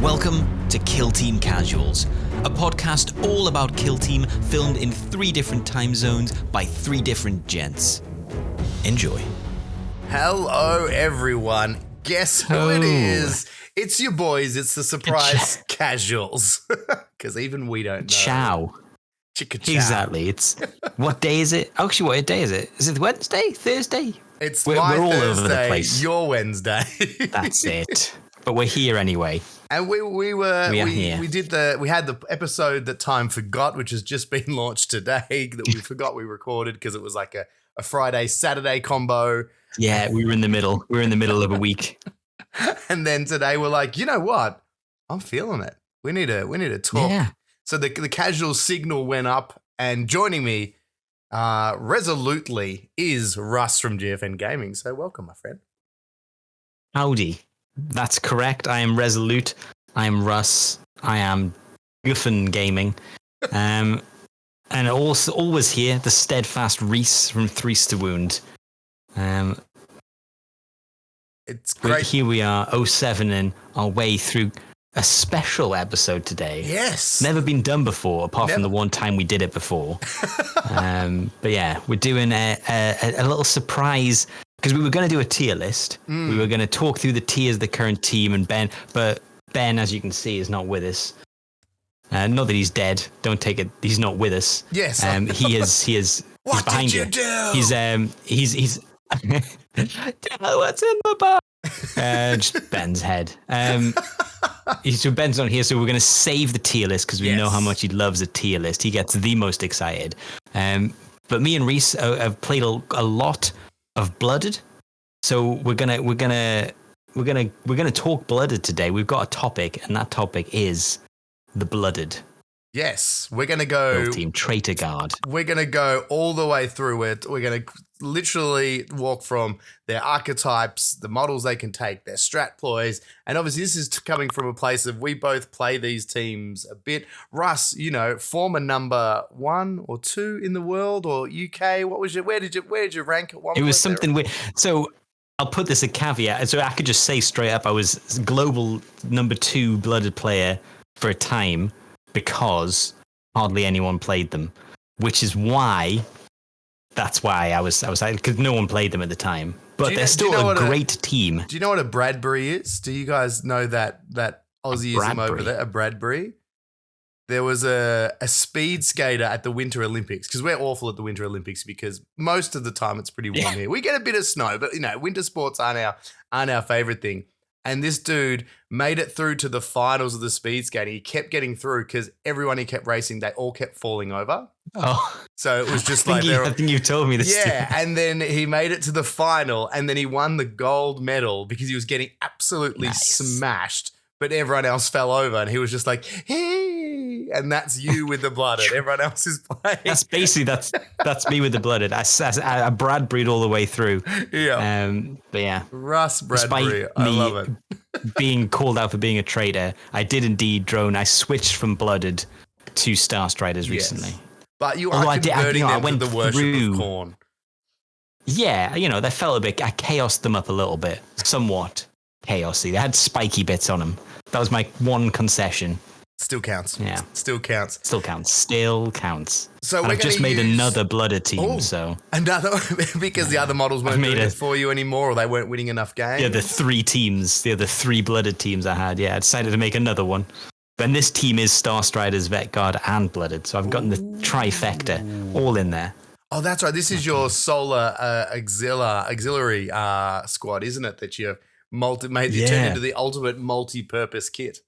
Welcome to Kill Team Casuals, a podcast all about Kill Team filmed in 3 different time zones by 3 different gents. Enjoy. Hello, everyone. Guess who it is? It's your boys. It's the surprise casuals. Because even we don't know. Ciao. Chicka chow. Exactly. It's what day is it? Actually, what day is it? Is it Wednesday? Thursday? We're all Thursday, over the place. Your Wednesday. That's it. But we're here anyway. And we had the episode that time forgot, which has just been launched today, that we forgot we recorded because it was like a Friday Saturday combo. Yeah, we were in the middle. We were in the middle of a week. And then today we're like, you know what? I'm feeling it. We need to talk. Yeah. So the casual signal went up, and joining me resolutely is Russ from GFN Gaming. So welcome, my friend. Howdy. That's correct. I am Resolute. I am Russ. I am Guffin Gaming. And also always here, the steadfast Reese from Threes to Wound. It's great. Here we are, 07 our way through a special episode today. Yes. Never been done before, apart from the one time we did it before. But yeah, we're doing a little surprise because we were going to do a tier list. We were going to talk through the tiers of the current team and Ben, but Ben, as you can see, is not with us. Not that he's dead. Don't take it. He's not with us. Yes. He is. What he's behind did you do? He's. What's in the box? Just Ben's head. So Ben's not here, so we're going to save the tier list because we know how much he loves a tier list. He gets the most excited. But me and Reese have played a lot of Blooded, so we're gonna talk Blooded today. We've got a topic, and that topic is the Blooded. Yes, we're going to go Team Traitor Guard. We're going to go all the way through it. We're going to literally walk from their archetypes, the models they can take, their strat ploys, and obviously this is coming from a place of we both play these teams a bit. Russ, former number 1 or 2 in the world or UK. What was where did you rank at one point? It was something weird. So I'll put this a caveat. So I could just say straight up, I was global number 2 Blooded player for a time because hardly anyone played them, which is why. That's why I was because no one played them at the time. But they're still a great team. Do you know what a Bradbury is? Do you guys know that Aussieism over there? A Bradbury? There was a speed skater at the Winter Olympics, because we're awful at the Winter Olympics because most of the time it's pretty warm here. We get a bit of snow, but winter sports aren't our favorite thing. And this dude made it through to the finals of the speed skating. He kept getting through because everyone he kept racing, they all kept falling over. Oh, so it was just I think you told me this. Yeah, and then he made it to the final, and then he won the gold medal because he was getting absolutely smashed, but everyone else fell over, and he was just like, hey, and that's you with the Blooded. Everyone else is playing. That's basically that's me with the Blooded. I Bradbury'd all the way through. Yeah. But yeah, Russ Bradbury, I love it. Being called out for being a traitor, I did indeed drone. I switched from Blooded to Star Striders recently. But you are converting them to the worship of Khorne. Yeah, that felt a bit. I chaosed them up a little bit, somewhat chaosy. They had spiky bits on them. That was my one concession. Still counts. Yeah, still counts. Still counts. So I've just made another Blooded team. So another because the other models weren't doing it for you anymore, or they weren't winning enough games. Yeah, the 3 teams, the 3 Blooded teams I had. Yeah, I decided to make another one. And this team is Star Striders, Vet Guard, and Blooded. So I've gotten the trifecta all in there. Oh, that's right. This is your solar auxiliary squad, isn't it? That you've made you turned into the ultimate multi-purpose kit.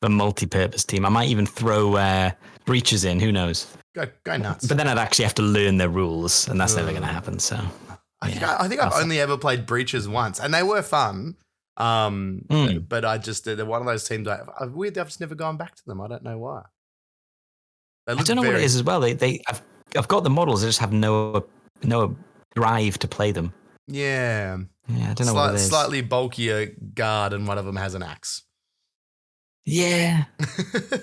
The multi-purpose team. I might even throw breaches in. Who knows? Go nuts. But then I'd actually have to learn their rules, and that's never going to happen. So I think I've only ever played breaches once, and they were fun. But I just they're one of those teams. I've just never gone back to them. I don't know why. I don't know what it is as well. I've got the models. I just have no drive to play them. Yeah. I don't know what it is. Slightly bulkier guard, and one of them has an axe. Yeah.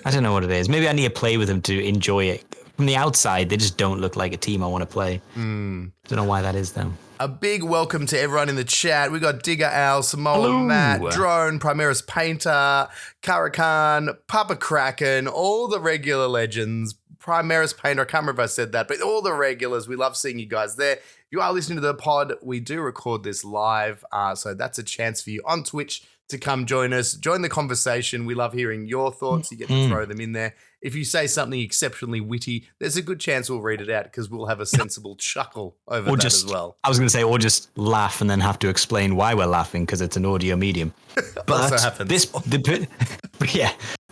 I don't know what it is. Maybe I need to play with them to enjoy it. From the outside, they just don't look like a team I want to play. I don't know why that is, though. A big welcome to everyone in the chat. We got Digger Al, Samoa Hello. Matt, Drone, Primaris Painter, Karakan, Papa Kraken, all the regular legends. Primaris Painter, I can't remember if I said that, but all the regulars. We love seeing you guys there. If you are listening to the pod, we do record this live, so that's a chance for you on Twitch to come join us, join the conversation. We love hearing your thoughts. You get to throw them in there. If you say something exceptionally witty, there's a good chance we'll read it out because we'll have a sensible chuckle over that as well. I was going to say, or just laugh and then have to explain why we're laughing because it's an audio medium. But also happens.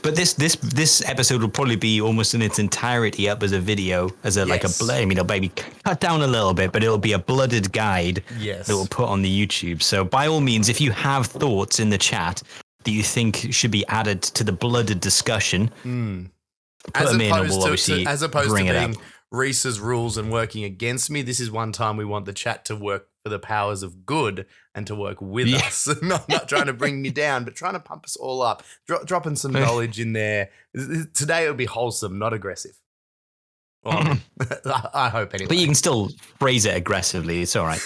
But this episode will probably be almost in its entirety up as a video, as a it'll maybe cut down a little bit, but it'll be a blooded guide that we'll put on the YouTube. So by all means, if you have thoughts in the chat that you think should be added to the blooded discussion, put them in and we'll obviously as opposed bring to it being up. Reese's rules and working against me, this is one time we want the chat to work for the powers of good and to work with us. not trying to bring me down, but trying to pump us all up, dropping some knowledge in there. Today it'll be wholesome, not aggressive. Well, I hope anyway. But you can still phrase it aggressively. It's all right.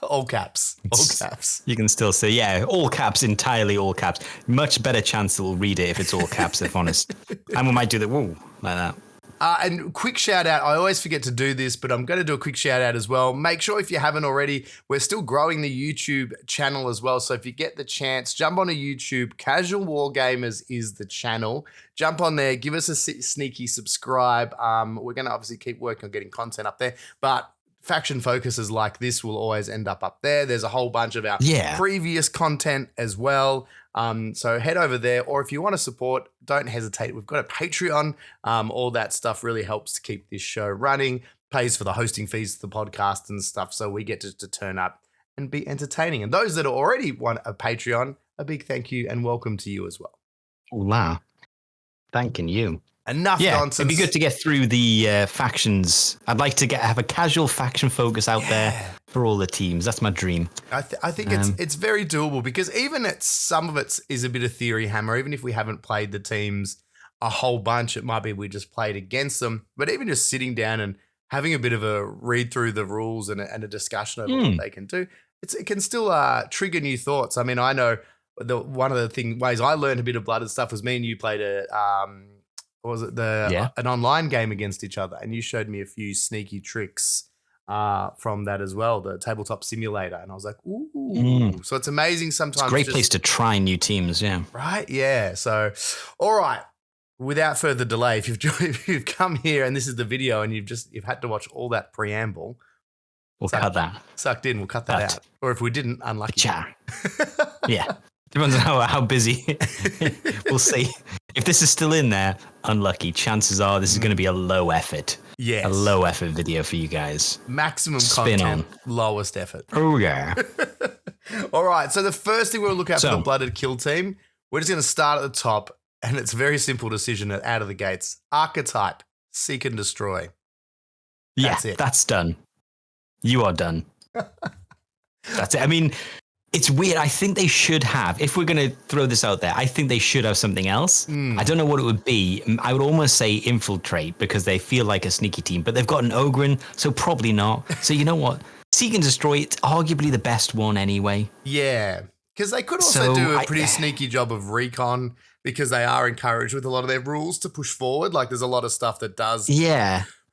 All caps. All caps. You can still say, all caps, entirely all caps. Much better chance that we'll read it if it's all caps, if honest. And we might do that, like that. And quick shout out, I always forget to do this, but I'm going to do a quick shout out as well. Make sure if you haven't already, we're still growing the YouTube channel as well. So if you get the chance, jump onto YouTube. Casual Wargamers is the channel. Jump on there, give us a sneaky subscribe. We're going to obviously keep working on getting content up there, but faction focuses like this will always end up there. There's a whole bunch of our previous content as well. So head over there, or if you want to support, don't hesitate. We've got a Patreon. All that stuff really helps to keep this show running, pays for the hosting fees of the podcast and stuff. So we get to turn up and be entertaining. And those that already want a Patreon, a big thank you and welcome to you as well. Wow. Thanking you. Enough nonsense. It'd be good to get through the factions. I'd like to have a casual faction focus out there for all the teams. That's my dream. I think it's very doable because even some of it is a bit of theory hammer. Even if we haven't played the teams a whole bunch, it might be we just played against them. But even just sitting down and having a bit of a read through the rules and a discussion over what they can do, it can still trigger new thoughts. I mean, I know one of the ways I learned a bit of blooded stuff was me and you played an online game against each other, and you showed me a few sneaky tricks from that as well, the tabletop simulator, and I was like, ooh. So it's amazing sometimes. It's a great place to try new teams, right, so all right, without further delay, if you've come here and this is the video and you've had to watch all that preamble, we'll cut that sucked in, we'll cut that out, or if we didn't, unlucky. Depends on how busy. We'll see. If this is still in there, unlucky. Chances are this is going to be a low effort. Yes. A low effort video for you guys. Maximum Spin content, lowest effort. Oh, yeah. All right. So the first thing we'll look at for the Blooded Kill team, we're just going to start at the top, and it's a very simple decision out of the gates. Archetype, seek and destroy. That's it. That's done. You are done. That's it. I mean, it's weird. I think they should have, if we're going to throw this out there, I think they should have something else. I don't know what it would be. I would almost say infiltrate because they feel like a sneaky team, but they've got an Ogren, so probably not. So you know what? Seek and destroy, it's arguably the best one anyway. Yeah, because they could also do a pretty sneaky job of recon because they are encouraged with a lot of their rules to push forward. Like there's a lot of stuff that does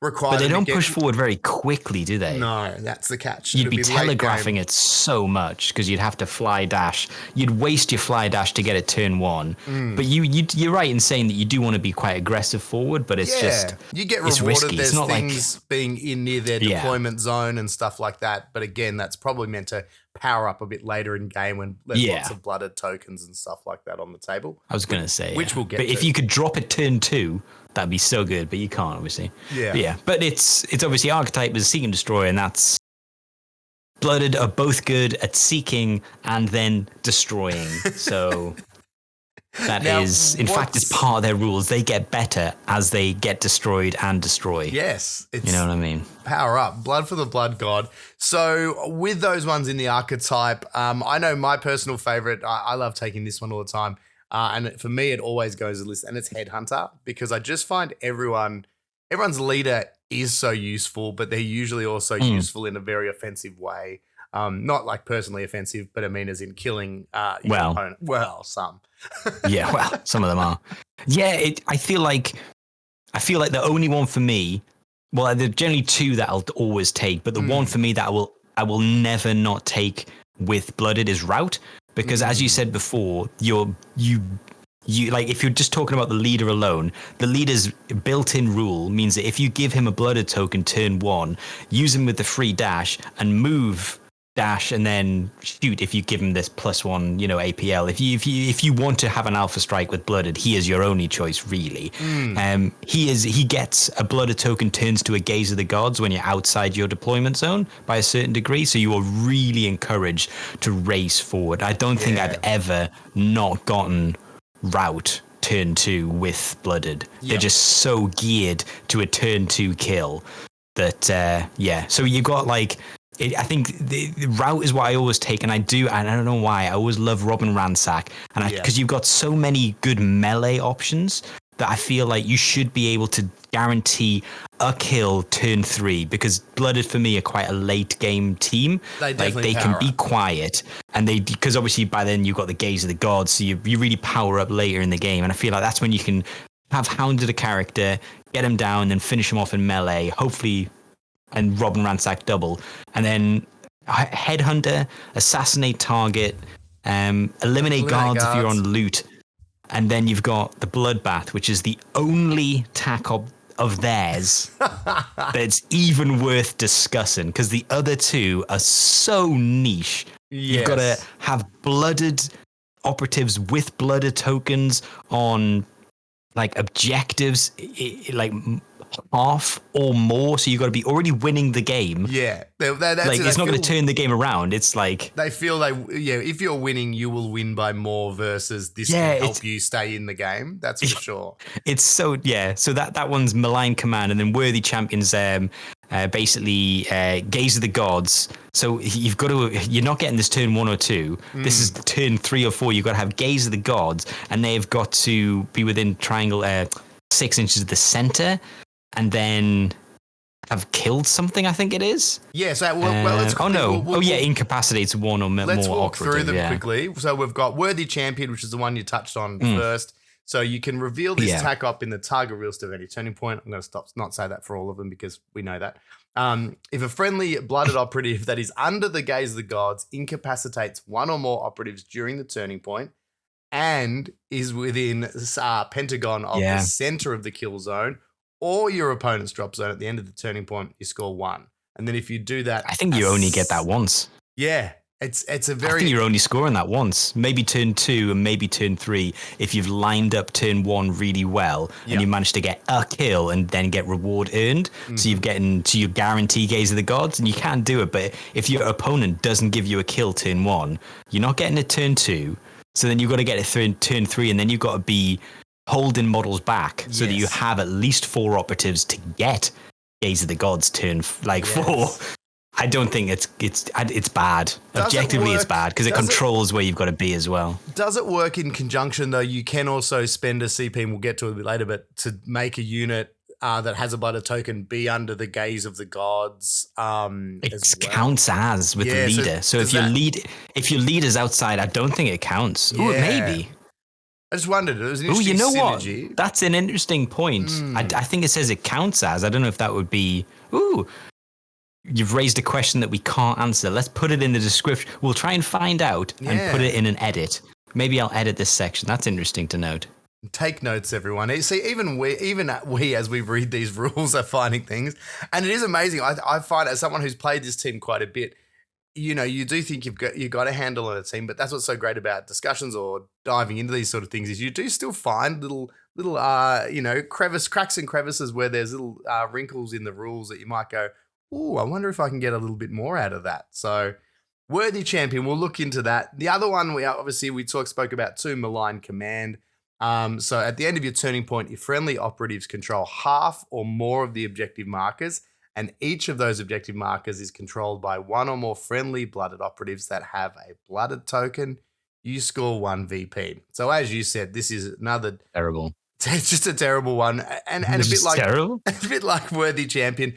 require. But they don't push forward very quickly, do they? No, that's the catch. You'd be telegraphing it so much because you'd have to fly dash. You'd waste your fly dash to get it turn one. But you're right in saying that you do want to be quite aggressive forward, but it's just you get it's rewarded. risky. There's it's not things like being in near their deployment zone and stuff like that. But again, that's probably meant to power up a bit later in game when there's lots of blooded tokens and stuff like that on the table. I was going to say, which we'll get. But if you could drop it turn two, that'd be so good. But you can't, obviously. But it's obviously archetype is seek and destroy, and that's blooded are both good at seeking and then destroying. So that is, in fact, it's part of their rules. They get better as they get destroyed and destroy. Yes. You know what I mean? Power up. Blood for the Blood God. So with those ones in the archetype, I know my personal favorite, I love taking this one all the time. And for me, it always goes a list, and it's Headhunter, because I just find everyone's leader is so useful, but they're usually also useful in a very offensive way. Not like personally offensive, but I mean as in killing your Well. opponent. Well, some. Yeah, well, some of them are. Yeah, I feel like the only one for me. Well, there are generally two that I'll always take, but the one for me that I will never not take with Blooded is Rout, because as you said before, you like if you're just talking about the leader alone, the leader's built-in rule means that if you give him a Blooded token turn 1, use him with the free dash and move dash and then shoot if you give him this +1, APL. If you want to have an alpha strike with Blooded, he is your only choice, really. He gets a Blooded token turns to a Gaze of the Gods when you're outside your deployment zone by a certain degree, so you are really encouraged to race forward. I don't think I've ever not gotten Rout turn 2 with Blooded. They're just so geared to a turn 2 kill that so you got like I think the Rout is what I always take, and I don't know why. I always love Robin Ransack, and because you've got so many good melee options that I feel like you should be able to guarantee a kill turn 3, because Blooded for me are quite a late game team. They can be quiet, and because obviously by then you've got the Gaze of the Gods, so you really power up later in the game, and I feel like that's when you can have hounded a character, get him down, and finish him off in melee, hopefully. And Robin Ransack double, and then Headhunter, assassinate target, eliminate guards if you're on loot, and then you've got the Bloodbath, which is the only tack of theirs that's even worth discussing, because the other two are so niche. You've got to have Blooded operatives with Blooded tokens on like objectives, like half or more, so you've got to be already winning the game. It's not going to turn the game around. It's like they feel if you're winning, you will win by more versus this can help you stay in the game. That's for sure. It's so that one's Malign Command, and then Worthy Champions basically Gaze of the Gods. So you're not getting this turn 1 or 2. This is turn 3 or 4. You've got to have Gaze of the Gods, and they've got to be within triangle 6 inches of the center, and then have killed something, I think it is. Yeah, so let's quickly, incapacitates one or more. Let's walk through them quickly. So we've got Worthy Champion, which is the one you touched on first. So you can reveal this tack up in the target real estate of any turning point. I'm going to not say that for all of them because we know that. If a friendly Blooded operative that is under the Gaze of the Gods incapacitates one or more operatives during the turning point and is within pentagon of the center of the kill zone, or your opponent's drop zone at the end of the turning point, you score 1. And then if you do that, I think you only get that once. Yeah, it's a very. I think you're only scoring that once, maybe turn 2 and maybe turn 3 if you've lined up turn 1 really well and you manage to get a kill and then get reward earned. So you guarantee Gaze of the Gods, and you can do it. But if your opponent doesn't give you a kill turn 1, you're not getting it turn 2. So then you've got to get it turn 3, and then you've got to be holding models back so that you have at least 4 operatives to get Gaze of the Gods turn 4. I don't think it's bad. Objectively, it's bad because it controls where you've got to be as well. Does it work in conjunction though? You can also spend a CP, and we'll get to it a bit later, but to make a unit that has a Blooded token be under the Gaze of the Gods. It counts as with the leader. So if your leader's outside, I don't think it counts. Ooh, maybe. I just wondered. It was an interesting synergy. What? That's an interesting point. I think it says it counts as. I don't know if that would be. Ooh, you've raised a question that we can't answer. Let's put it in the description. We'll try and find out and put it in an edit. Maybe I'll edit this section. That's interesting to note. Take notes, everyone. See, even we, as we read these rules, are finding things, and it is amazing. I find, as someone who's played this team quite a bit, you do think you've got a handle on a team, but that's what's so great about discussions or diving into these sort of things is you do still find little cracks and crevices where there's little wrinkles in the rules that you might go, oh, I wonder if I can get a little bit more out of that. So, Worthy Champion, we'll look into that. The other one we spoke about too, Malign Command. So at the end of your turning point, your friendly operatives control half or more of the objective markers, and each of those objective markers is controlled by one or more friendly Blooded operatives that have a Blooded token. You score 1 VP. So as you said, this is another terrible. It's just a terrible one, and a bit like terrible. A bit like Worthy Champion.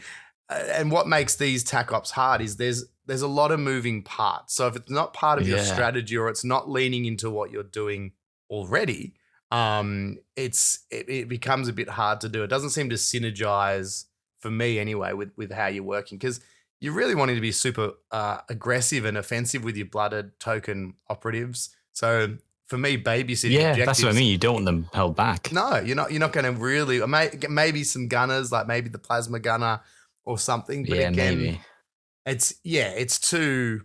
And what makes these tack ops hard is there's there's a lot of moving parts. So if it's not part of your strategy or it's not leaning into what you're doing already, it becomes a bit hard to do. It doesn't seem to synergize for me anyway with how you're working, because you're really wanting to be super aggressive and offensive with your blooded token operatives. So for me, babysitting objectives. That's what I mean. You don't want them held back. No, you're not going to really. Maybe some gunners, like maybe the plasma gunner or something. But again, maybe. It's too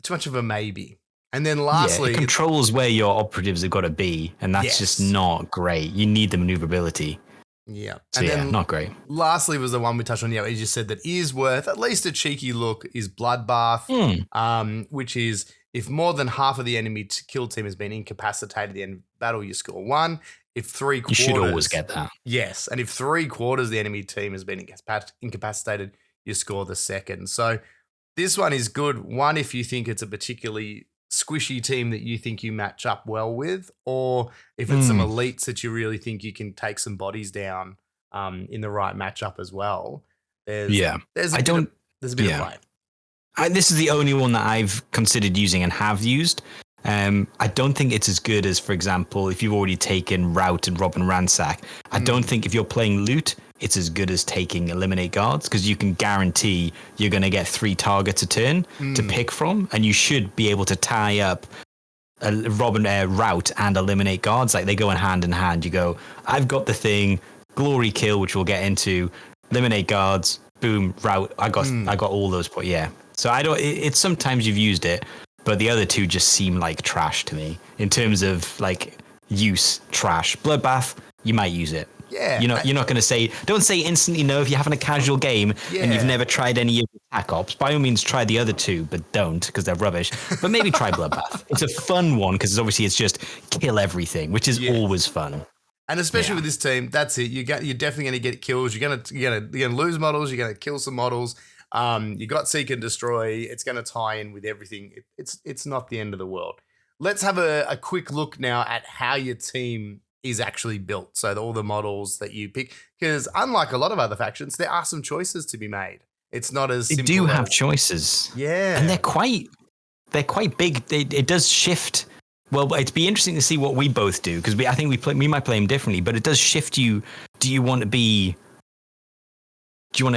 much of a maybe. And then lastly, it controls where your operatives have got to be, and that's just not great. You need the maneuverability. Yeah. So and then not great. Lastly was the one we touched on. Yeah, you just said that is worth at least a cheeky look is Bloodbath, which is if more than half of the enemy kill team has been incapacitated at the end of battle, you score 1. If 3/4, you should always get that. Yes, and if 3/4 of the enemy team has been incapacitated, you score the second. So this one is good. One, if you think it's a particularly squishy team that you think you match up well with, or if it's some elites that you really think you can take some bodies down in the right matchup as well. There's a bit of play. This is the only one that I've considered using and have used. I don't think it's as good as, for example, if you've already taken Rout and Rob and Ransack. I don't think if you're playing Loot, it's as good as taking Eliminate Guards, because you can guarantee you're going to get 3 targets a turn to pick from, and you should be able to tie up Rob and Rout and Eliminate Guards. Like they go in hand. You go, I've got the thing, Glory Kill, which we'll get into, Eliminate Guards, boom, Rout. I got all those. But yeah, so I don't. It's sometimes you've used it. But the other two just seem like trash to me in terms of like use. Trash. Bloodbath, you might use it. Yeah. You're not going to say, don't say instantly no if you're having a casual game and you've never tried any of the attack ops. By all means, try the other two, but don't, because they're rubbish. But maybe try Bloodbath. It's a fun one because obviously it's just kill everything, which is always fun. And especially with this team, that's it. You're definitely going to get kills. You're going to lose models. You're going to kill some models. You got Seek and Destroy. It's going to tie in with everything. It's not the end of the world. Let's have a quick look now at how your team is actually built. So all the models that you pick, because unlike a lot of other factions, there are some choices to be made. It's not as simple. They do have choices. Yeah. And they're quite big. It does shift. Well, it'd be interesting to see what we both do, because I think we might play them differently, but it does shift you. Do you want to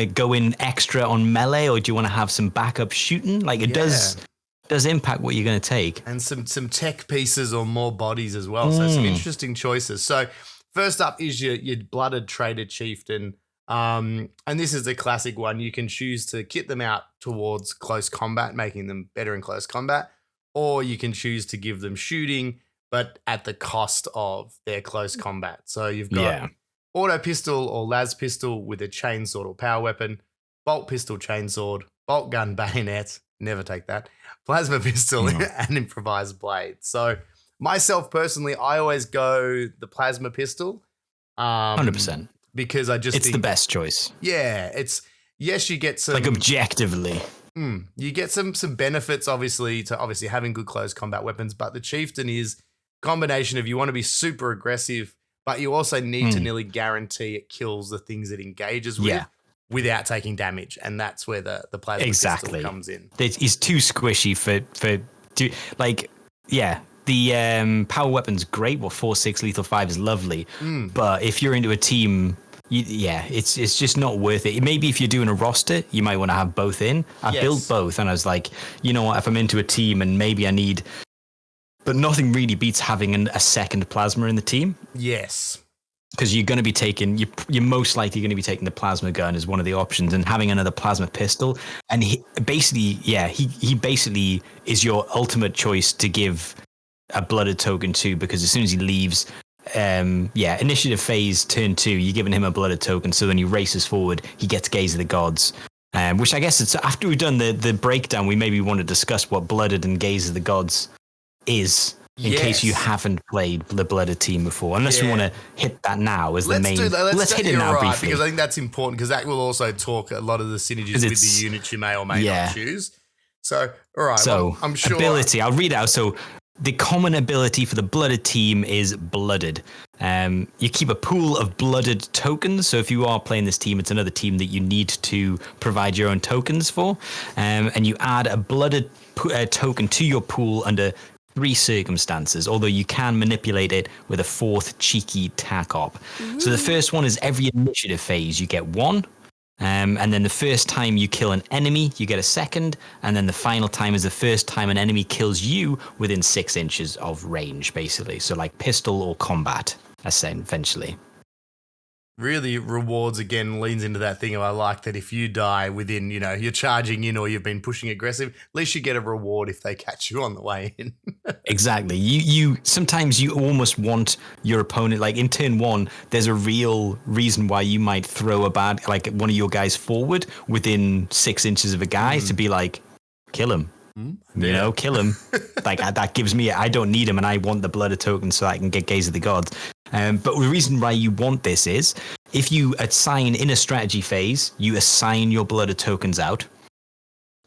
go in extra on melee, or do you want to have some backup shooting? Like it does impact what you're going to take. And some tech pieces or more bodies as well. So some interesting choices. So first up is your Blooded Traitor Chieftain. And this is the classic one. You can choose to kit them out towards close combat, making them better in close combat, or you can choose to give them shooting, but at the cost of their close combat. So you've got auto pistol or las pistol with a chainsword or power weapon, bolt pistol chainsword, bolt gun bayonet, never take that, plasma pistol and improvised blade. So myself personally, I always go the plasma pistol. 100%. Because I just think it's the best choice. Yeah, you get some, like objectively. You get some benefits obviously to having good close combat weapons, but the Chieftain is combination of you want to be super aggressive, but you also need to nearly guarantee it kills the things it engages with without taking damage. And that's where the plasma pistol comes in. It's too squishy the power weapon's great. 4/6 lethal 5 is lovely. But if you're into a team, it's just not worth it. Maybe if you're doing a roster, you might want to have both in. I built both and I was like, you know what, if I'm into a team and maybe I need... But nothing really beats having a second plasma in the team. Yes. Because you're going to be taking, you're most likely going to be taking the plasma gun as one of the options, and having another plasma pistol. And he basically is your ultimate choice to give a blooded token to, because as soon as he leaves, initiative phase, turn 2, you're giving him a blooded token. So when he races forward, he gets Gaze of the Gods. Which I guess it's after we've done the breakdown, we maybe want to discuss what blooded and Gaze of the Gods is, in case you haven't played the Blooded team before, unless we want to hit that now as the main. Let's hit it now briefly, because I think that's important, because that will also talk a lot of the synergies with the units you may or may not choose. So, all right. So, I'm sure ability, I'll read out. So the common ability for the Blooded team is Blooded. You keep a pool of Blooded tokens. So if you are playing this team, it's another team that you need to provide your own tokens for. And you add a Blooded token to your pool under 3 circumstances, although you can manipulate it with a 4th cheeky tack op. So the first one is every initiative phase, you get 1. And then the first time you kill an enemy, you get a 2nd. And then the final time is the first time an enemy kills you within 6 inches of range, basically. So like pistol or combat, eventually. Really rewards, again, leans into that thing of I like that if you die within, you're charging in or you've been pushing aggressive, at least you get a reward if they catch you on the way in. Exactly. You sometimes you almost want your opponent, like in turn 1, there's a real reason why you might throw like one of your guys forward within 6 inches of a guy to be like, kill him. Kill him. Like that gives me, I don't need him and I want the Blooded token so I can get Gaze of the Gods. But the reason why you want this is if you assign in a strategy phase, you assign your Blooded tokens out.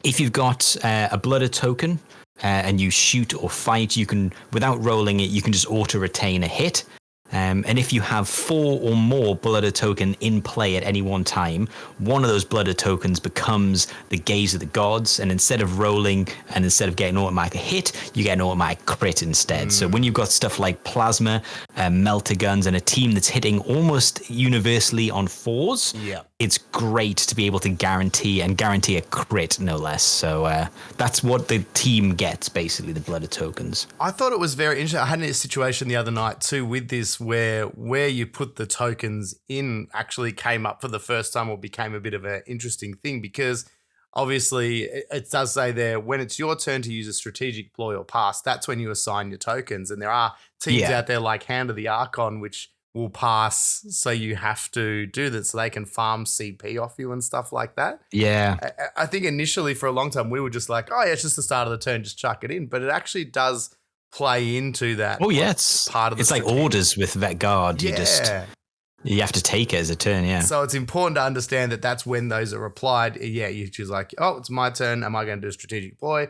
If you've got a Blooded token and you shoot or fight, you can, without rolling it, you can just auto retain a hit. And if you have 4 or more Blooded token in play at any one time, one of those Blooded tokens becomes the Gaze of the Gods. And instead of rolling and instead of getting an automatic hit, you get an automatic crit instead. So when you've got stuff like plasma, melter guns, and a team that's hitting almost universally on 4s, it's great to be able to guarantee a crit, no less. So that's what the team gets, basically, the Blooded tokens. I thought it was very interesting. I had a situation the other night too with this where you put the tokens in actually came up for the first time or became a bit of an interesting thing because obviously it does say there when it's your turn to use a strategic ploy or pass, that's when you assign your tokens. And there are teams out there like Hand of the Archon which will pass, so you have to do that so they can farm CP off you and stuff like that. Yeah. I think initially for a long time we were just like, oh yeah, it's just the start of the turn, just chuck it in. But it actually does play into that. Oh yeah, it's part of the like orders with Vet Guard. You have to take it as a turn, yeah. So it's important to understand that that's when those are applied. Yeah, you choose like, oh, it's my turn. Am I going to do a strategic ploy?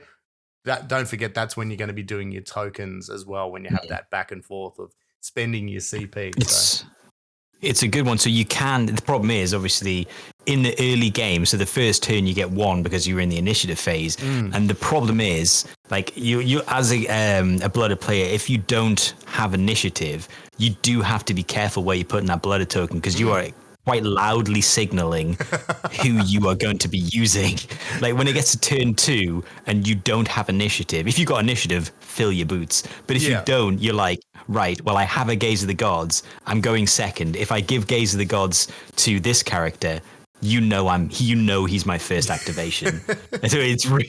Don't forget that's when you're going to be doing your tokens as well, when you have that back and forth of spending your CP. It's a good one. So you can, the problem is obviously in the early game, so the first turn you get 1 because you're in the initiative phase. And the problem is like you as a Blooded player, if you don't have initiative, you do have to be careful where you put in that Blooded token because you are quite loudly signaling who you are going to be using. Like when it gets to turn 2 and you don't have initiative, if you got initiative, fill your boots. But if you don't, you're like, right, well, I have a Gaze of the Gods. I'm going second. If I give Gaze of the Gods to this character, he's my first activation. So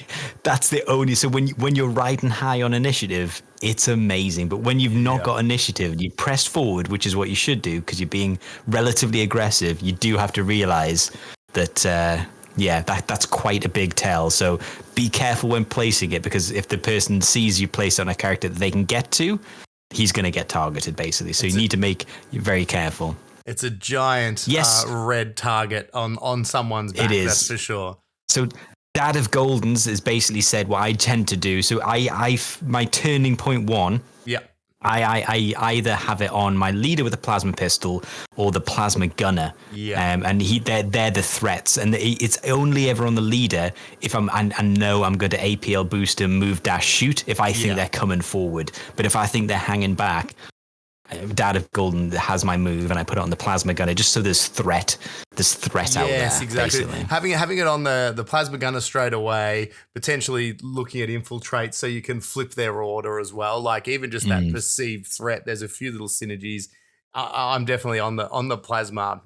that's the only. So when you're riding high on initiative, it's amazing. But when you've not got initiative, you press forward, which is what you should do because you're being relatively aggressive. You do have to realize that that's quite a big tell. So be careful when placing it because if the person sees you place on a character that they can get to, he's going to get targeted basically. So you need to make you very careful. It's a giant red target on someone's back, that's for sure. So Dad of Goldens is basically said what I tend to do. So my turning point 1, I either have it on my leader with a plasma pistol or the plasma gunner. And they're the threats. And it's only ever on the leader if I know I'm going to APL boost and move dash shoot if I think they're coming forward. But if I think they're hanging back, Dad of Golden has my move and I put it on the plasma gunner just so there's threat out there. Yes, exactly. Basically. Having it on the plasma gunner straight away, potentially looking at infiltrate so you can flip their order as well. Like even just that perceived threat, there's a few little synergies. I'm definitely on the plasma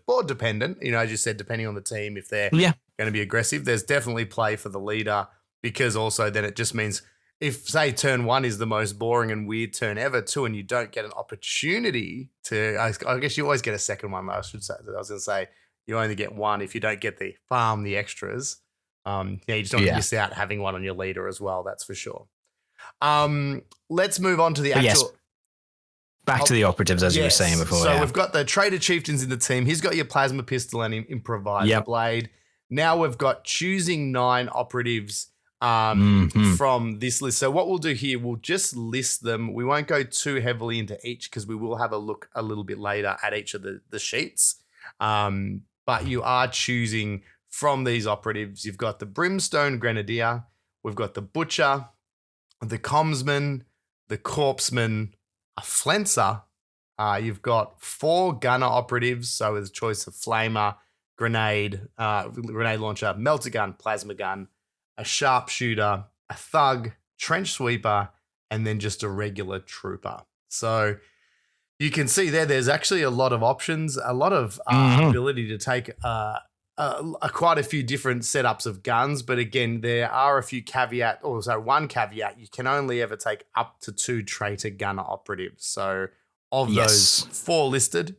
board dependent, as you said, depending on the team, if they're going to be aggressive, there's definitely play for the leader because also then it just means if, say, turn 1 is the most boring and weird turn ever, too, and you don't get an opportunity to, I guess you always get a second one, I should say. I was going to say you only get 1 if you don't get the farm, the extras. You just don't miss out having one on your leader as well, that's for sure. Let's move on to the actual... Back to the operatives, as you were saying before. So we've got the Traitor Chieftains in the team. He's got your plasma pistol and improvised blade. Now we've got choosing 9 operatives from this list. So what we'll do here, we'll just list them. We won't go too heavily into each because we will have a look a little bit later at each of the sheets. But you are choosing from these operatives. You've got the Brimstone Grenadier, we've got the Butcher, the Commsman, the Corpseman, a Flencer. You've got 4 Gunner operatives, so with a choice of Flamer, Grenade launcher, Melter Gun, Plasma Gun, a Sharpshooter, a Thug, Trench Sweeper, and then just a regular Trooper. So you can see there's actually a lot of options, a lot of ability to take quite a few different setups of guns. But again, there are a few one caveat, you can only ever take up to 2 Traitor Gunner operatives. So of those 4 listed,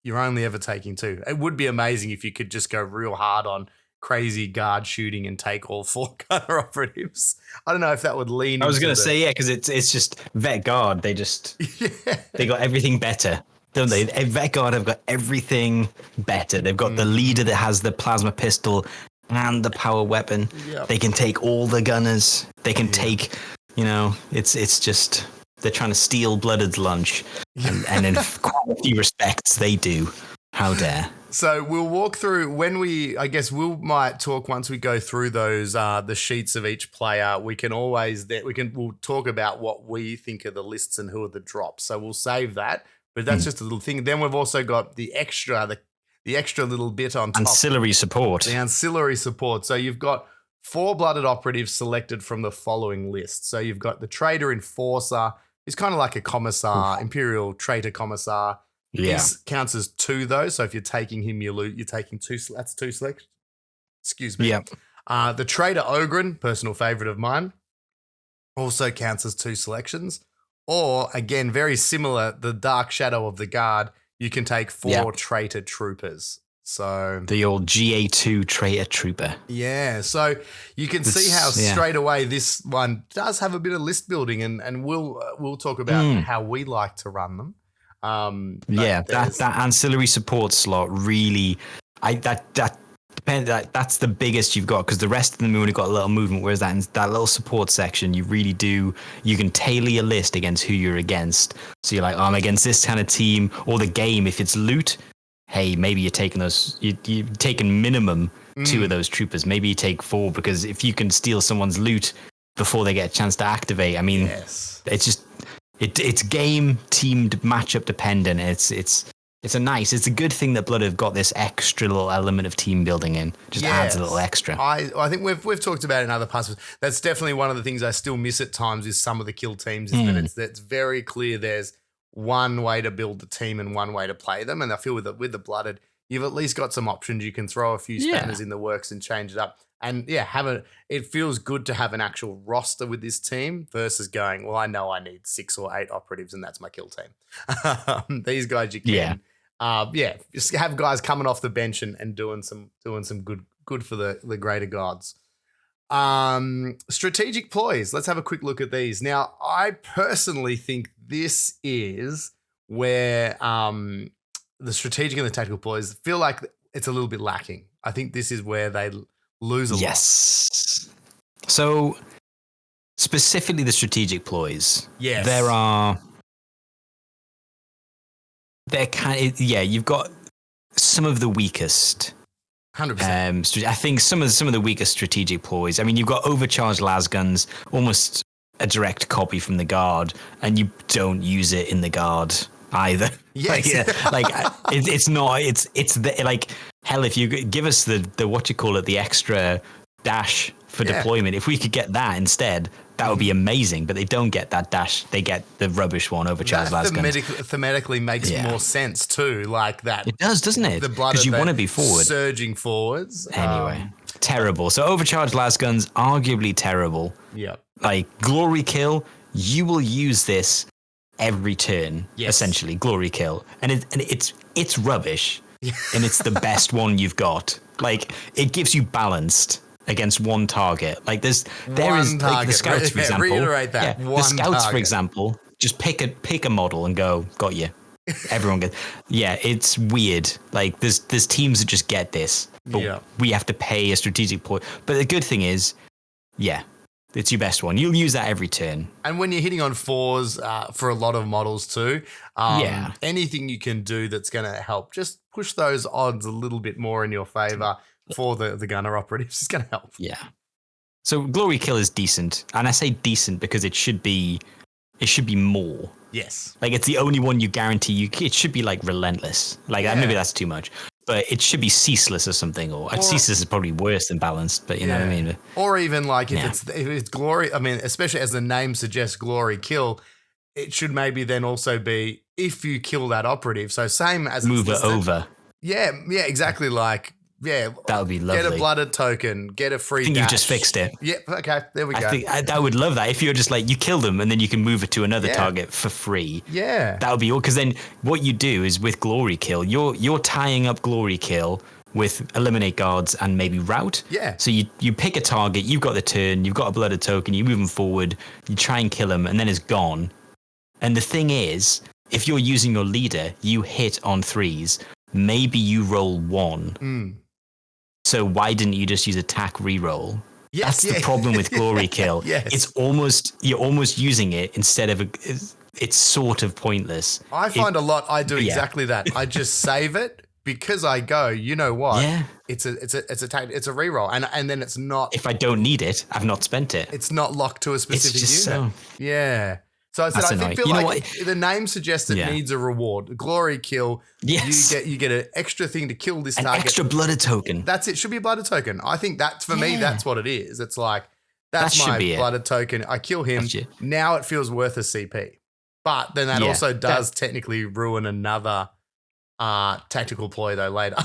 you're only ever taking 2. It would be amazing if you could just go real hard on crazy guard shooting and take all 4 Gunner operatives. I don't know if that would lean. I was going to say, because it's just Vet Guard. They just they got everything better, don't they? Vet Guard have got everything better. They've got the leader that has the plasma pistol and the power weapon. Yep. They can take all the gunners. They can take, it's just they're trying to steal Blooded's lunch, and in quite a few respects they do. How dare. So we'll walk through we might talk once we go through those the sheets of each player. We'll talk about what we think are the lists and who are the drops. So we'll save that, but that's just a little thing. Then we've also got the extra little bit on top. Ancillary support. The ancillary support. So you've got 4 Blooded operatives selected from the following list. So you've got the Traitor Enforcer. He's kind of like a commissar, Imperial Traitor Commissar. Yeah. This counts as 2 though, so if you're taking him, you're taking 2. That's 2 selections. Excuse me. Yeah. The Traitor Ogren, personal favorite of mine, also counts as 2 selections. Or again, very similar, the Dark Shadow of the Guard. You can take 4 Traitor Troopers. So the old GA2 Traitor Trooper. Yeah, so you can see how straight away this one does have a bit of list building, and we'll talk about how we like to run them. That ancillary support slot really, that's the biggest you've got, because the rest of them only got a little movement, whereas that little support section, you can tailor your list against who you're against. So you're like, I'm against this kind of team, or the game. If it's loot, hey, maybe you're taking you're taking minimum 2 of those troopers. Maybe you take 4, because if you can steal someone's loot before they get a chance to activate, I mean, it's just. It's game teamed matchup dependent. It's a good thing that Blood have got this extra little element of team building in. Just adds a little extra. I think we've talked about it in other parts. That's definitely one of the things I still miss at times is some of the kill teams. Is that it's very clear there's one way to build the team and one way to play them. And I feel with the Blooded, you've at least got some options. You can throw a few spanners in the works and change it up. And it feels good to have an actual roster with this team versus going, well, I know I need 6 or 8 operatives and that's my kill team. These guys you can, just have guys coming off the bench and doing some good for the greater gods. Strategic ploys. Let's have a quick look at these. Now, I personally think this is where the strategic and the tactical ploys feel like it's a little bit lacking. I think this is where they lose a lot. Yes. So specifically the strategic ploys. Yes. You've got some of the weakest. 100%. I think some of the weakest strategic ploys. I mean, you've got overcharged lasguns, almost a direct copy from the Guard, and you don't use it in the Guard either. Yes. Hell, if you give us the extra dash for deployment, if we could get that instead, that would be amazing. But they don't get that dash; they get the rubbish one, overcharged lasguns. Thematically makes more sense too, like that. It does, doesn't it? Because you want to be forward, surging forwards. Anyway, terrible. So overcharged lasguns, arguably terrible. Yeah. Like glory kill, you will use this every turn, essentially glory kill, and it's rubbish, and it's the best one you've got. Like it gives you balanced against one target. Like there is like the scouts, for example. Reiterate that. The scouts, for example, just pick a model and go, got you. Everyone gets. Yeah, it's weird. Like there's teams that just get this, but we have to pay a strategic point. But the good thing is, It's your best one. You'll use that every turn. And when you're hitting on 4s for a lot of models too, anything you can do that's going to help just push those odds a little bit more in your favor for the gunner operatives is going to help. Yeah. So Glory Kill is decent. And I say decent because it should be more. Yes. Like it's the only one you guarantee it should be like relentless. Like maybe that's too much. But it should be ceaseless or something. Or ceaseless is probably worse than balanced, but you know what I mean? Or even like if it's glory, I mean, especially as the name suggests, Glory Kill, it should maybe then also be if you kill that operative. So same as move it over. Yeah, exactly. Like, that would be lovely. Get a blooded token, get a free I think dash. you just fixed it. Yep, okay, there we go. I would love that. If you're just like, you kill them and then you can move it to another target for free. Yeah. That would be all. Because then what you do is with Glory Kill, you're tying up Glory Kill with Eliminate Guards and maybe Rout. Yeah. So you pick a target, you've got the turn, you've got a blooded token, you move them forward, you try and kill him, and then it's gone. And the thing is, if you're using your leader, you hit on 3s, maybe you roll 1. So why didn't you just use attack reroll? Yes, that's the problem with Glory Kill. Yes. You're almost using it instead of it's sort of pointless. I find I do exactly that. I just save it because I go, you know what? Yeah. It's a reroll. And then it's not. If I don't need it, I've not spent it. It's not locked to a specific it's just unit. Yeah. So I said, I feel you know like the name suggests it needs a reward. Glory Kill. Yes. You get an extra thing to kill this target. An extra blooded token. That's it. Should be a blooded token. I think that's for me. That's what it is. It's like that's my blooded token. I kill him. Now it feels worth a CP. But then that also does technically ruin another tactical ploy though later.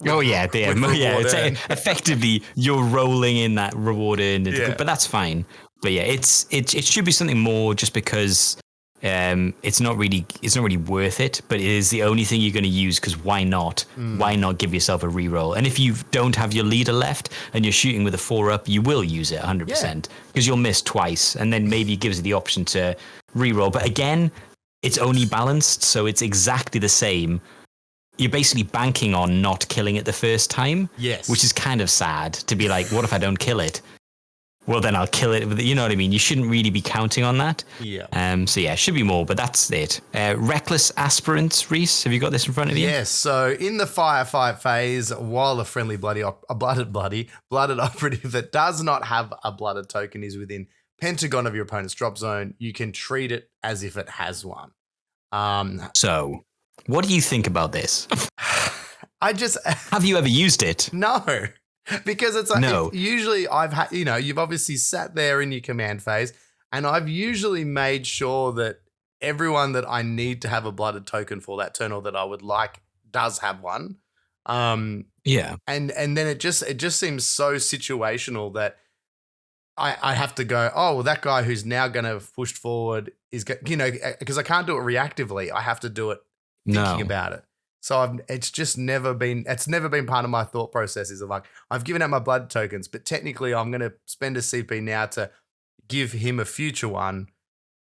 It's effectively you're rolling in that reward in, but that's fine. But it should be something more just because it's not really worth it, but it is the only thing you're going to use because why not? Why not give yourself a reroll? And if you don't have your leader left and you're shooting with a 4-up, you will use it 100% because you'll miss twice, and then maybe it gives you the option to reroll. But again, it's only balanced, so it's exactly the same. You're basically banking on not killing it the first time, which is kind of sad to be like, what if I don't kill it? Well, then I'll kill it. You know what I mean? You shouldn't really be counting on that. Yeah. So it should be more, but that's it. Reckless Aspirants, Reese, have you got this in front of you? Yes. So in the firefight phase, while a friendly blooded operative that does not have a blooded token is within Pentagon of your opponent's drop zone, you can treat it as if it has one. So what do you think about this? Have you ever used it? No. Because it's like usually I've had, you've obviously sat there in your command phase, and I've usually made sure that everyone that I need to have a blooded token for that turn or that I would like does have one. And then it just seems so situational that I have to go, oh, well, that guy who's now going to have pushed forward is, because I can't do it reactively. I have to do it thinking about it. So it's never been part of my thought processes of like, I've given out my blood tokens, but technically I'm going to spend a CP now to give him a future one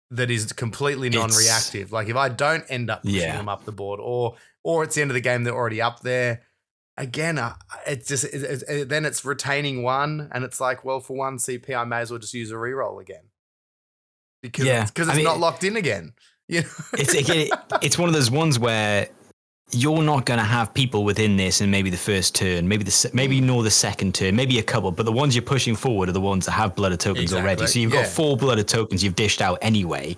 that is completely non-reactive. Like if I don't end up pushing him up the board or it's the end of the game, they're already up there. Again, then it's retaining one, and it's like, well, for one CP, I may as well just use a reroll again because it's not locked in again. It's one of those ones where you're not going to have people within this in maybe the first turn, maybe nor the second turn, maybe a couple, but the ones you're pushing forward are the ones that have blooded tokens already. So you've got 4 blooded tokens you've dished out anyway,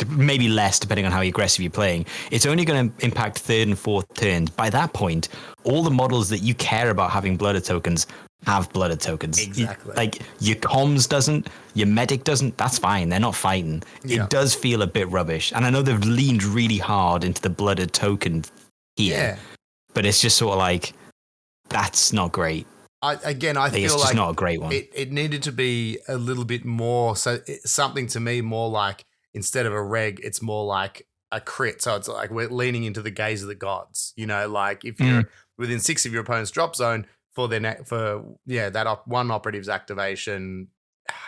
maybe less depending on how aggressive you're playing. It's only going to impact 3rd and 4th turns. By that point, all the models that you care about having blooded tokens have blooded tokens. Exactly. Like your comms doesn't, your medic doesn't, that's fine. They're not fighting. It does feel a bit rubbish. And I know they've leaned really hard into the blooded token here, but it's just sort of like, that's not great. I feel it's just not a great one. It needed to be a little bit more, so something to me more like, instead of a reg, it's more like a crit. So it's like we're leaning into the gaze of the gods. Like if you're within 6 of your opponent's drop zone for that one operative's activation.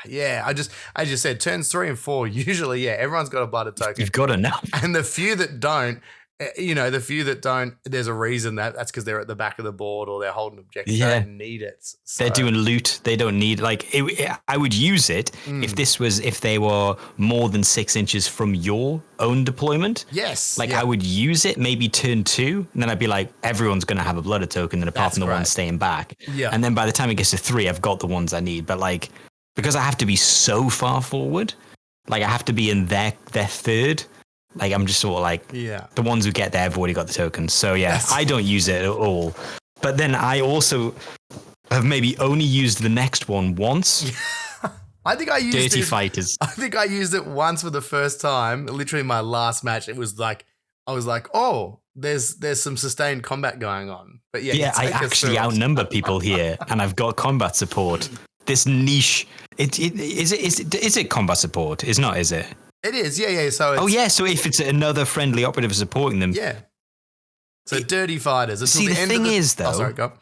As you said, turns 3 and 4, usually, everyone's got a blooded token. You've got enough. And the few that don't, The few that don't, there's a reason that's because they're at the back of the board or they're holding objectives. Yeah. They don't need it. So. They're doing loot. They don't need I would use it if they were more than 6 inches from your own deployment. Yes. I would use it maybe turn 2, and then I'd be like, everyone's going to have a blooded token, then apart from the one staying back. Yeah. And then by the time it gets to 3, I've got the ones I need. But because I have to be so far forward, I have to be in their third. I'm just sort of the ones who get there have already got the tokens. So I don't use it at all. But then I also have maybe only used the next one once. I think I used Dirty Fighters. I think I used it once for the first time. Literally my last match. It was I was like, oh, there's some sustained combat going on. But I actually outnumber people here, and I've got combat support. This niche. Is it combat support? It's not, is it? It is, yeah. So so if it's another friendly operative supporting them. Yeah. So Dirty Fighters. See, the thing is, though, oh, sorry, go.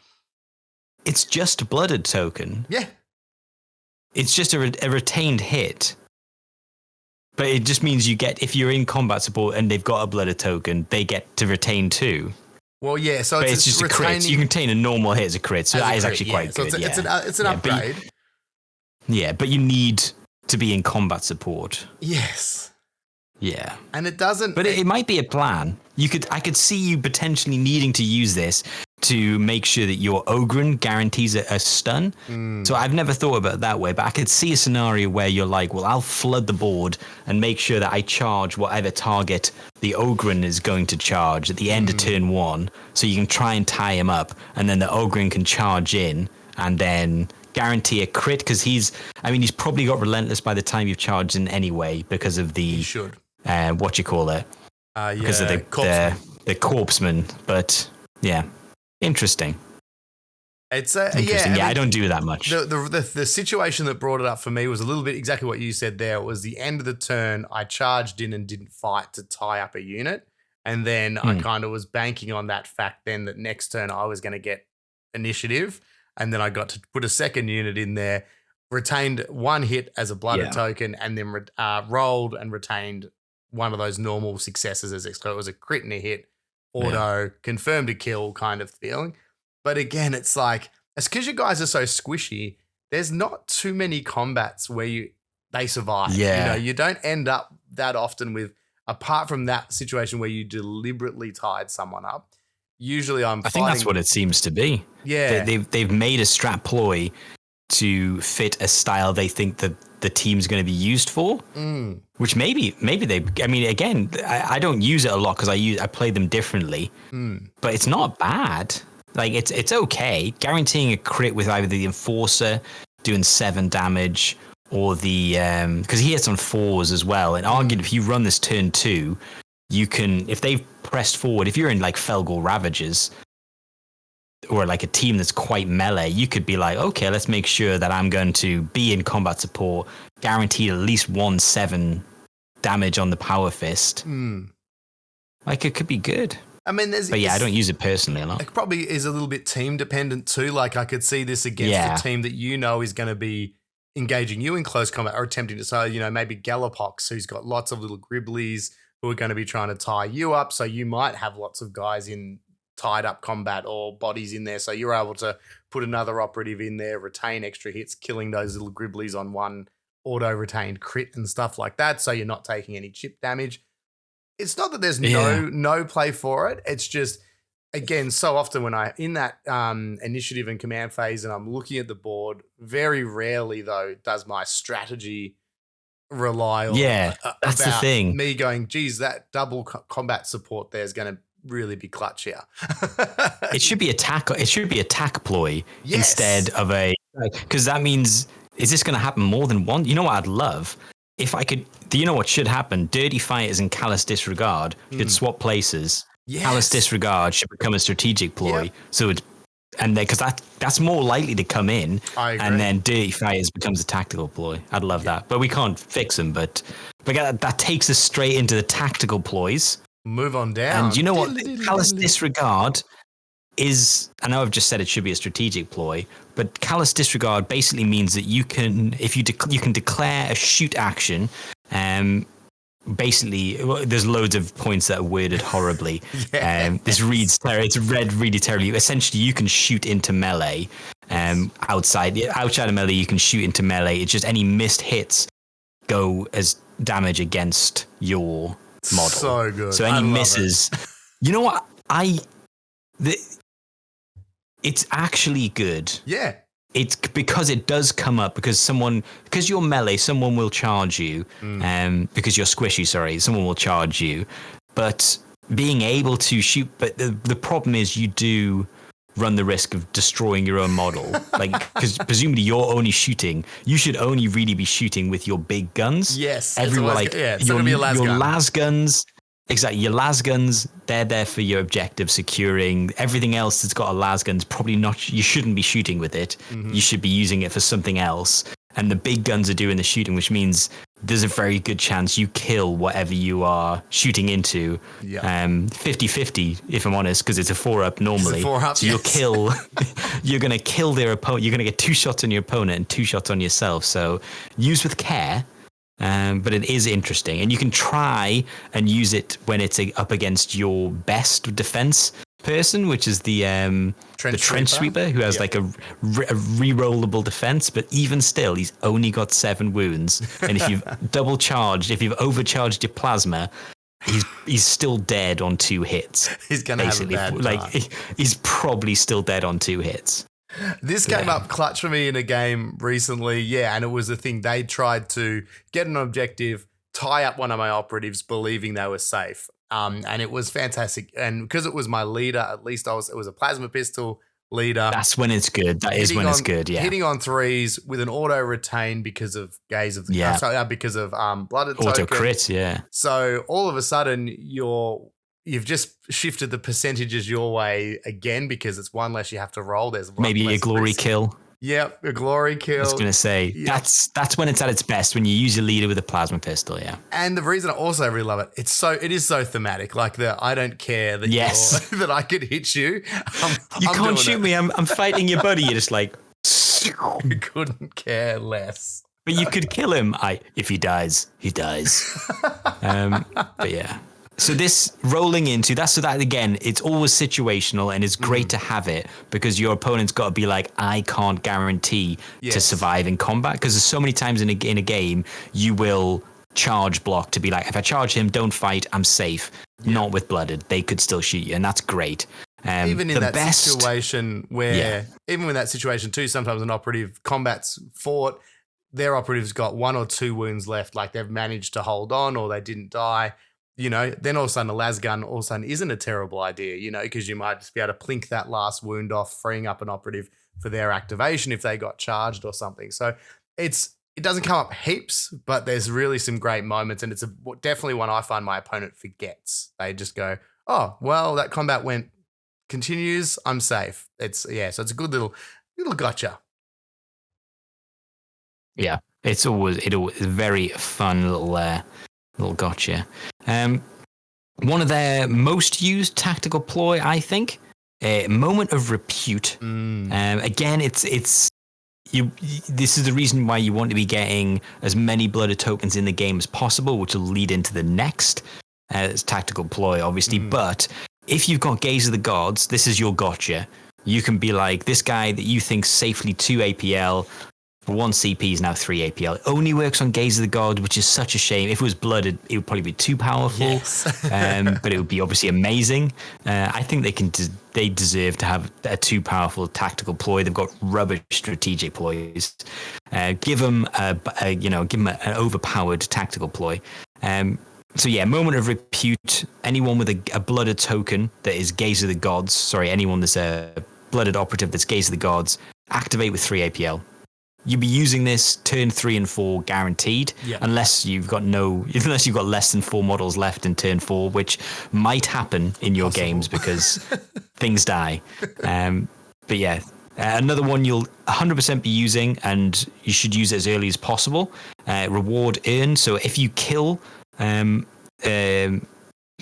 It's just a blooded token. Yeah. It's just a retained hit. But it just means if you're in combat support and they've got a blooded token, they get to retain 2. Well, yeah, so it's just a crit. You can retain a normal hit as a crit, so that is actually quite good. It's an upgrade. But you need to be in combat support. Yes. Yeah. And it doesn't... But it might be a plan. I could see you potentially needing to use this to make sure that your Ogren guarantees a stun. So I've never thought about it that way, but I could see a scenario where you're like, well, I'll flood the board and make sure that I charge whatever target the Ogren is going to charge at the end of turn 1, so you can try and tie him up, and then the Ogren can charge in and then guarantee a crit, because he's probably got Relentless by the time you've charged in anyway, because of the... He should. What you call it? Because of the corpseman. But yeah, interesting. It's interesting. I don't do that much. The situation that brought it up for me was a little bit exactly what you said there. It was the end of the turn. I charged in and didn't fight to tie up a unit, and then I kind of was banking on that fact then that next turn I was going to get initiative, and then I got to put a second unit in there, retained 1 hit as a blooded token, and then rolled and retained one of those normal successes as it was a crit and a hit, auto, confirmed a kill kind of feeling. But again, it's it's because you guys are so squishy, there's not too many combats where they survive. Yeah. You don't end up that often with, apart from that situation where you deliberately tied someone up. Usually I think that's what it seems to be. Yeah. They've made a strat ploy to fit a style they think that the team's going to be used for, which maybe they, again, I don't use it a lot because I play them differently, but it's not bad. It's okay. Guaranteeing a crit with either the Enforcer doing 7 damage or the, because he hits on 4s as well. And argued if you run this turn 2, you can, if they've pressed forward, if you're in Felgor Ravagers, or a team that's quite melee, you could be like, okay, let's make sure that I'm going to be in combat support, guaranteed at least 7 damage on the Power Fist. It could be good. I don't use it personally a lot. It probably is a little bit team dependent too. I could see this against a team that is going to be engaging you in close combat or attempting to, so, maybe Galapox, who's got lots of little Gribblies who are going to be trying to tie you up. So you might have lots of guys in tied up combat or bodies in there, so you're able to put another operative in there, retain extra hits, killing those little Gribblies on 1 auto-retained crit and stuff like that, so you're not taking any chip damage. It's not that there's no play for it. It's just, again, so often when I in that initiative and command phase and I'm looking at the board, very rarely though does my strategy rely on that's the thing. Me going, geez, that double combat support there is going to really be clutch here. It should be attack ploy instead of because that means, is this going to happen more than one? You know what I'd love? If I could, you know what should happen? Dirty Fighters and Callous Disregard should swap places. Callous Disregard should become a strategic ploy. So it's, and because that's more likely to come in, and then Dirty Fighters becomes a tactical ploy. I'd love that, but we can't fix them. But that takes us straight into the tactical ploys. Move on down. And you know what? Callous Disregard is, I know I've just said it should be a strategic ploy, but Callous Disregard basically means that you can, if you can declare a shoot action, basically, there's loads of points that are worded horribly. Yeah. This reads it's read really terribly. Essentially, you can shoot into melee. Outside of melee, you can shoot into melee. It's just any missed hits go as damage against your model. So good. So any misses. You know what? It's actually good. Yeah. It's because it does come up because you're melee, someone will charge you. Because you're squishy, sorry, someone will charge you. But being able to shoot, but the problem is you do run the risk of destroying your own model. Like, because presumably you're only shooting. You should only really be shooting with your big guns. Yes. Everyone, like, it's gonna be a las your gun. las guns. Exactly. Your las guns, they're there for your objective securing. Everything else that's got a las gun's probably not, you shouldn't be shooting with it. You should be using it for something else. And the big guns are doing the shooting, which means there's a very good chance you kill whatever you are shooting into. 50-50, if I'm honest, because it's a 4-up normally. It's a 4-up, so you're going to kill their opponent. You're going to get 2 shots on your opponent and 2 shots on yourself. So use with care. But it is interesting, and you can try and use it when it's up against your best defense person, which is the trench sweeper, who has like a re-rollable defense. But even still, he's only got 7 wounds, and if you've if you've overcharged your plasma, he's still dead on 2 hits. He's gonna basically have a bad time. He's probably still dead on 2 hits. This came up clutch for me in a game recently, and it was a thing. They tried to get an objective, tie up one of my operatives, believing they were safe, and it was fantastic. And because it was my leader, at least it was a plasma pistol leader. That's when it's good. That is when it's good. Yeah, hitting on 3s with an auto retain because of gaze of the because of blooded auto token. crit. Yeah. So all of a sudden you've just shifted the percentages your way again because it's 1 less you have to roll. There's maybe a glory risk. Kill. Yep, a glory kill. I was going to say, that's when it's at its best, when you use your leader with a plasma pistol, yeah. And the reason I also really love it, it is so thematic. Like I don't care that that I could hit you. You can't shoot me. I'm fighting your buddy. You're just like... You couldn't care less. But you could kill him. If he dies, he dies. But yeah. So this rolling into that again, it's always situational, and it's great to have it because your opponent's got to be like, I can't guarantee to survive in combat, because there's so many times in a game you will charge block to be like, if I charge him, don't fight, I'm safe. Not with blooded, they could still shoot you, and that's great. Even in that situation where, even in that situation too, sometimes an operative combat's fought, their operative's got 1 or 2 wounds left, like they've managed to hold on or they didn't die. You know, then all of a sudden a las gun all of a sudden isn't a terrible idea, you know, because you might just be able to plink that last wound off, freeing up an operative for their activation if they got charged or something. So it doesn't come up heaps, but there's really some great moments, and it's definitely one I find my opponent forgets. They just go, oh, well, that combat continues, I'm safe. So it's a good little gotcha. Yeah, it's always a very fun little gotcha. One of their most used tactical ploy, I think, moment of repute. Again, it's this is the reason why you want to be getting as many blooded tokens in the game as possible, which will lead into the next tactical ploy, obviously. But if you've got Gaze of the Gods, this is your gotcha. You can be like, this guy that you think safely 2 APL. For 1 CP is now 3 APL. It only works on Gaze of the God, which is such a shame. If it was blooded, it would probably be too powerful. But it would be obviously amazing. I think they deserve to have a too powerful tactical ploy. They've got rubbish strategic ploys. Give them an overpowered tactical ploy. So yeah, moment of repute. Anyone with a blooded token that is Gaze of the Gods. Sorry, anyone that's a blooded operative that's Gaze of the Gods. Activate with 3 APL. You'll be using this turn 3 and 4 guaranteed, unless you've got less than 4 models left in turn 4, which might happen in your games because things die. But yeah, another one you'll 100% be using, and you should use it as early as possible. Reward earned. So if you kill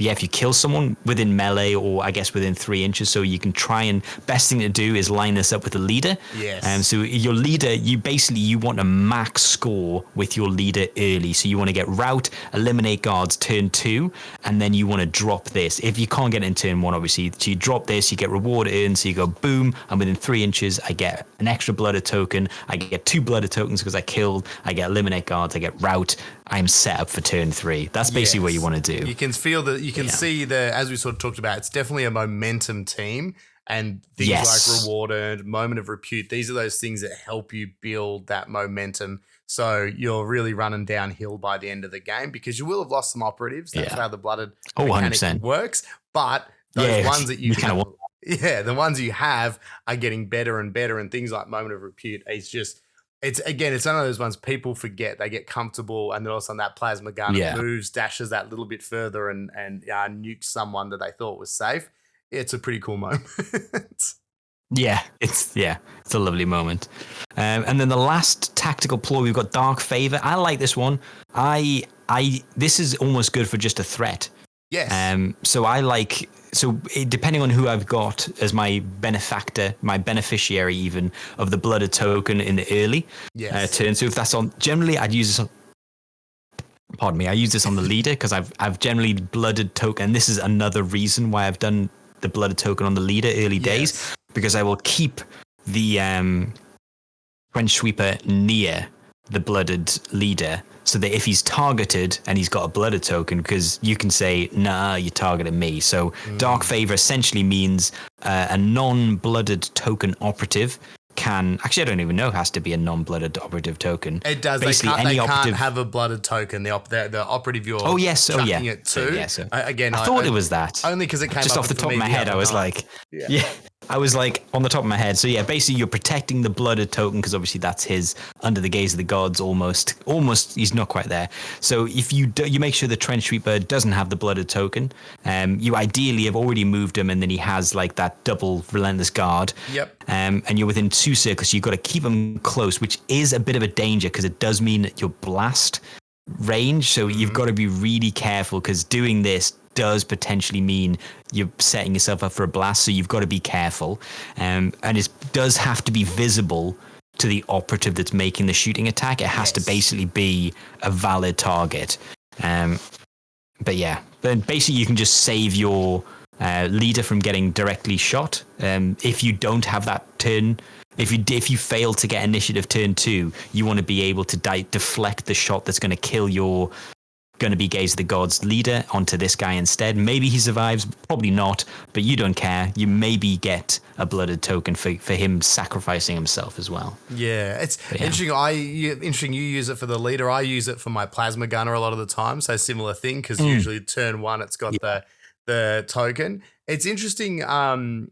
if you kill someone within melee or I guess within 3 inches, so you can try and best thing to do is line this up with the leader. Yes. So your leader, you want a max score with your leader early. So you want to get rout, eliminate guards turn 2, and then you want to drop this. If you can't get it in turn 1, obviously, so you drop this, you get reward earned. So you go boom, and within 3 inches, I get an extra blooded token. I get 2 blooded tokens because I killed. I get eliminate guards. I get rout. I'm set up for turn 3. That's basically what you want to do. You can feel that. You can see as we sort of talked about, it's definitely a momentum team, and things like reward earned, moment of repute. These are those things that help you build that momentum. So you're really running downhill by the end of the game because you will have lost some operatives. That's how the blooded mechanic 100%. works. But those ones that you have, the ones you have are getting better and better, and things like moment of repute. It's one of those ones people forget. They get comfortable, and then all of a sudden that plasma gun moves, dashes that little bit further, and nukes someone that they thought was safe. It's a pretty cool moment. It's a lovely moment. And then the last tactical ploy, we've got Dark Favor. I like this one. This is almost good for just a threat. Yes. Depending on who I've got as my benefactor, my beneficiary even of the blooded token in the early turn. So if that's on, generally I'd use this on. Pardon me, I use this on the leader because I've generally blooded token. And this is another reason why I've done the blooded token on the leader early days, because I will keep the Trench Sweeper near the blooded leader, so that if he's targeted and he's got a blooded token, because you can say, nah, you targeted me. So Dark Favor essentially means a non-blooded token operative can, actually I don't even know, it has to be a non-blooded operative token. It does. Basically, they can't have a blooded token. The operative you're chucking it to. I thought it was that. Only because it came just up off the top of my head. I was like, I was like on the top of my head. So yeah, basically you're protecting the blooded token because obviously that's his under the gaze of the gods. Almost. He's not quite there. So if you make sure the Trench Sweeper doesn't have the blooded token, you ideally have already moved him, and then he has like that double relentless guard. Yep. And you're within 2 circles, so you've got to keep him close, which is a bit of a danger because it does mean that your blast range. So you've got to be really careful because doing this does potentially mean you're setting yourself up for a blast. So you've got to be careful. And it does have to be visible to the operative that's making the shooting attack. It has to basically be a valid target. But basically you can just save your leader from getting directly shot. If you don't have that turn, if you fail to get initiative turn 2, you want to be able to deflect the shot that's going to kill your going to be Gaze of the Gods leader onto this guy instead. Maybe he survives, probably not, but you don't care. You maybe get a blooded token for him sacrificing himself as well. Yeah, it's interesting. Interesting you use it for the leader. I use it for my plasma gunner a lot of the time. So similar thing, because usually turn 1 it's got the token. It's interesting. An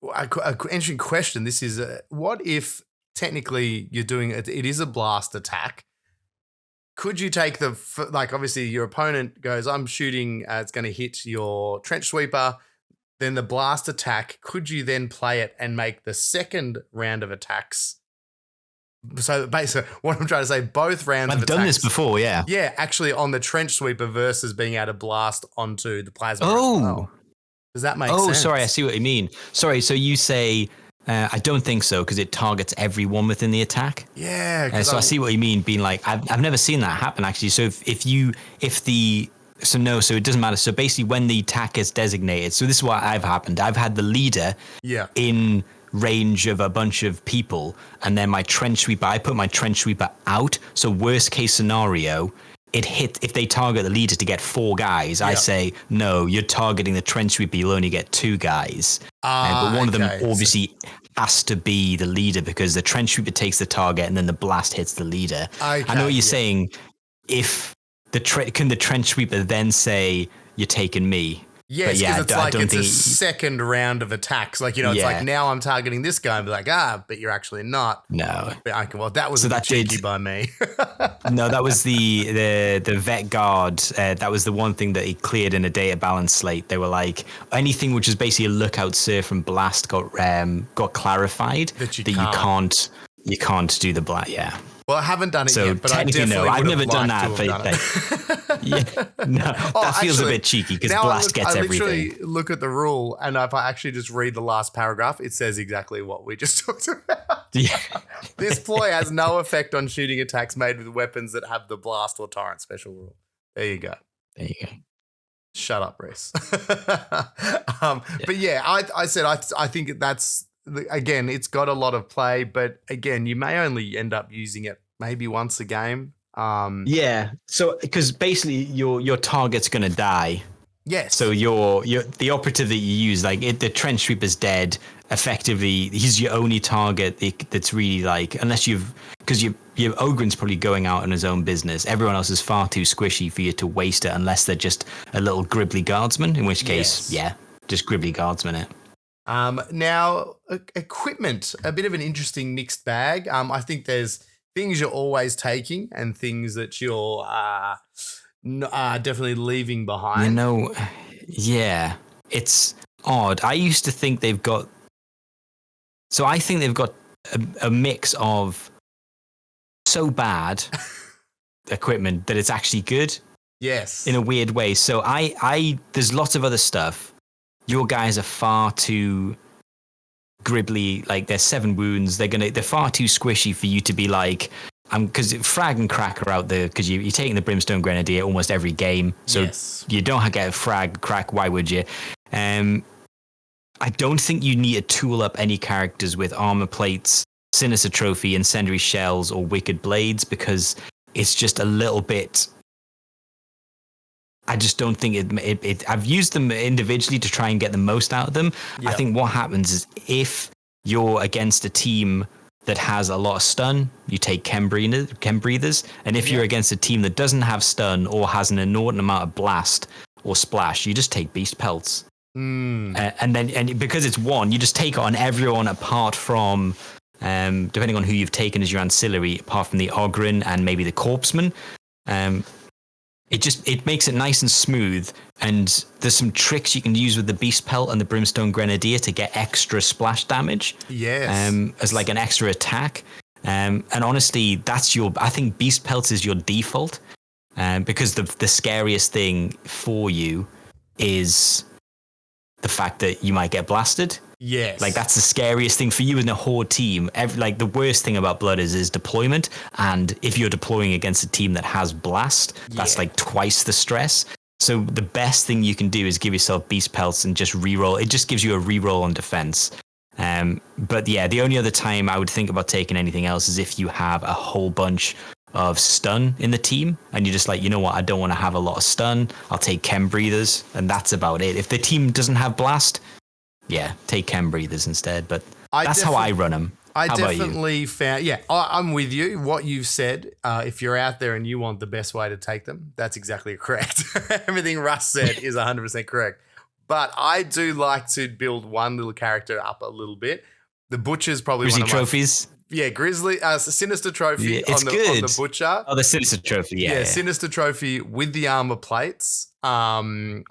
interesting question. This is what if technically you're doing it is a blast attack. Could you take obviously your opponent goes, I'm shooting, it's going to hit your Trench Sweeper, then the blast attack. Could you then play it and make the second round of attacks? So basically, what I'm trying to say, both rounds of attacks. I've done this before, yeah. Yeah, actually on the Trench Sweeper versus being able to blast onto the plasma. Oh. Does that make sense? Oh, sorry, I see what you mean. Sorry, so you say... I don't think so because it targets everyone within the attack. Yeah. So I see what you mean. Being like, I've never seen that happen actually. So so it doesn't matter. So basically, when the attack is designated, so this is what I've happened. I've had the leader in range of a bunch of people, and then my Trench Sweeper. I put my Trench Sweeper out. So worst case scenario. If they target the leader to get 4 guys, I say, no, you're targeting the Trench Sweeper, you'll only get 2 guys. But one of them obviously has to be the leader because the Trench Sweeper takes the target and then the blast hits the leader. I know what you're saying. If can the Trench Sweeper then say, you're taking me? Yes, because it's a second round of attacks. Like, it's like now I'm targeting this guy and be like, but you're actually not. No. But that was cheeky by me. No, that was the Vet Guard. That was the one thing that he cleared in a data balance slate. They were like, anything which is basically a lookout, surf, and blast got clarified that you can't do the blast. Yeah. Well, I haven't done it So yet, but I technically, definitely no, I've would have never done liked that. to have done it. Yeah, no, that feels a bit cheeky because Blast gets everything. I literally look at the rule, and if I actually just read the last paragraph, it says exactly what we just talked about. Yeah. This ploy has no effect on shooting attacks made with weapons that have the Blast or Torrent special rule. There you go. There you go. Shut up, Reese. But yeah, I think that's, again, it's got a lot of play, but again, you may only end up using it maybe once a game. Yeah. So because basically your target's gonna die. Yes. So your the operative that you use, like the trench sweeper's dead. Effectively, he's your only target that's really like, unless because your Ogren's probably going out on his own business. Everyone else is far too squishy for you to waste it unless they're just a little gribbly guardsman, in which case, yeah, just gribbly guardsman it. Now, equipment, a bit of an interesting mixed bag. I think there's things you're always taking and things that you're definitely leaving behind. You know, yeah, it's odd. I used to think they've got a mix of so bad equipment that it's actually good. Yes. In a weird way. So I there's lots of other stuff. Your guys are far too gribbly, like they're 7 wounds. They're far too squishy for you to be like, because frag and crack are out there because you're taking the Brimstone Grenadier almost every game. So you don't get a frag crack. Why would you? I don't think you need to tool up any characters with armor plates, Sinister Trophy, Incendiary Shells, or Wicked Blades because it's just a little bit. I just don't think it. I've used them individually to try and get the most out of them. Yep. I think what happens is if you're against a team that has a lot of stun, you take Chem Breathers. And if you're against a team that doesn't have stun or has an inordinate amount of blast or splash, you just take Beast Pelts. And because it's one, you just take it on everyone apart from, depending on who you've taken as your ancillary, apart from the Ogren and maybe the Corpseman. It makes it nice and smooth, and there's some tricks you can use with the Beast Pelt and the Brimstone Grenadier to get extra splash damage. Yes. As like an extra attack. And honestly, I think Beast Pelt is your default, because the scariest thing for you is the fact that you might get blasted. Yes. Like that's the scariest thing for you in a horde team. The worst thing about Blood is deployment. And if you're deploying against a team that has blast, that's like twice the stress. So the best thing you can do is give yourself Beast Pelts and just reroll. It just gives you a reroll on defense. But yeah, the only other time I would think about taking anything else is if you have a whole bunch of stun in the team and you're just like, you know what, I don't want to have a lot of stun. I'll take Chem Breathers, and that's about it. If the team doesn't have blast, yeah, take Chem Breathers instead. But that's how I run them. I definitely found, I'm with you. What you've said, if you're out there and you want the best way to take them, that's exactly correct. Everything Russ said is 100% correct. But I do like to build one little character up a little bit. The Butcher's probably Grizzly one of trophies. Grizzly, Sinister Trophy on the Butcher. Oh, the Sinister Trophy, yeah. Sinister Trophy with the armor plates. You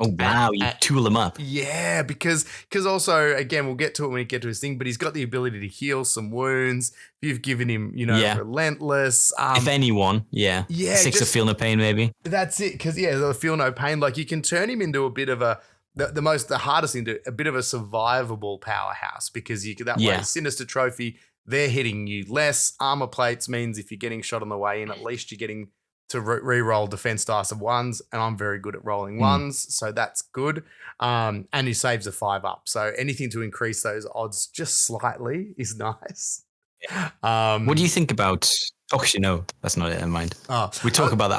tool them up. Yeah, because also, again, we'll get to it when we get to his thing, but he's got the ability to heal some wounds. You've given him, Relentless. If anyone, 6 of Feel No Pain, maybe. That's it, because, the Feel No Pain, like you can turn him into a bit of the hardest thing, a bit of a survivable powerhouse, because you that way, Sinister Trophy, they're hitting you less. Armor plates means if you're getting shot on the way in, at least you're getting to re-roll defense dice of 1s, and I'm very good at rolling 1s, so that's good. And he saves a 5-up, so anything to increase those odds just slightly is nice. What do you think about? Oh, actually, no, that's not it. Never mind. We talk about that.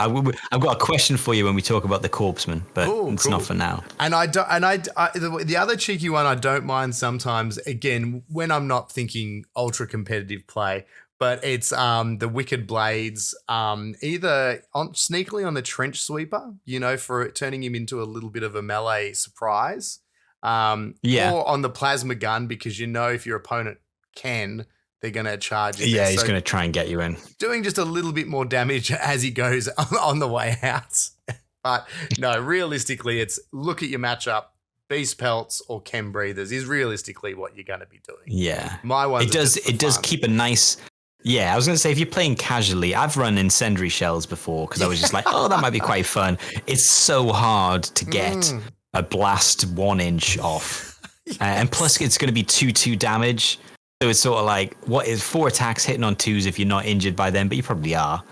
I've got a question for you when we talk about the Corpseman, but it's not for now. And the other cheeky one I don't mind sometimes. Again, when I'm not thinking ultra competitive play, but it's the Wicked Blades, either sneakily on the Trench Sweeper, for turning him into a little bit of a melee surprise, or on the Plasma Gun, because if your opponent can, they're going to charge you. Yeah, he's going to try and get you in. Doing just a little bit more damage as he goes on the way out. But no, realistically, it's look at your matchup. Beast Pelts or Chem Breathers is realistically what you're going to be doing. Yeah. My one. It does keep a nice Yeah, I was going to say, if you're playing casually, I've run incendiary shells before because I was just like, oh, that might be quite fun. It's so hard to get a blast 1 inch off. Yes. And plus, it's going to be 2/2 damage. So it's sort of like, what is 4 attacks hitting on 2s if you're not injured by them, but you probably are.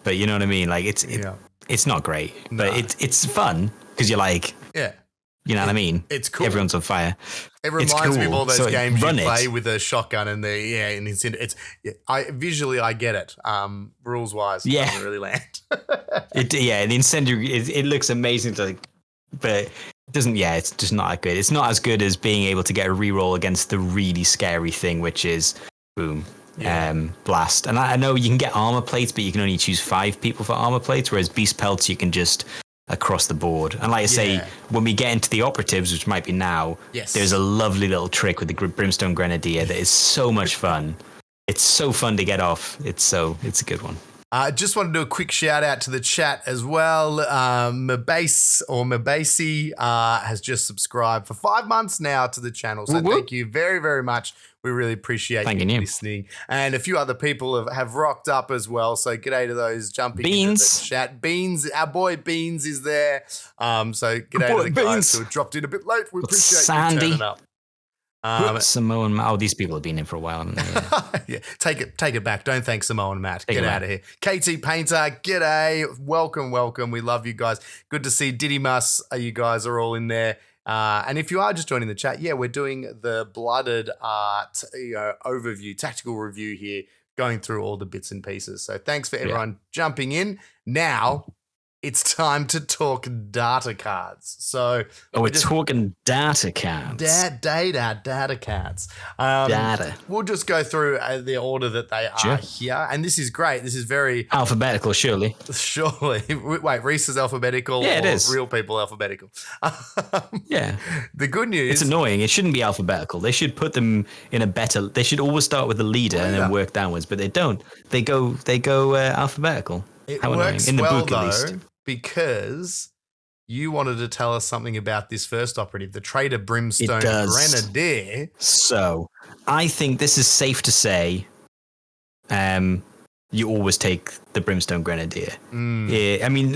But you know what I mean? Like, it's not great, but it's fun because you're like, you know what I mean? It's cool. Everyone's on fire. It reminds me of all those games you play with a shotgun and I get it. Rules wise, it doesn't really land. The incendiary, it looks amazing, but it doesn't. Yeah, it's just not that good. It's not as good as being able to get a reroll against the really scary thing, which is boom. Blast. And I know you can get armor plates, but you can only choose 5 people for armor plates, whereas beast pelts you can just across the board. And like I say, when we get into the operatives, which might be now, there's a lovely little trick with the Brimstone Grenadier that is so much fun. It's so fun to get off. It's a good one. I just want to do a quick shout out to the chat as well. Mabasi has just subscribed for 5 months now to the channel. So thank you very, very much. We really appreciate you listening. And a few other people have rocked up as well. So g'day to those jumping into the chat. Beans, our boy Beans is there. So g'day to the guys who dropped in a bit late. We appreciate you turning up. Samoan. Oh, these people have been in for a while. Yeah, take it back. Don't thank Samoan Matt. Get out of here. KT Painter, g'day. Welcome. We love you guys. Good to see Didymus. You guys are all in there. And if you are just joining the chat, we're doing the Blooded overview, tactical review here, going through all the bits and pieces. So thanks for everyone jumping in. Now it's time to talk data cards. So we're talking data cards. Data cards. Data. We'll just go through the order that they are here. And this is great. This is very alphabetical, surely. Wait, Reese is alphabetical. Yeah, it is. Real people alphabetical. The good news. It's annoying. It shouldn't be alphabetical. They should put them in a better. They should always start with the leader and then work downwards. But they don't. They go alphabetical. It works in the book, at least. Because you wanted to tell us something about this first operative, the Traitor Brimstone Grenadier. So I think this is safe to say you always take the Brimstone Grenadier. Yeah, I mean,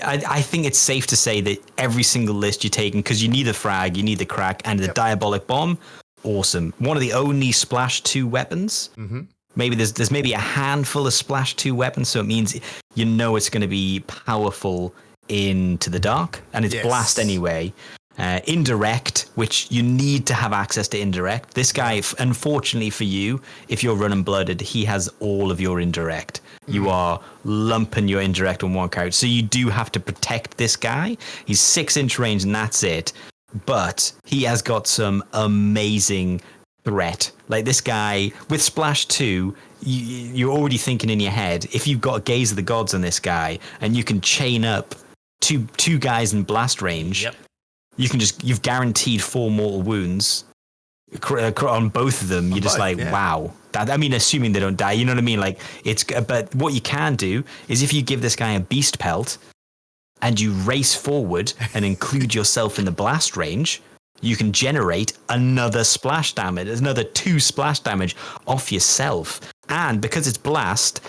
I think it's safe to say that every single list you're taking, because you need the frag, you need the crack, and the Diabolic Bomb, awesome. One of the only Splash 2 weapons. Maybe there's maybe a handful of Splash 2 weapons, so it means you know it's going to be powerful into the dark, and it's blast anyway. Indirect, which you need to have access to indirect. This guy, unfortunately for you, if you're running Blooded, he has all of your indirect. You are lumping your indirect on one character, so you do have to protect this guy. He's 6-inch range, and that's it. But he has got some amazing threat. Like this guy with Splash 2, you're already thinking in your head, if you've got Gaze of the Gods on this guy and you can chain up two guys in blast range, you've guaranteed 4 mortal wounds on both of them. You're just wow. Assuming they don't die, you know what I mean? Like but what you can do is if you give this guy a beast pelt and you race forward and include yourself in the blast range, you can generate another splash damage, another 2 splash damage off yourself. And because it's blast,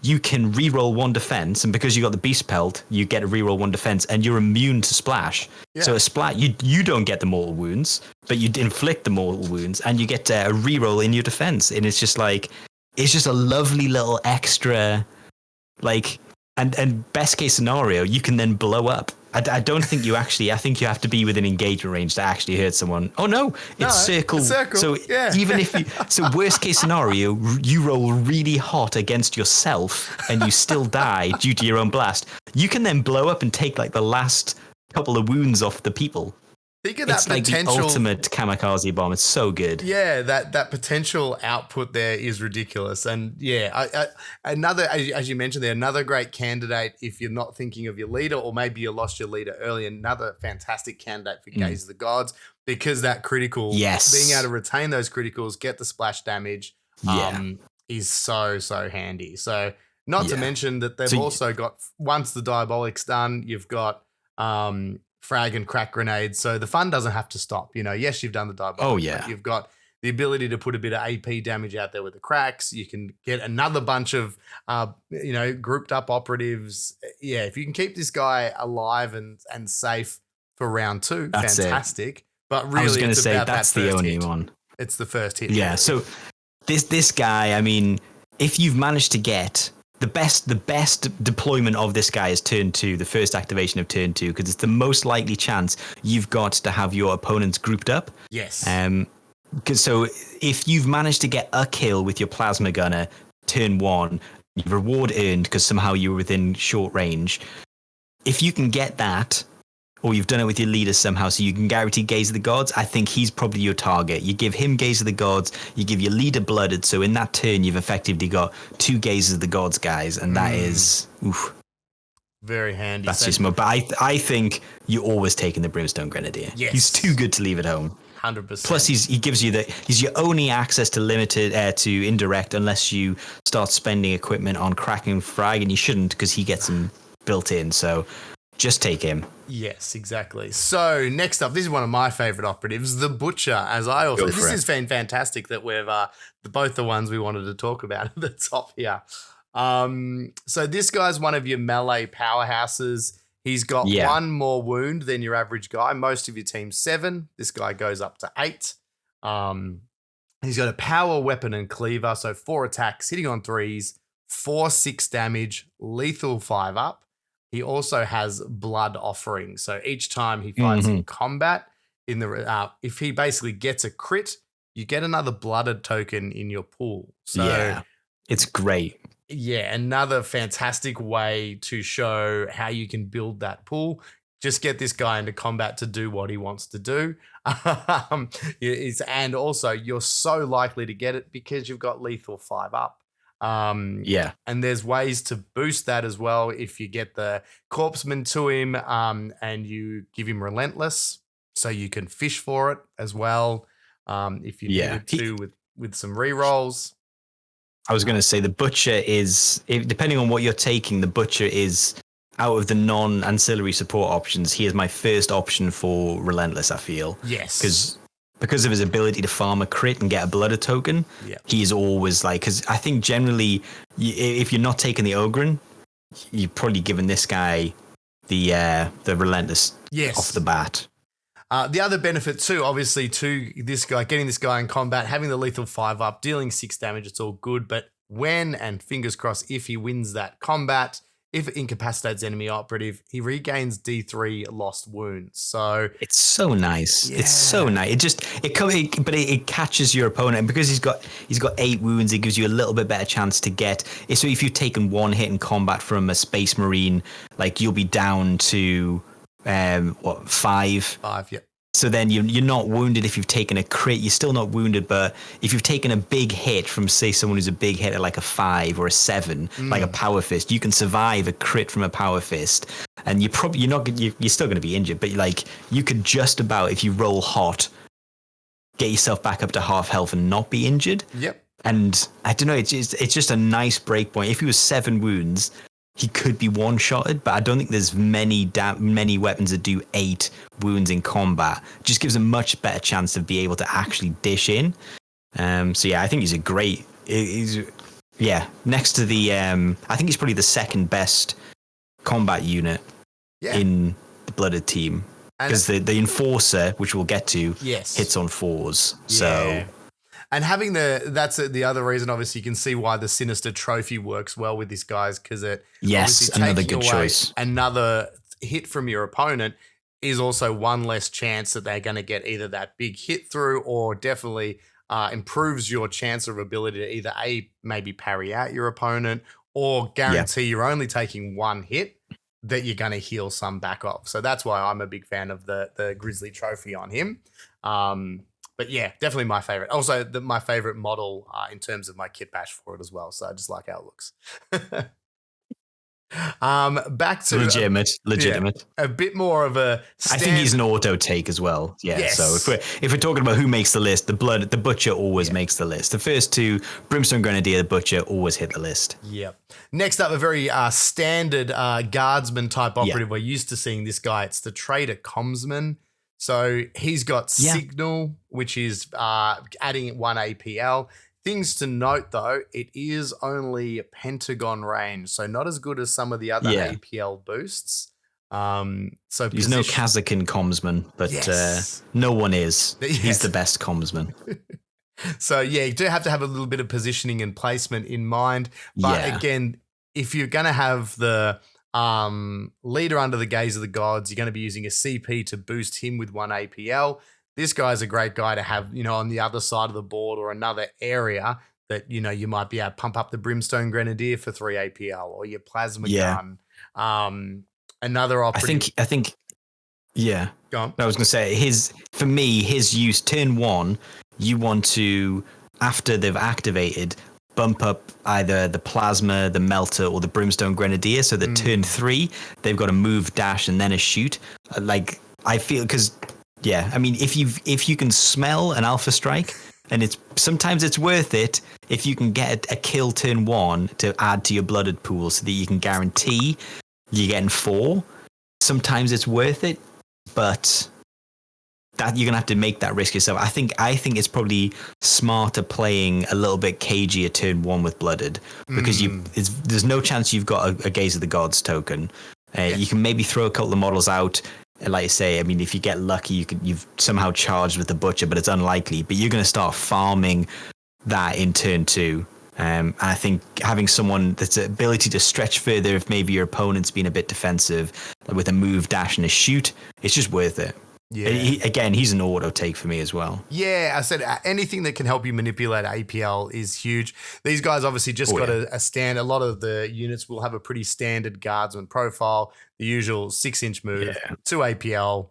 you can reroll 1 defense. And because you got the beast pelt, you get a reroll 1 defense and you're immune to splash. So a splash, you don't get the mortal wounds, but you inflict the mortal wounds and you get a reroll in your defense. And it's just a lovely little extra, and best case scenario, you can then blow up. I don't think I think you have to be within engagement range to actually hurt someone. Oh no, it's circle. So even if worst case scenario, you roll really hot against yourself and you still die due to your own blast, you can then blow up and take the last couple of wounds off the people. Think of that potential. The ultimate kamikaze bomb. It's so good. Yeah, that potential output there is ridiculous. And another, as you mentioned there, another great candidate if you're not thinking of your leader, or maybe you lost your leader early, another fantastic candidate for Gaze of the Gods, because that critical, being able to retain those criticals, get the splash damage, is so handy. So not to mention that they've also got, once the Diabolic's done, you've got frag and crack grenades, so the fun doesn't have to stop. Yes, you've done the Diabolic, but you've got the ability to put a bit of AP damage out there with the cracks. You can get another bunch of, grouped up operatives. Yeah, if you can keep this guy alive and safe for round 2, That's fantastic. But really, I was going to it's say about that's that the first only hit. one. It's the first hit. Yeah. So this guy, I mean, if you've managed to get the best deployment of this guy is turn 2, the first activation of turn 2, because it's the most likely chance you've got to have your opponents grouped up. Yes. Because so if you've managed to get a kill with your plasma gunner turn 1, your reward earned because somehow you were within short range. If you can get that, or you've done it with your leader somehow, so you can guarantee Gaze of the Gods, I think he's probably your target. You give him Gaze of the Gods, you give your leader Blooded, so in that turn you've effectively got 2 Gazes of the Gods guys, and that is very handy. That's just more. But I think you're always taking the Brimstone Grenadier. Yes. He's too good to leave at home. 100%. Plus, he gives you he's your only access to limited to indirect unless you start spending equipment on cracking frag, and you shouldn't because he gets them built in. So just take him. Yes, exactly. So next up, this is one of my favorite operatives, the Butcher. This is fantastic that we've both the ones we wanted to talk about at the top here. So this guy's one of your melee powerhouses. He's got 1 more wound than your average guy. Most of your team's 7. This guy goes up to 8. He's got a power weapon and cleaver, so 4 attacks, hitting on 3s, 4/6 damage, lethal 5 up. He also has blood offering. So each time he fights in combat, if he basically gets a crit, you get another blooded token in your pool. So yeah, it's great. Yeah, another fantastic way to show how you can build that pool. Just get this guy into combat to do what he wants to do. And also, you're so likely to get it because you've got lethal 5 up. And there's ways to boost that as well if you get the corpseman to him and you give him relentless, so you can fish for it as well if you needed to with some rerolls. I was going to say the Butcher is, depending on what you're taking, the Butcher is out of the non-ancillary support options. He is my first option for relentless, I feel. Yes. Because of his ability to farm a crit and get a blooded token, he is always because I think generally, if you're not taking the Ogren, you're probably giving this guy the relentless off the bat. The other benefit too, obviously, to this guy, getting this guy in combat, having the lethal 5 up, dealing 6 damage, it's all good. But when, and fingers crossed, if he wins that combat, if it incapacitates enemy operative, he regains D3 lost wounds. So it's so nice. Yeah. It's so nice. It catches your opponent, and because he's got 8 wounds, it gives you a little bit better chance to get. So if you've taken 1 hit in combat from a Space Marine, you'll be down to 5. 5, yeah. So then you're not wounded if you've taken a crit. You're still not wounded, but if you've taken a big hit from, say, someone who's a big hit at a 5 or a 7, like a power fist, you can survive a crit from a power fist, and you're still going to be injured, but you could just about, if you roll hot, get yourself back up to half health and not be injured. Yep. And I don't know, it's just a nice break point. If he was 7 wounds, he could be one-shotted, but I don't think there's many weapons that do 8 wounds in combat. It just gives a much better chance to be able to actually dish in. So yeah, I think he's a great. Next to the, I think he's probably the second best combat unit in the Blooded team, because the Enforcer, which we'll get to, hits on 4s. Yeah. So. And having that's the other reason, obviously, you can see why the Sinister Trophy works well with this guys, because it another good choice. Another hit from your opponent is also one less chance that they're going to get either that big hit through, or definitely improves your chance of ability to either maybe parry out your opponent, or guarantee you're only taking 1 hit that you're going to heal some back off. So that's why I'm a big fan of the Grizzly Trophy on him. But yeah, definitely my favorite. Also, my favorite model in terms of my kit bash for it as well. So I just like how it looks. Back to legitimate. A bit more of a. I think he's an auto take as well. Yeah. Yes. So if we're talking about who makes the list, the Butcher always makes the list. The first 2, Brimstone Grenadier, the Butcher, always hit the list. Yep. Next up, a very standard guardsman type operative. We're used to seeing this guy. It's the Traitor Comsman. So he's got Signal, which is adding 1 APL. Things to note, though, it is only Pentagon range, so not as good as some of the other APL boosts. So he's no Kazakin commsman, but no one is. Yes. He's the best commsman. So, you do have to have a little bit of positioning and placement in mind. But again, if you're going to have the leader under the gaze of the gods, you're going to be using a CP to boost him with 1 APL. This guy's a great guy to have, on the other side of the board or another area that, you might be able to pump up the Brimstone Grenadier for 3 APL or your plasma gun. Another operative. I think. Go on. I was going to say his use turn 1, you want to, after they've activated, bump up either the plasma, the melter, or the Brimstone Grenadier. So that turn 3, they've got a move, dash, and then a shoot. I feel because, if you can smell an Alpha Strike, and sometimes it's worth it if you can get a kill turn 1 to add to your blooded pool, so that you can guarantee you're getting 4. Sometimes it's worth it, but that you're gonna have to make that risk yourself. I think it's probably smarter playing a little bit cagier turn 1 with blooded, because there's no chance you've got a Gaze of the Gods token. You can maybe throw a couple of models out. Like I say, if you get lucky, you've somehow charged with the butcher, but it's unlikely. But you're going to start farming that in turn 2. And I think having someone that's ability to stretch further, if maybe your opponent's been a bit defensive, with a move, dash, and a shoot, it's just worth it. Yeah. He's an auto take for me as well. Yeah, I said anything that can help you manipulate APL is huge. These guys obviously just got a stand. A lot of the units will have a pretty standard guardsman profile. The usual 6-inch move, 2 APL.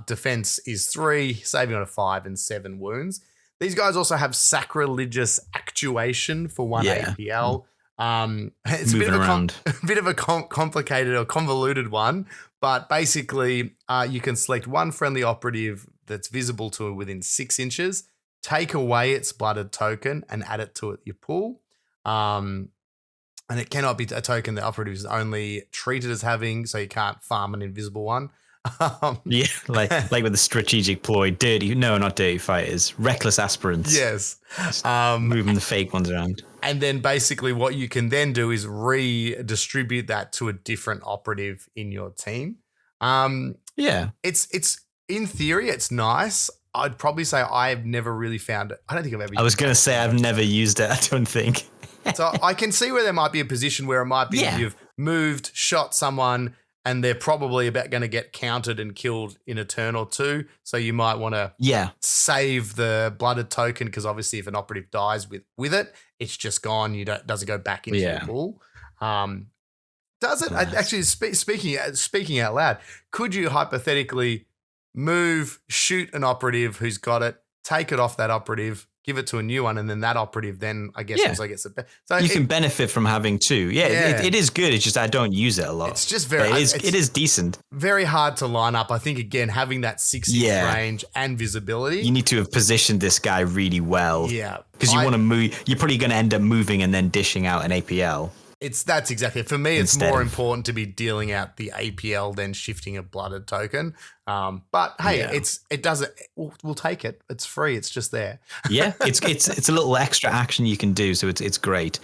Defense is 3, saving on a 5 and 7 wounds. These guys also have sacrilegious actuation for 1 APL. It's a bit of a complicated or convoluted one, but basically you can select one friendly operative that's visible to within 6 inches, take away its blooded token and add it to your pool. And it cannot be a token that operative is only treated as having, so you can't farm an invisible one. Like with the strategic ploy, not dirty fighters, reckless aspirants. Yes. Moving the fake ones around. And then basically what you can then do is redistribute that to a different operative in your team. It's in theory, it's nice. I'd probably say I've never really found it. I don't think I've ever used it. I was going to say I've never used it, I don't think. So I can see where there might be a position where it might be you've moved, shot someone, and they're probably about going to get countered and killed in a turn or 2. So you might want to save the blooded token, because obviously if an operative dies with it, it's just gone. Doesn't go back into the pool. Does it? Nice. Actually, speaking out loud, could you hypothetically move, shoot an operative who's got it, take it off that operative, give it to a new one, and then that operative then, I guess, also gets it. So you can benefit from having 2. It is good. It's just I don't use it a lot. It's just it is decent. Very hard to line up. I think, again, having that 6-inch range and visibility. You need to have positioned this guy really well. Yeah. Because you want to move. You're probably going to end up moving and then dishing out an APL. That's exactly it. For me, it's more important to be dealing out the APL than shifting a blooded token. But hey, it does it. We'll take it. It's free. It's just there. It's a little extra action you can do, so it's great.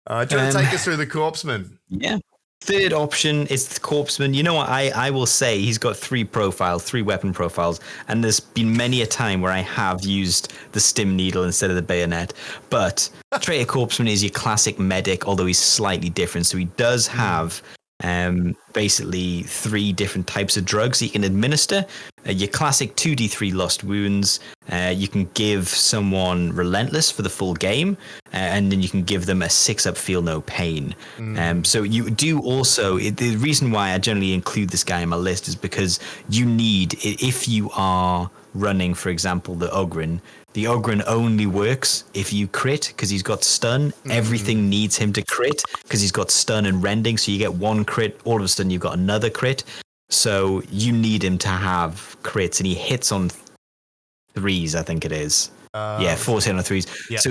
Do you want to take us through the Corpseman? Yeah. Third option is the Corpseman. You know what? I will say he's got 3 weapon profiles, and there's been many a time where I have used the stim needle instead of the bayonet. But Traitor Corpseman is your classic medic, although he's slightly different. So he does have basically 3 different types of drugs you can administer. Your classic 2d3 lost wounds. You can give someone Relentless for the full game, and then you can give them a 6-up feel no pain. So you do also, the reason why I generally include this guy in my list is because you need, if you are running, for example, the Ogren only works if you crit, because he's got stun. Everything needs him to crit because he's got stun and rending. So you get 1 crit, all of a sudden you've got another crit. So you need him to have crits, and he hits on 3s, I think it is. 14 on 3s. Yep. So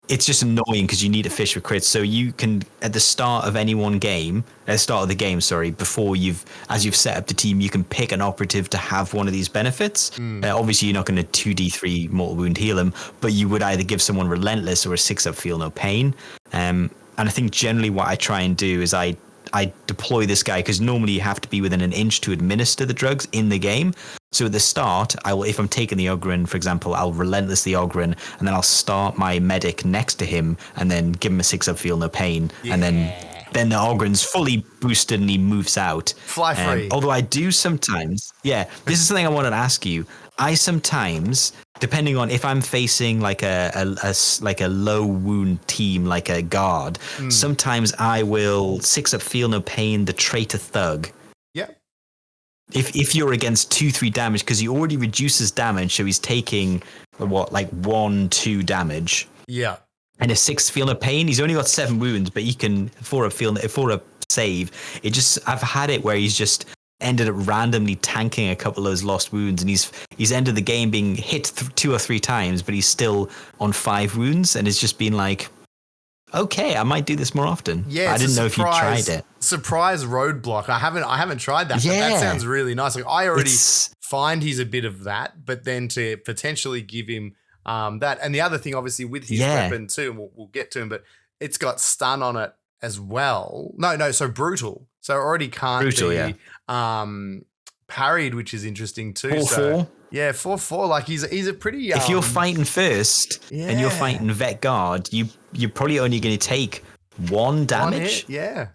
it's just annoying because you need to fish for crits. So you can, at the start of any one game, before as you've set up the team, you can pick an operative to have one of these benefits. Obviously, you're not going to 2d3 mortal wound heal him, but you would either give someone Relentless or a 6-up Feel No Pain. And I think generally what I try and do is I deploy this guy, because normally you have to be within an inch to administer the drugs in the game. So at the start, if I'm taking the Ogryn, for example, I'll Relentless the Ogryn, and then I'll start my medic next to him, and then give him a 6-up Feel No Pain, and then the Ogryn's fully boosted and he moves out. Fly free. Although I do sometimes, this is something I wanted to ask you. I sometimes, depending on if I'm facing like a low wound team, like a guard, sometimes I will 6-up Feel No Pain the Traitor Thug. Yeah. If you're against 2-3 damage, because he already reduces damage, so he's taking 1-2 damage. Yeah. And a 6 Feel No Pain, he's only got 7 wounds, but he can for a save. I've had it where he's just ended up randomly tanking a couple of those lost wounds, and he's ended the game being hit 2 or 3 times, but he's still on 5 wounds, and it's just been like, okay, I might do this more often. Yeah, I didn't know if you tried it. Surprise roadblock. I haven't tried that. Yeah. But that sounds really nice. Like, I already find he's a bit of that, but then to potentially give him that, and the other thing, obviously, with his weapon too, and we'll get to him, but it's got stun on it as well. No, so brutal. So already can't be parried, which is interesting too. 4-4. Yeah, 4-4. Like he's a pretty. If you're fighting first and you're fighting Vet Guard, you're probably only going to take 1 damage. Yeah.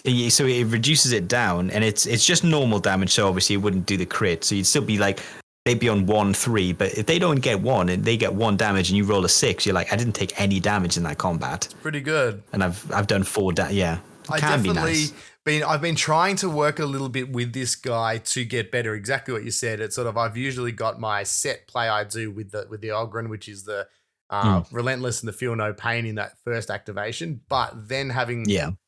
So it reduces it down, and it's just normal damage. So obviously it wouldn't do the crit. So you'd still be like, they'd be on 1-3, but if they don't get 1 and they get 1 damage and you roll a 6, you're like, I didn't take any damage in that combat. Pretty good. And I've done 4 damage. I've been trying to work a little bit with this guy to get better. Exactly what you said. It's sort of, I've usually got my set play I do with the Ogryn, which is the Relentless and the Feel No Pain in that first activation, but then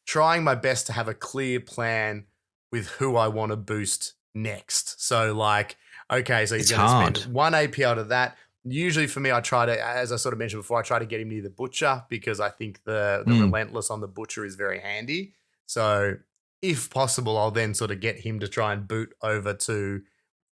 trying my best to have a clear plan with who I want to boost next. So like, okay, so he's going to spend 1 AP out of that. Usually for me, I try to, as I sort of mentioned before, I try to get him near the Butcher, because I think the Relentless on the Butcher is very handy. So if possible, I'll then sort of get him to try and boot over to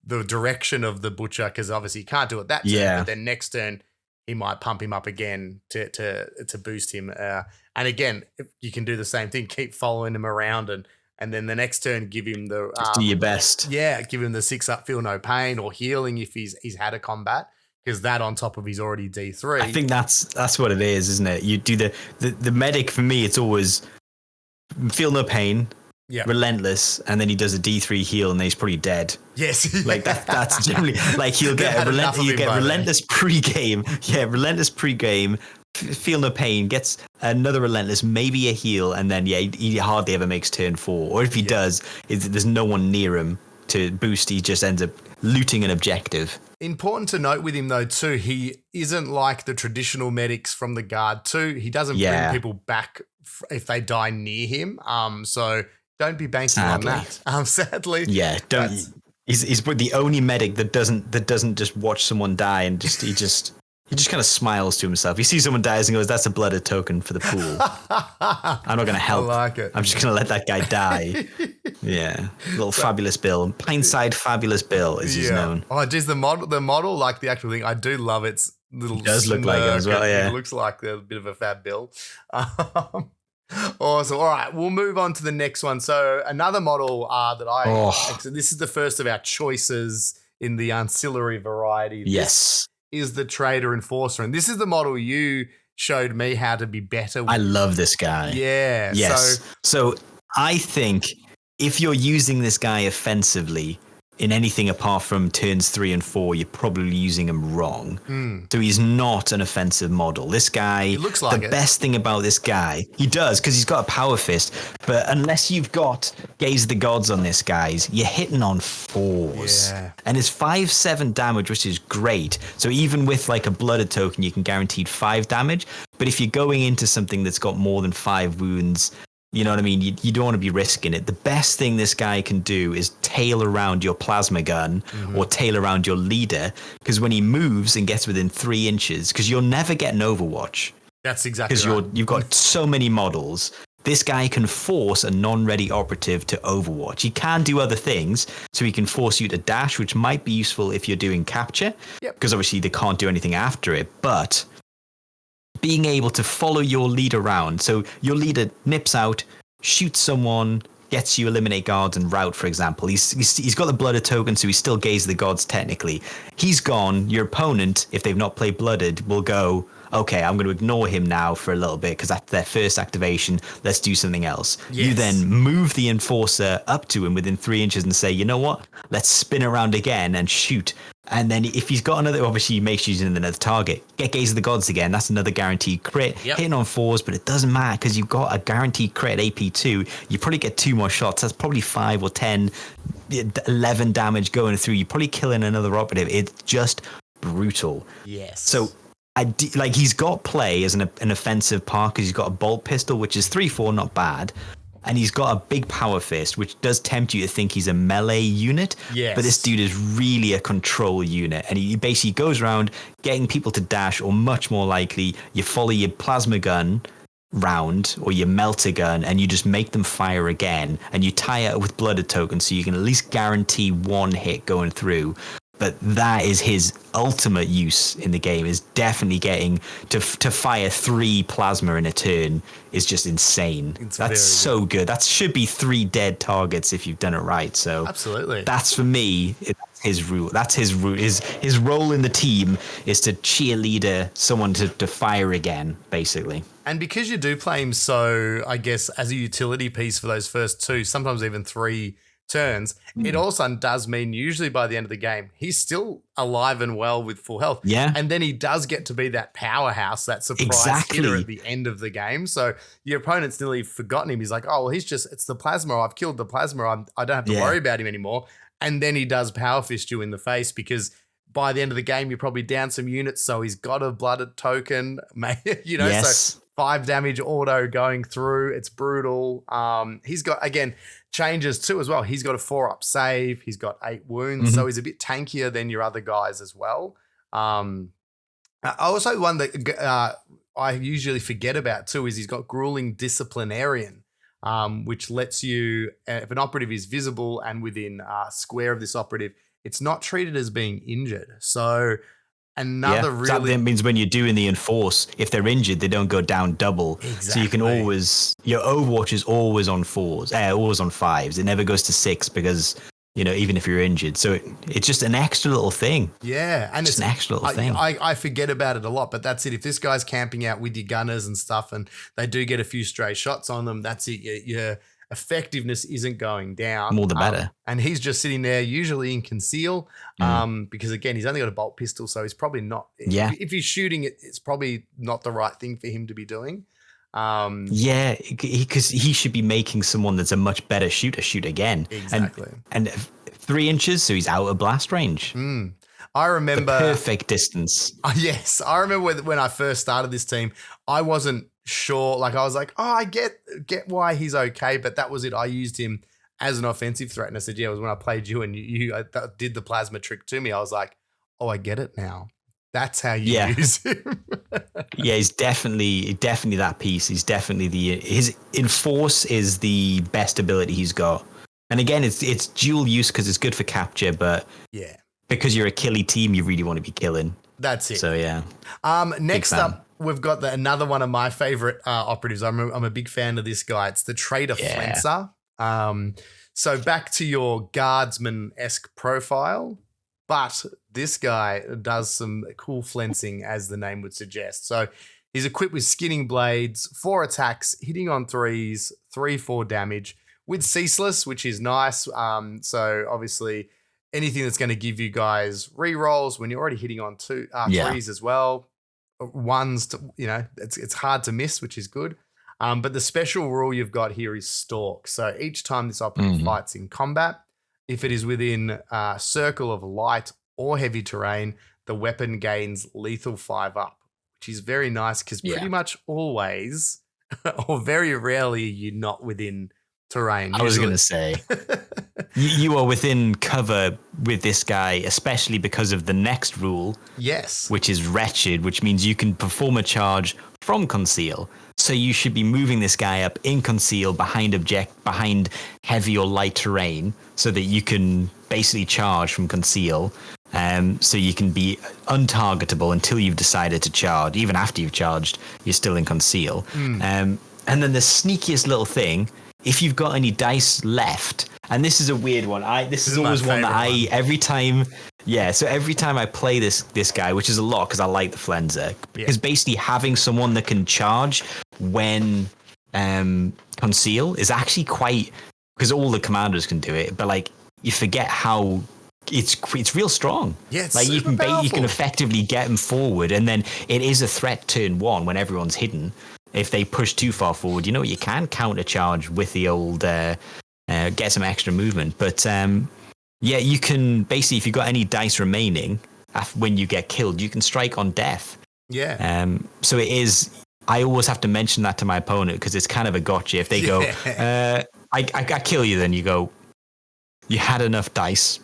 the direction of the Butcher, because obviously he can't do it that turn, but then next turn he might pump him up again to boost him. And again, you can do the same thing, keep following him around, and then the next turn give him the just do your best. Yeah, give him the 6-up Feel No Pain, or healing if he's had a combat, because that on top of his already D3. I think that's what it is, isn't it? You do the medic. For me, it's always Feel No Pain, Relentless, and then he does a D3 heal, and then he's probably dead. Yes, like that's generally like he'll get Relentless pre-game. Yeah, Relentless pre-game. Feel No Pain, gets another Relentless, maybe a heal, and then he hardly ever makes turn 4. Or if he does, there's no one near him to boost. He just ends up looting an objective. Important to note with him though too, he isn't like the traditional medics from the Guard too. He doesn't bring people back if they die near him. So don't be banking on that. Sadly, don't. He's the only medic that doesn't just watch someone die and he just kind of smiles to himself. He sees someone dies and goes, "That's a blooded token for the pool. I'm not going to help. I like it. I'm just going to let that guy die." Yeah, little Fabulous Bill, Pintside Fabulous Bill, as he's known. Oh, geez, the model, like the actual thing, I do love its little. It does look like him as well. Yeah, it looks like a bit of a Fab Bill. Awesome. All right, we'll move on to the next one. So another model so this is the first of our choices in the ancillary variety. Yes. Is the Traitor Enforcer, and this is the model you showed me how to be better with. I love this guy. Yeah. Yes. So I think if you're using this guy offensively in anything apart from turns 3 and 4, you're probably using him wrong. So he's not an offensive model. This guy, he looks like the best thing about this guy, he does, because he's got a power fist, but unless you've got Gaze of the Gods on this, guys, you're hitting on 4s. Yeah. And it's 5-7 damage, which is great. So even with like a blooded token, you can guaranteed 5 damage. But if you're going into something that's got more than 5 wounds, you know what I mean? You don't want to be risking it. The best thing this guy can do is tail around your plasma gun or tail around your leader, because when he moves and gets within 3 inches, because you'll never get an Overwatch. That's exactly right. Because you've got so many models. This guy can force a non-ready operative to overwatch. He can do other things, so he can force you to dash, which might be useful if you're doing capture, because obviously they can't do anything after it. But being able to follow your lead around, so your leader nips out, shoots someone, gets you eliminate guards and rout, for example. He's got the blooded token, so he's still gaze the gods technically. He's gone. Your opponent, if they've not played blooded, will go, okay, I'm going to ignore him now for a little bit because that's their first activation. Let's do something else. Yes. You then move the enforcer up to him within 3 inches and say, you know what? Let's spin around again and shoot. And then if he's got another, obviously he makes use of another target. Get Gaze of the Gods again. That's another guaranteed crit. Hitting on 4s, but it doesn't matter because you've got a guaranteed crit at AP2. You probably get 2 more shots. That's probably 5 or 10, 11 damage going through. You're probably killing another operative. It's just brutal. Yes. So he's got play as an offensive part because he's got a bolt pistol, which is 3-4, not bad. And he's got a big power fist, which does tempt you to think he's a melee unit. Yes. But this dude is really a control unit. And he basically goes around getting people to dash, or much more likely, you follow your plasma gun round or your melter gun and you just make them fire again. And you tie it with blooded tokens so you can at least guarantee 1 hit going through. But that is his ultimate use in the game, is definitely getting to fire 3 plasma in a turn is just insane. That's so good. That should be 3 dead targets if you've done it right. So absolutely. That's for me, his rule. That's his rule. His role in the team is to cheerleader someone to fire again, basically. And because you do play him so, I guess, as a utility piece for those first 2, sometimes even 3 turns, it also does mean usually by the end of the game, he's still alive and well with full health. Yeah. And then he does get to be that powerhouse, that surprise hitter at the end of the game. So your opponent's nearly forgotten him. He's like, oh, well, it's the plasma. I've killed the plasma. I don't have to worry about him anymore. And then he does power fist you in the face because by the end of the game, you're probably down some units. So he's got a blooded token, so 5 damage auto going through. It's brutal. He's got, again, changes too as well. He's got a 4-up save. He's got 8 wounds. So he's a bit tankier than your other guys as well. Also, one that I usually forget about too is he's got Grueling Disciplinarian, which lets you, if an operative is visible and within a square of this operative, it's not treated as being injured. So that means when you're doing the enforce, if they're injured, they don't go down double. Exactly. So you can always, your Overwatch is always on 4s, always on 5s. It never goes to 6 because, even if you're injured. So it's just an extra little thing. Yeah. And it's an extra little thing. I forget about it a lot, but that's it. If this guy's camping out with your gunners and stuff and they do get a few stray shots on them, that's it. Your effectiveness isn't going down. More the better. And he's just sitting there, usually in conceal, because again, he's only got a bolt pistol, so he's probably not. Yeah. If he's shooting it, it's probably not the right thing for him to be doing. Because he should be making someone that's a much better shooter shoot again. Exactly. And 3 inches, so he's out of blast range. I remember the perfect distance. Yes, I remember when I first started this team, I wasn't sure. Like I was like, oh, I get why he's okay, but that was it. I used him as an offensive threat, and I said, yeah, it was when I played you and you did the plasma trick to me. I was like, oh, I get it now. That's how you use him. Yeah, he's definitely that piece. He's definitely his enforce is the best ability he's got. And again, it's dual use because it's good for capture, but because you're a killy team, you really want to be killing. That's it. So yeah. Next up, we've got another one of my favorite operatives. I'm a big fan of this guy. It's the Traitor Flencer. So back to your guardsman-esque profile, but this guy does some cool flensing, as the name would suggest. So he's equipped with skinning blades, 4 attacks, hitting on 3s, 3-4 damage with ceaseless, which is nice. So obviously anything that's going to give you guys re-rolls when you're already hitting on 3s as well. 1s, it's hard to miss, which is good. But the special rule you've got here is stalk. So each time this operative fights in combat, if it is within a circle of light or heavy terrain, the weapon gains lethal 5 up, which is very nice because pretty much always or very rarely you're not within terrain. I was going to say, you are within cover with this guy, especially because of the next rule. Yes. Which is wretched, which means you can perform a charge from conceal. So you should be moving this guy up in conceal behind heavy or light terrain so that you can basically charge from conceal. So you can be untargetable until you've decided to charge. Even after you've charged, you're still in conceal. And then the sneakiest little thing, if you've got any dice left, and this is a weird one. This is always one that every time I play this guy, which is a lot because I like the Flenser, because basically having someone that can charge when conceal is actually quite, because all the commanders can do it, but like you forget how it's real strong. Yeah, it's like you powerful. can effectively get them forward, and then it is a threat turn one when everyone's hidden. If they push too far forward, you can countercharge with the old get some extra movement. But you can basically, if you've got any dice remaining when you get killed, you can strike on death. Yeah. So it is. I always have to mention that to my opponent because it's kind of a gotcha. If they go, I kill you, then you go, you had enough dice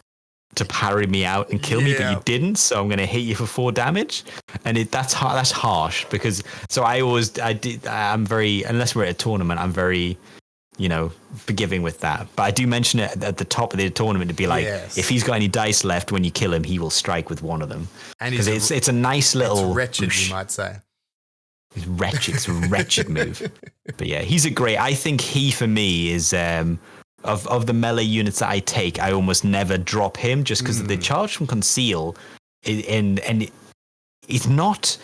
to parry me out and kill me, but you didn't, so I'm going to hit you for 4 damage. And that's harsh because I'm very, unless we're at a tournament, I'm very, forgiving with that. But I do mention it at the top of the tournament to be like, if he's got any dice left, when you kill him, he will strike with one of them. Because it's a nice little... It's wretched, you might say. It's wretched. It's a wretched move. But yeah, I think he, for me, is... Of the melee units that I take, I almost never drop him just because the charge from conceal, and it's not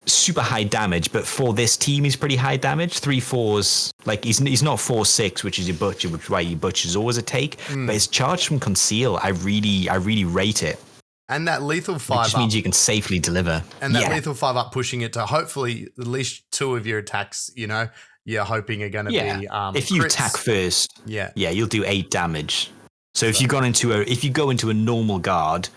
super high damage, but for this team, he's pretty high damage. 3/4s, like he's not 4/6, which is your butcher, which is why your butcher's always a take. But his charge from conceal, I really rate it. And that lethal 5 which up means you can safely deliver. And that lethal 5 up, pushing it to hopefully at least 2 of your attacks, you're hoping are going to be if you crits. attack first, you'll do 8 damage. So if you go into a normal guard,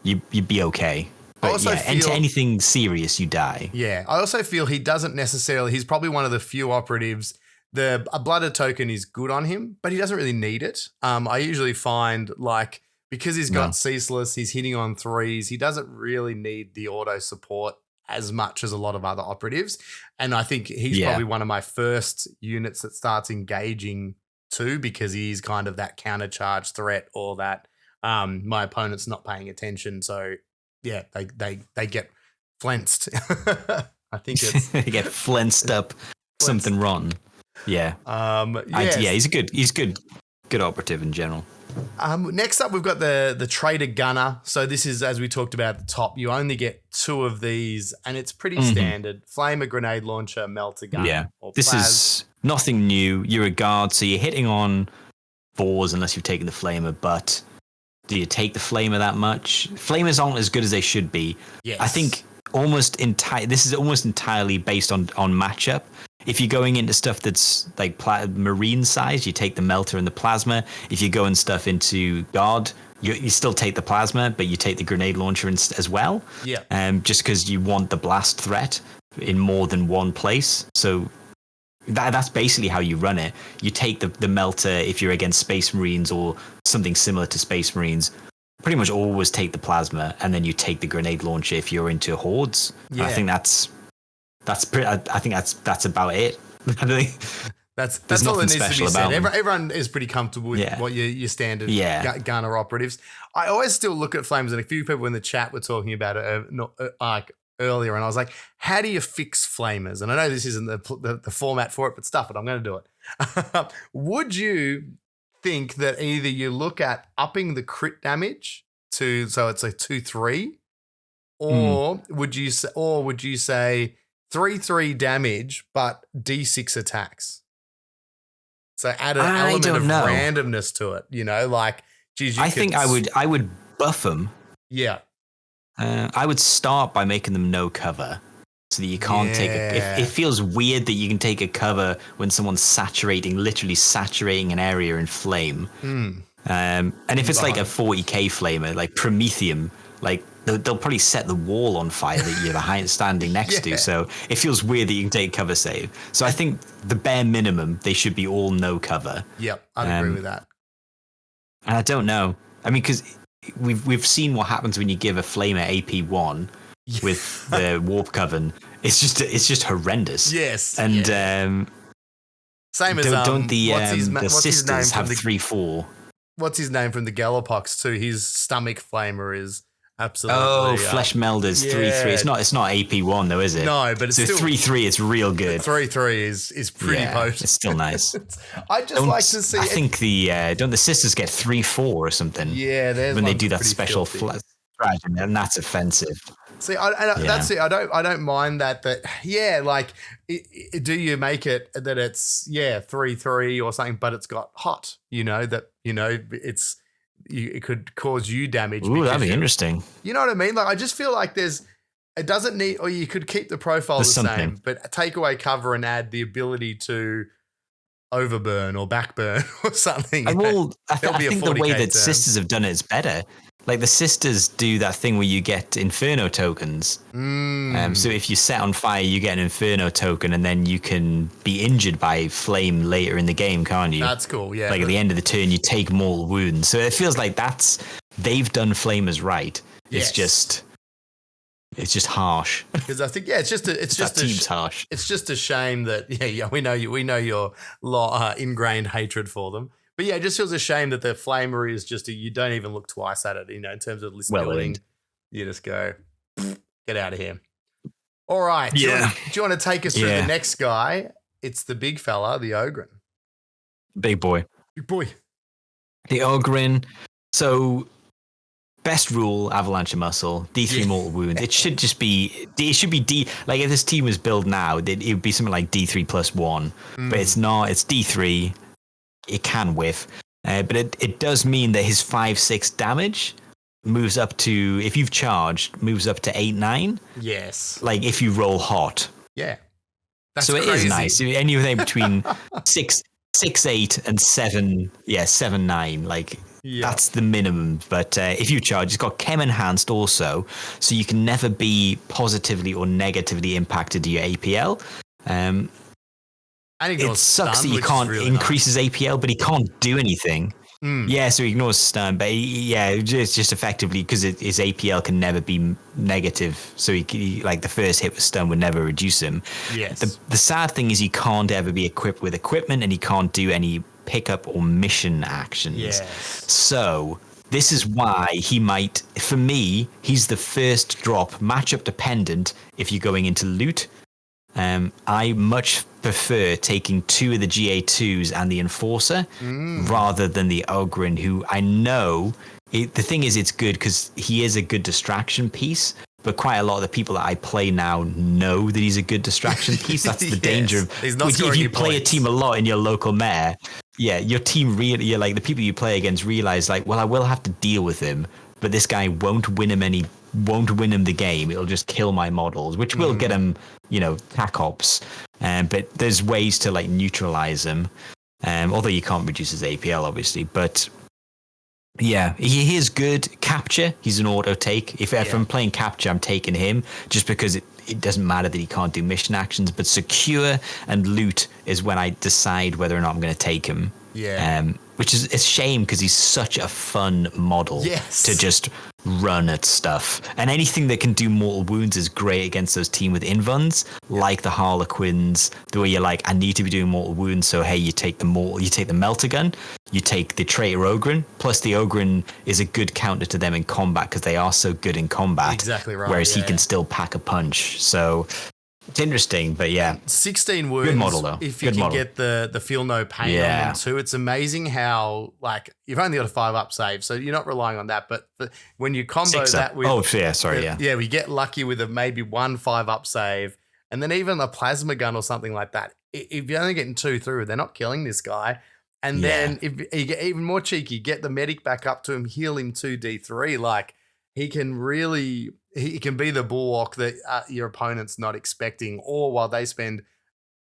you'd be okay. But also into anything serious, you die. Yeah, I also feel he doesn't necessarily. He's probably one of the few operatives. A blooded token is good on him, but he doesn't really need it. I usually find like because he's got ceaseless, he's hitting on 3s. He doesn't really need the auto support as much as a lot of other operatives. And I think he's probably one of my first units that starts engaging too, because he's kind of that countercharge threat or that my opponent's not paying attention. So yeah, they get flensed. I think it's they get flensed up. Something wrong. Yeah. He's good operative in general. Next up, we've got the Traitor Gunner. So this is, as we talked about at the top, you only get 2 of these, and it's pretty standard. Flamer, grenade launcher, melter gun. Yeah, this is nothing new. You're a guard, so you're hitting on 4s unless you've taken the Flamer, but do you take the Flamer that much? Flamers aren't as good as they should be. Yes. I think this is almost entirely based on matchup. If you're going into stuff that's like marine size, you take the melter and the plasma. If you're going stuff into guard, you still take the plasma, but you take the grenade launcher as well. Yeah. Just because you want the blast threat in more than one place. So that's basically how you run it. You take the melter if you're against Space Marines or something similar to Space Marines. Pretty much always take the plasma, and then you take the grenade launcher if you're into hordes. Yeah. I think that's about it. That's all that needs to be said. Everyone is pretty comfortable with what your standard gunner operatives. I always still look at flames, and a few people in the chat were talking about it earlier, and I was like, how do you fix flamers? And I know this isn't the format for it, but stuff it, I'm going to do it. Would you think that either you look at upping the crit damage so it's a 2/3, or would you say 3/3 damage but D6 attacks? So add an element of randomness to it, like geez, I think I would buff them. Yeah. I would start by making them no cover, so that you can't take it feels weird that you can take a cover when someone's literally saturating an area in flame. And if it's like a 40k flamer, like Prometheum, like they'll probably set the wall on fire that you're standing next to. So it feels weird that you can take cover save. So I think the bare minimum, they should be all no cover. Yep, I'd agree with that. And I don't know. I mean, because we've seen what happens when you give a flamer AP1. with the warp coven. It's just horrendous. Yes. And same as don't the what's his name sisters from have 3/4? What's his name from the Galapox too? His stomach flamer is absolutely flesh melders 3/3. It's not AP1 though, is it? No, but it's so still 3/3. It's real good. 3/3 is pretty potent. It's still nice. I just like to see. I think don't the sisters get 3/4 or something? Yeah, when they do that special stratagem, and that's offensive. See, that's it. I don't mind that. But yeah, like, do you make it that it's 3/3 or something, but it's got hot? It could cause you damage. Ooh, that'd be interesting. You know what I mean? Like, I just feel like it doesn't need, or you could keep the profile the same, but take away cover and add the ability to overburn or backburn or something. I think the way that sisters have done it is better. Like the sisters do that thing where you get Inferno tokens. So if you set on fire, you get an Inferno token, and then you can be injured by flame later in the game, can't you? That's cool, yeah. Like at the end of the turn, you take mortal wounds. So it feels like they've done flamers right. It's just harsh. Because I think harsh. It's just a shame that we know your ingrained hatred for them. But yeah, it just feels a shame that the flamer is just you don't even look twice at it, in terms of list building. You just go, get out of here. All right. Do you want to take us through the next guy? It's the big fella, the Ogren. Big boy. Big boy. The Ogren. So best rule, avalanche muscle, D3 mortal wounds. It should just be D. Like if this team was built now, it would be something like D3 +1. But it's not. It's D3. It can whiff, but it does mean that his 5/6 damage moves up to, if you've charged, moves up to 8/9. Yes. Like if you roll hot. Yeah. That's crazy. It is nice. Anything between 6/8 and 7/9. That's the minimum. But if you charge, it's got Chem Enhanced also, so you can never be positively or negatively impacted to your APL. It sucks that you can't increase his APL, but he can't do anything. Yeah, so he ignores stun, but it's just effectively because his APL can never be negative. So he like the first hit with stun would never reduce him. Yes. The sad thing is he can't ever be equipped with equipment, and he can't do any pickup or mission actions. Yes. So this is why for me, he's the first drop matchup dependent if you're going into loot. I much prefer taking 2 of the GA2s and the Enforcer rather than the Ogren, who I know. The thing is, it's good because he is a good distraction piece, but quite a lot of the people that I play now know that he's a good distraction piece. That's the danger of if you play a team a lot in your local meta. Yeah, your team really, like the people you play against realize I will have to deal with him, but this guy won't win him the game. It'll just kill my models, which will get him, tac ops. But there's ways to neutralize him. Although you can't reduce his APL, obviously. But yeah, he is good. Capture, he's an auto take. If I'm playing capture, I'm taking him just because it doesn't matter that he can't do mission actions. But secure and loot is when I decide whether or not I'm going to take him. Yeah. Which is a shame because he's such a fun model to just run at stuff. And anything that can do mortal wounds is great against those team with invuns, like the Harlequins, the way you're I need to be doing mortal wounds. So hey, you take the melter gun, you take the traitor Ogren, plus the Ogren is a good counter to them in combat because they are so good in combat. Exactly right. Whereas he can still pack a punch. So it's interesting, but 16 wounds. Good model though. If you can get the feel no pain on them too, it's amazing how you've only got a 5-up save, so you're not relying on that. But when you combo that with we get lucky with maybe 1 5-up save, and then even a plasma gun or something like that. If you're only getting 2 through, they're not killing this guy. And then if you get even more cheeky, get the medic back up to him, heal him 2d3. He can be the bulwark that your opponent's not expecting, or while they spend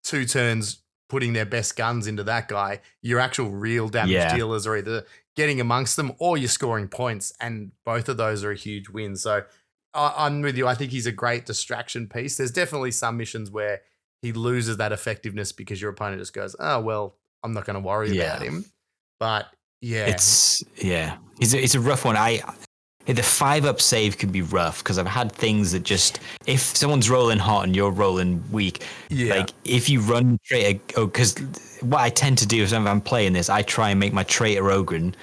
2 turns putting their best guns into that guy, your actual real damage dealers are either getting amongst them or you're scoring points, and both of those are a huge win. So I'm with you. I think he's a great distraction piece. There's definitely some missions where he loses that effectiveness because your opponent just goes, oh, well, I'm not going to worry about him. But yeah. It's a rough one. The 5-up save can be rough because I've had things that just, if someone's rolling hot and you're rolling weak, like if you run traitor, because what I tend to do is when I'm playing this, I try and make my traitor Ogren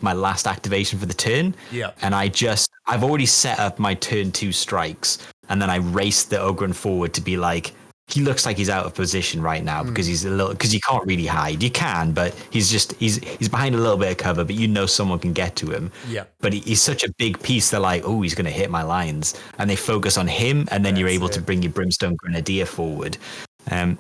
my last activation for the turn. Yeah. And I've already set up my turn 2 strikes, and then I race the Ogren forward to be like, he looks like he's out of position right now because because you can't really hide. You can, but he's behind a little bit of cover, but you know someone can get to him. Yeah. But he's such a big piece. They're like, oh, he's going to hit my lines, and they focus on him, and then you're able to bring your Brimstone Grenadier forward.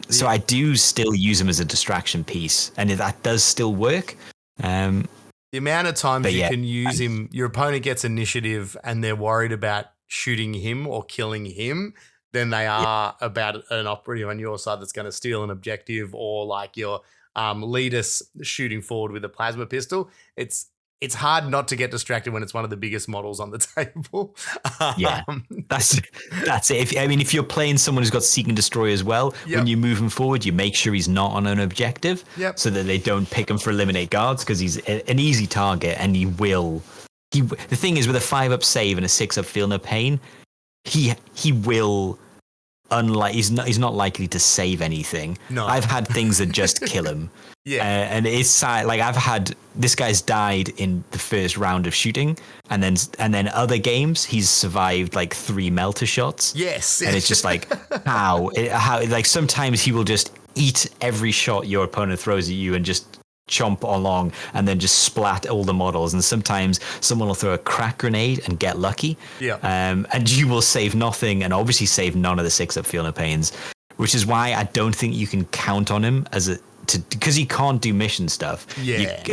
So I do still use him as a distraction piece, and that does still work. The amount of times you can use him, your opponent gets initiative, and they're worried about shooting him or killing him than they are about an operative on your side that's going to steal an objective, or like your leader shooting forward with a plasma pistol. It's hard not to get distracted when it's one of the biggest models on the table. That's it. If you're playing someone who's got Seek and Destroy as well, when you move him forward, you make sure he's not on an objective so that they don't pick him for eliminate guards, because he's an easy target, and he will. The thing is, with a 5-up save and a 6-up Feel No Pain, he will, he's not likely to save anything. No. I've had things that just kill him. And it's like, I've had, this guy's died in the first round of shooting, and then other games he's survived like 3 melter shots. Yes. And it's just like, how like sometimes he will just eat every shot your opponent throws at you and just chomp along and then just splat all the models. And sometimes someone will throw a crack grenade and get lucky. And you will save nothing, and obviously save none of the 6-up Feel No Pains, which is why I don't think you can count on him because he can't do mission stuff.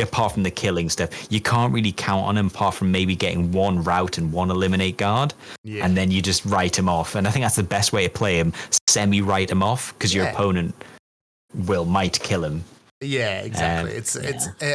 Apart from the killing stuff, you can't really count on him apart from maybe getting 1 route and 1 eliminate guard, and then you just write him off. And I think that's the best way to play him: semi-write him off, because your opponent might kill him. Yeah, exactly.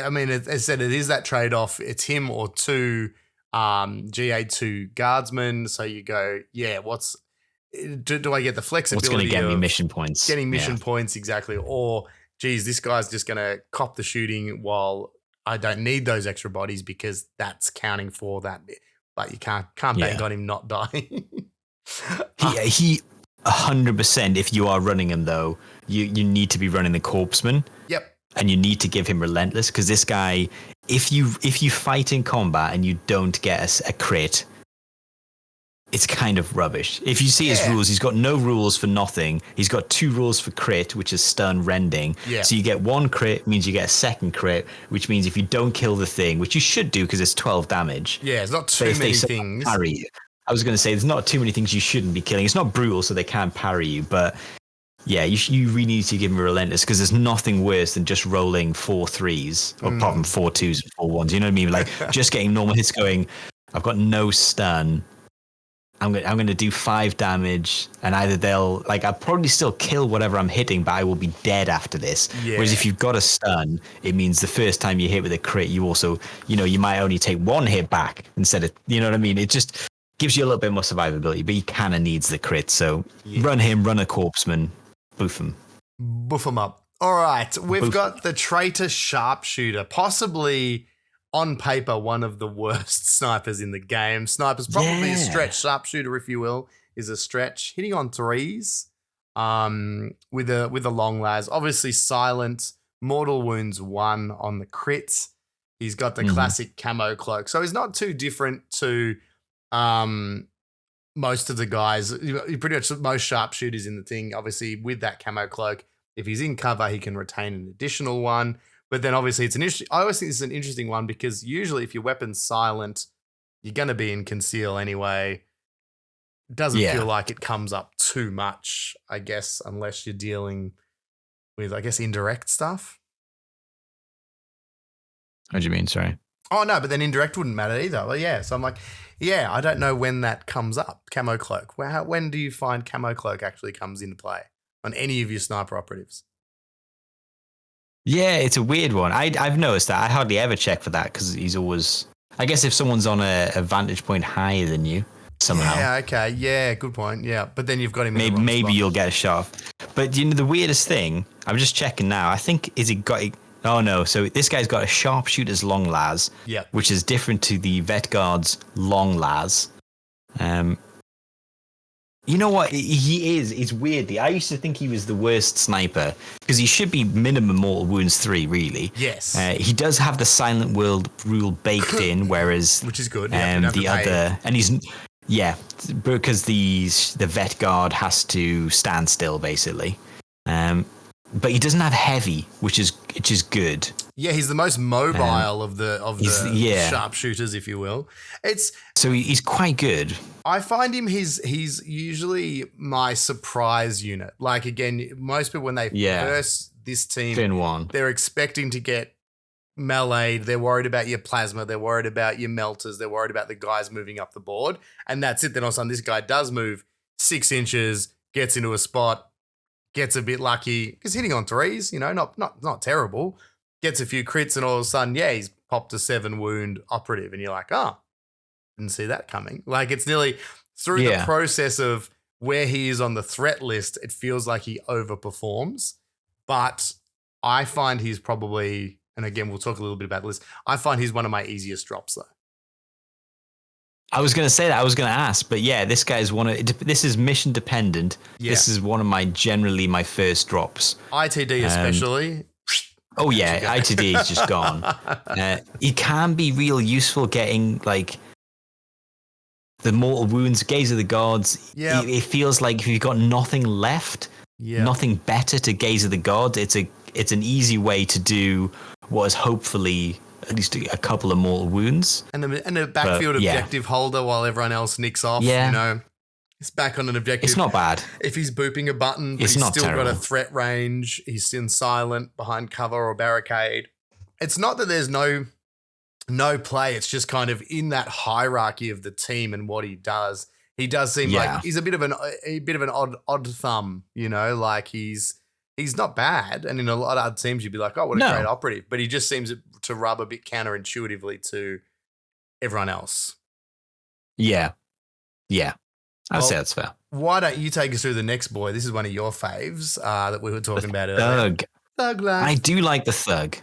I mean, as I said, it is that trade-off. It's him or 2 GA2 guardsmen. So you go, do I get the flexibility? What's going to get me mission points? Getting mission points, exactly. Or, geez, this guy's just going to cop the shooting while I don't need those extra bodies because that's counting for that. But you can't bank on him not dying. He 100%, if you are running him, though, you need to be running the Corpseman. And you need to give him Relentless, because this guy, if you fight in combat and you don't get a crit, it's kind of rubbish. If you see his rules, he's got no rules for nothing. He's got 2 rules for crit, which is stun, rending. So you get 1 crit, means you get a 2nd crit, which means if you don't kill the thing, which you should do because it's 12 damage. It's not too many things. Parry, I was going to say, there's not too many things you shouldn't be killing. It's not brutal, so they can't parry you, but you really need to give him a Relentless, because there's nothing worse than just rolling 4 3s, or apart from 4 2s and 4 1s. You know what I mean? Like just getting normal hits going, I've got no stun. I'm going to do 5 damage, and either I'll probably still kill whatever I'm hitting, but I will be dead after this. Whereas if you've got a stun, it means the first time you hit with a crit, you also, you might only take 1 hit back instead of, you know what I mean? It just gives you a little bit more survivability, but he kind of needs the crit. So run him, run a Corpseman. Boof him up. All right. We've got the Traitor Sharpshooter, possibly on paper one of the worst snipers in the game. Sniper's probably a stretch. Sharpshooter, if you will, is a stretch. Hitting on 3s with a long las. Obviously silent. Mortal wounds 1 on the crits. He's got the classic camo cloak. So he's not too different to most of the guys, pretty much most sharpshooters in the thing, obviously with that camo cloak. If he's in cover, he can retain an additional 1. But then obviously I always think this is an interesting one, because usually if your weapon's silent, you're going to be in conceal anyway. It doesn't feel like it comes up too much, I guess, unless you're dealing with, I guess, indirect stuff. What do you mean? Sorry. Oh, no, but then indirect wouldn't matter either. Well, so I'm like, I don't know when that comes up, camo cloak. When do you find camo cloak actually comes into play on any of your sniper operatives? Yeah, it's a weird one. I've noticed that. I hardly ever check for that, because he's always, I guess if someone's on a vantage point higher than you somehow. Yeah, okay. Yeah, good point. Yeah, but then you've got him maybe you'll get a shot. But the weirdest thing, I'm just checking now, I think, is it got Oh no! So this guy's got a sharpshooter's long las, Yeah. which is different to the vet guard's long las. You know what? He is. It's weirdly. I used to think he was the worst sniper because he should be minimum mortal wounds 3, really. Yes. He does have the silent world rule baked in, whereas which is good. The other, and he's because the vet guard has to stand still basically. But he doesn't have heavy, which is good. Yeah, he's the most mobile of the sharpshooters, if you will. So he's quite good. I find him he's usually my surprise unit. Like again, most people when they verse this team, Fin one, they're expecting to get meleeed. They're worried about your plasma. They're worried about your melters. They're worried about the guys moving up the board, and that's it. Then all of a sudden, this guy does move 6 inches, gets into a spot. Gets a bit lucky because hitting on 3s, not terrible. Gets a few crits and all of a sudden, he's popped a 7 wound operative, and you're like, didn't see that coming. Like it's nearly through the process of where he is on the threat list, it feels like he overperforms. But I find he's probably, and again, we'll talk a little bit about this. I find he's one of my easiest drops though. I was going to say that. I was going to ask, but this guy's this is mission dependent. Yeah. This is one of my first drops. ITD especially. Oh yeah, ITD is just gone. It can be real useful getting like the mortal wounds, gaze of the gods. Yeah. It feels like if you've got nothing left, nothing better to gaze of the gods, it's an easy way to do what is hopefully at least a couple of mortal wounds. And a backfield objective holder while everyone else nicks off. Yeah. It's back on an objective. It's not bad. If he's booping a button, but he's still got a threat range, he's in silent, behind cover or barricade. It's not that there's no play. It's just kind of in that hierarchy of the team and what he does. He does seem like he's a bit of an odd thumb, like he's not bad. And in a lot of other teams, you'd be like, oh, what a great operative. But he just seems to rub a bit counterintuitively to everyone else. Yeah. Yeah. I'd say that's fair. Why don't you take us through the next boy? This is one of your faves that we were talking about earlier. Thug life. I do like the thug.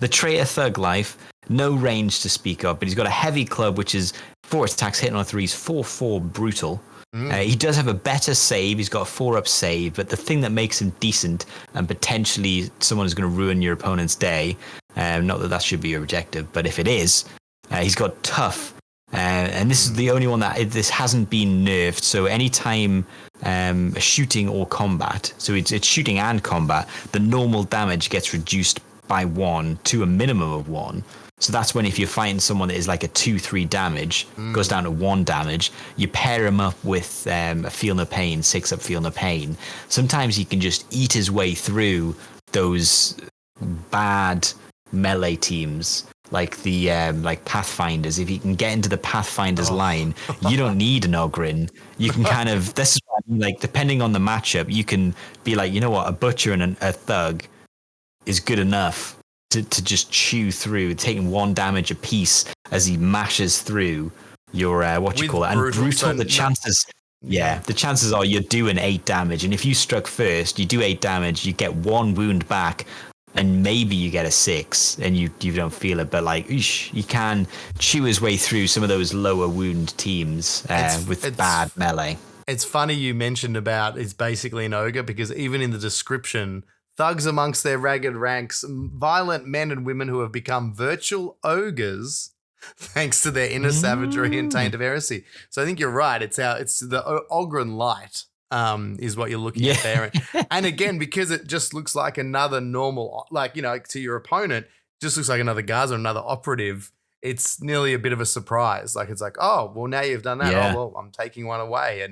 The traitor thug life. No range to speak of, but he's got a heavy club, which is 4 attacks, hitting on 3s, 4/4 brutal. He does have a better save. He's got a 4-up save, but the thing that makes him decent and potentially someone who's going to ruin your opponent's day, not that should be your objective, but if it is, he's got tough. And this is the only one that this hasn't been nerfed. So anytime shooting or combat, so it's shooting and combat, the normal damage gets reduced by 1 to a minimum of 1. So that's when if you're fighting someone that is like a 2-3 damage, goes down to 1 damage, you pair him up with a Feel No Pain, 6-up Feel No Pain. Sometimes he can just eat his way through those bad melee teams, like the like Pathfinders. If you can get into the Pathfinders line, you don't need an Oghren. You can kind of, this is what I mean, like depending on the matchup, you can be like, you know what, a Butcher and a Thug is good enough to just chew through, taking 1 damage a piece as he mashes through your and brutal. The chances are you're doing 8 damage, and if you struck first, you do 8 damage, you get 1 wound back, and maybe you get a 6, and you don't feel it, but like you can chew his way through some of those lower wound teams with bad melee. It's funny you mentioned about it's basically an ogre, because even in the description, thugs amongst their ragged ranks, violent men and women who have become virtual ogres thanks to their inner savagery and taint of heresy. So I think you're right. It's the Oghren light is what you're looking at there. And again, because it just looks like another normal, like, to your opponent, just looks like another Gaza, another operative. It's nearly a bit of a surprise. Like, it's like, oh, well, now you've done that. Yeah. Oh, well, I'm taking one away.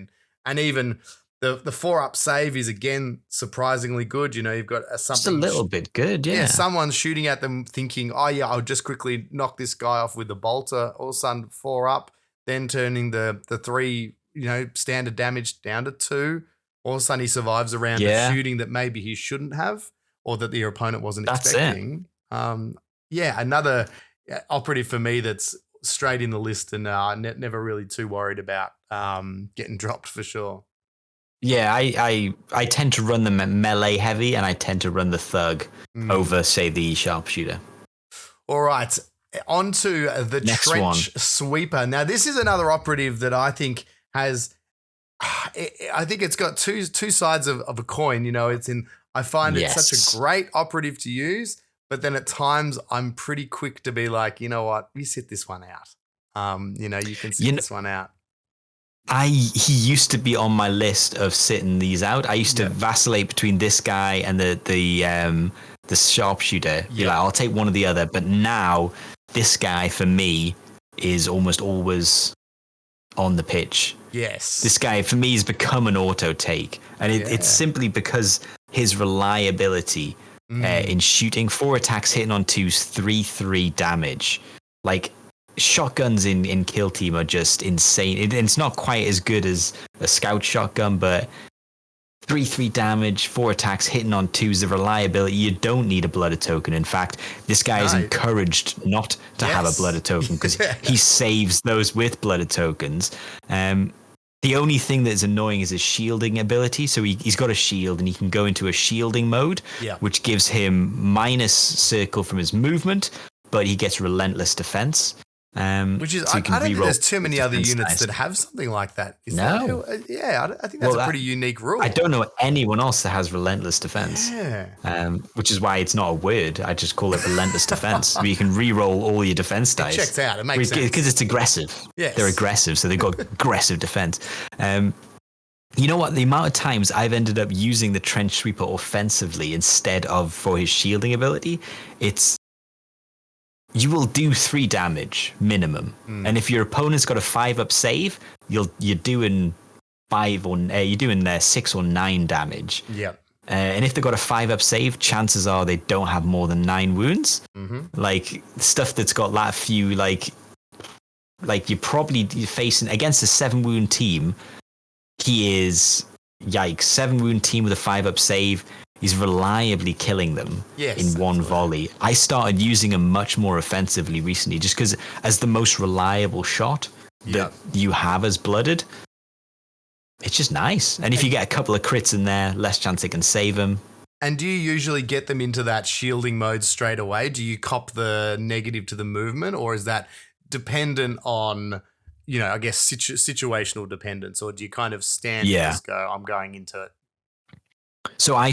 And even the 4-up save is, again, surprisingly good. You've got something. Just a little bit good, yeah. Someone's shooting at them thinking, oh, yeah, I'll just quickly knock this guy off with the bolter. All of a sudden, 4-up, then turning the 3, standard damage down to 2. All of a sudden, he survives a round of shooting that maybe he shouldn't have, or that your opponent wasn't expecting. Another operative for me that's straight in the list and never really too worried about getting dropped for sure. Yeah, I tend to run the melee heavy, and I tend to run the thug over, say, the sharpshooter. All right, on to the Next trench sweeper. Now, this is another operative that I think has, I think it's got two sides of a coin. You know, I find it such a great operative to use, but then at times I'm pretty quick to be like, you know what, we sit this one out. You know, you can sit this one out. He used to be on my list of sitting these out. I used to vacillate between this guy and the sharpshooter. Be like, I'll take one or the other. But now this guy for me is almost always on the pitch. Yes. This guy for me has become an auto take, and it's simply because his reliability in shooting 4 attacks, hitting on 2s, 3/3 damage. Like, shotguns in Kill Team are just insane. It's not quite as good as a scout shotgun, but 3/3 damage, 4 attacks, hitting on 2s, the reliability. You don't need a blooded token. In fact, this guy is encouraged not to have a blooded token because he saves those with blooded tokens. The only thing that's annoying is his shielding ability. So he's got a shield, and he can go into a shielding mode, which gives him minus circle from his movement, but he gets relentless defense. Which is, so I don't think there's too many other units that have something like that. I think that's a pretty unique rule. I don't know anyone else that has relentless defense. Which is why it's not a word. I just call it relentless defense. Where you can re-roll all your defense dice. It checks out. It makes sense. Because it's aggressive. Yes. They're aggressive, so they've got aggressive defense. You know what? The amount of times I've ended up using the trench sweeper offensively instead of for his shielding ability, you will do 3 damage minimum, and if your opponent's got a 5-up save, you're doing 6 or 9 damage. And if they've got a 5-up save, chances are they don't have more than 9 wounds. Like stuff that's got that few, like you're probably facing against a 7-wound team. He is 7-wound team with a 5-up save. He's reliably killing them in one volley. I started using him much more offensively recently just because as the most reliable shot that you have as blooded, it's just nice. And if you get a couple of crits in there, less chance they can save him. And do you usually get them into that shielding mode straight away? Do you cop the negative to the movement, or is that dependent on, I guess, situational dependence? Or do you kind of stand and just go, I'm going into it? So I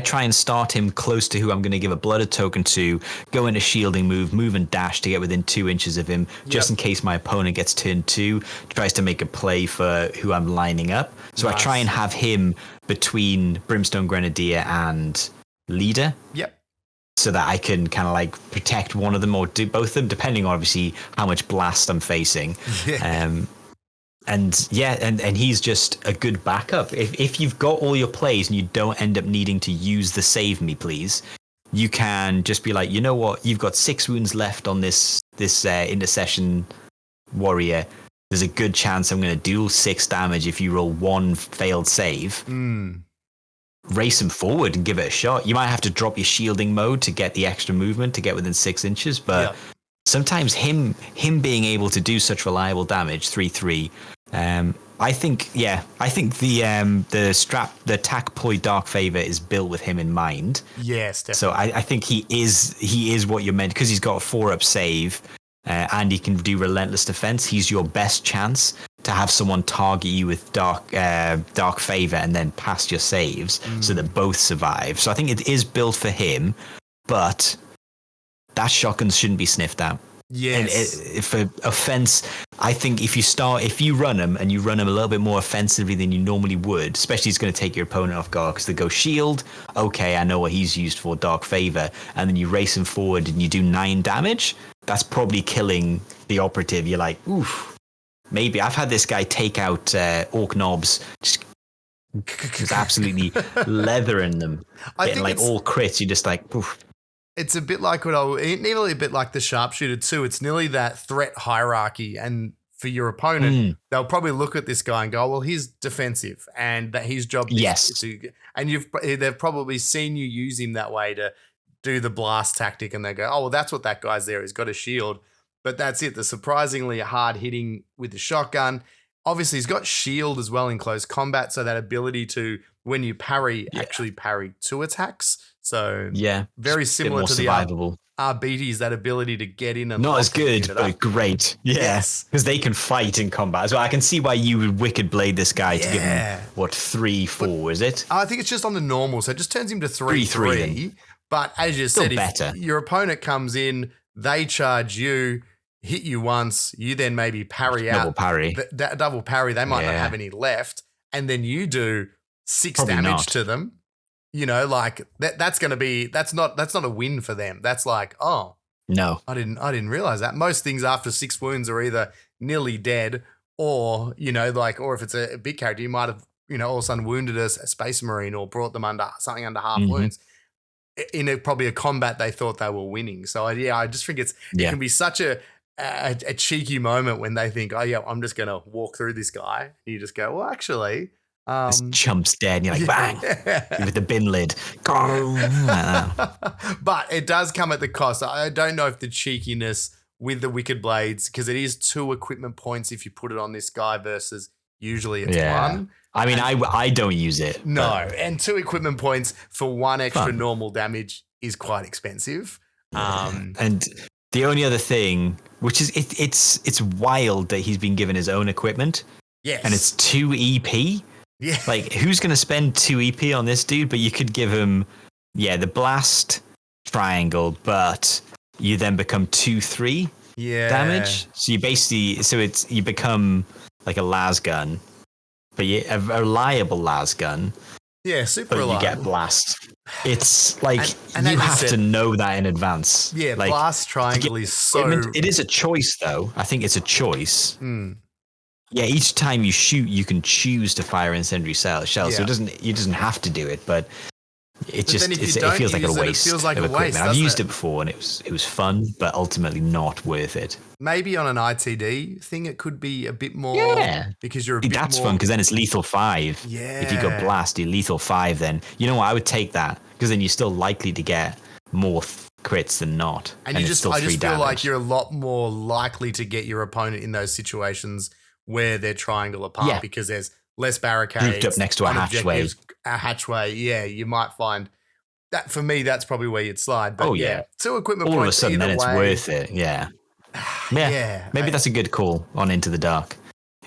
try and start him close to who I'm going to give a blooded token to, go into shielding move and dash to get within 2 inches of him, just in case my opponent gets turn 2, tries to make a play for who I'm lining up. So I try and have him between Brimstone Grenadier and Leader. So that I can kind of like protect one of them or do both of them, depending on obviously how much blast I'm facing. And he's just a good backup. If you've got all your plays and you don't end up needing to use the save me please, you can just be like, you know what, you've got 6 wounds left on this intercession warrior. There's a good chance I'm going to deal 6 damage if you roll 1 failed save. Race him forward and give it a shot. You might have to drop your shielding mode to get the extra movement to get within 6 inches, but sometimes him being able to do such reliable damage, 3/3. I think the attack ploy Dark Favor is built with him in mind. Yes, definitely. So I think he is what you're meant, because he's got a 4-up save and he can do relentless defense. He's your best chance to have someone target you with dark favor and then pass your saves so that both survive. So I think it is built for him, but that shotgun shouldn't be sniffed out. Yes. And for offense, I think if you run him and you run him a little bit more offensively than you normally would, especially it's going to take your opponent off guard because they go shield. Okay, I know what he's used for, Dark Favor. And then you race him forward and you do 9 damage. That's probably killing the operative. You're like, oof. Maybe I've had this guy take out Orc Knobs, just absolutely leathering them. Getting like all crits. You're just like, oof. It's a bit like nearly a bit like the sharpshooter too. It's nearly that threat hierarchy, and for your opponent, they'll probably look at this guy and go, "Well, he's defensive, and that his job is to." And they've probably seen you use him that way to do the blast tactic, and they go, "Oh, well, that's what that guy's there. He's got a shield." But that's it. The surprisingly hard hitting with the shotgun. obviously he's got shield as well in close combat, so that ability to, when you parry, actually parry 2 attacks. So very similar to the RBTs, that ability to get in and not as good, but great. Yes, because they can fight in combat as well. I can see why you would Wicked Blade this guy to give him 3-4, is it? I think it's just on the normal, so it just turns him to 3-3. But as you said, if your opponent comes in, they charge you, hit you once, you then maybe parry double parry. Double parry, they might not have any left, and then you do 6 damage to them. You know, like that's not a win for them. That's like, oh no, I didn't realize that. Most things after 6 wounds are either nearly dead, or you know, like, or if it's a big character, you might have, you know, all of a sudden wounded a Space Marine or brought them under half wounds. In probably a combat they thought they were winning. So I just think it can be such a cheeky moment when they think, oh yeah, I'm just gonna walk through this guy. And you just go, well, actually. This chump's dead, and you're like, bang, with the bin lid. But it does come at the cost. I don't know if the cheekiness with the Wicked Blades, because it is 2 equipment points if you put it on this guy versus usually it's 1. I mean, I don't use it. No, and 2 equipment points for 1 extra normal damage is quite expensive. And the only other thing, which is it's wild that he's been given his own equipment. Yes. And it's 2 EP. Yeah. Like, who's going to spend 2 EP on this dude? But you could give him, the blast triangle, but you then become 2-3 damage. So you basically, you become like a las gun, but a reliable las gun. Yeah, super reliable. You get blast. It's like, and you have to know that in advance. Yeah, like, blast triangle is so... It is a choice, though. I think it's a choice. Yeah, each time you shoot, you can choose to fire incendiary shells. So it doesn't have to do it, but it feels like a waste. It feels like a waste. I've used it before, and it was fun, but ultimately not worth it. Maybe on an ITD thing, it could be a bit more. Because you're a bit that's more... fun, because then it's lethal 5. Yeah. If you go blast, you're lethal 5. Then you know what? I would take that, because then you're still likely to get more crits than not, and I just feel like you're a lot more likely to get your opponent in those situations where they're triangle apart, because there's less barricades. Grouped up next to a hatchway. A hatchway, you might find that. For me, that's probably where you'd slide. But 2 equipment points. All of a sudden, then it's worth it. Maybe that's a good call on Into the Dark.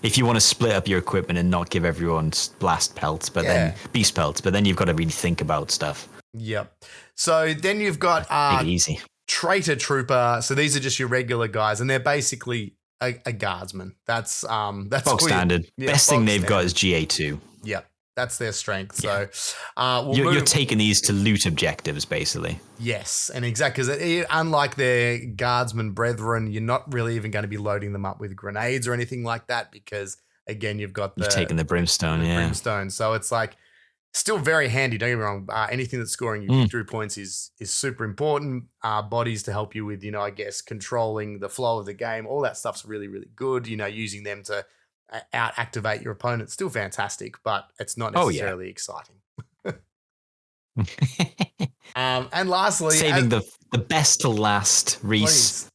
If you want to split up your equipment and not give everyone blast pelts, but then beast pelts, but then you've got to really think about stuff. Yep. So then you've got easy Traitor Trooper. So these are just your regular guys, and they're basically a guardsman. That's bog standard. Best thing they've got is GA2. Yep, that's their strength. Yeah. So you're taking these to loot objectives, basically. Yes, and exactly, because unlike their guardsman brethren, you're not really even going to be loading them up with grenades or anything like that, because again, you've taken the brimstone. Brimstone. So it's like still very handy. Don't get me wrong. Anything that's scoring you victory points is super important. Bodies to help you with, I guess, controlling the flow of the game. All that stuff's really, really good. Using them to out-activate your opponent. Still fantastic, but it's not necessarily exciting. And lastly... Saving the best to last, Reese.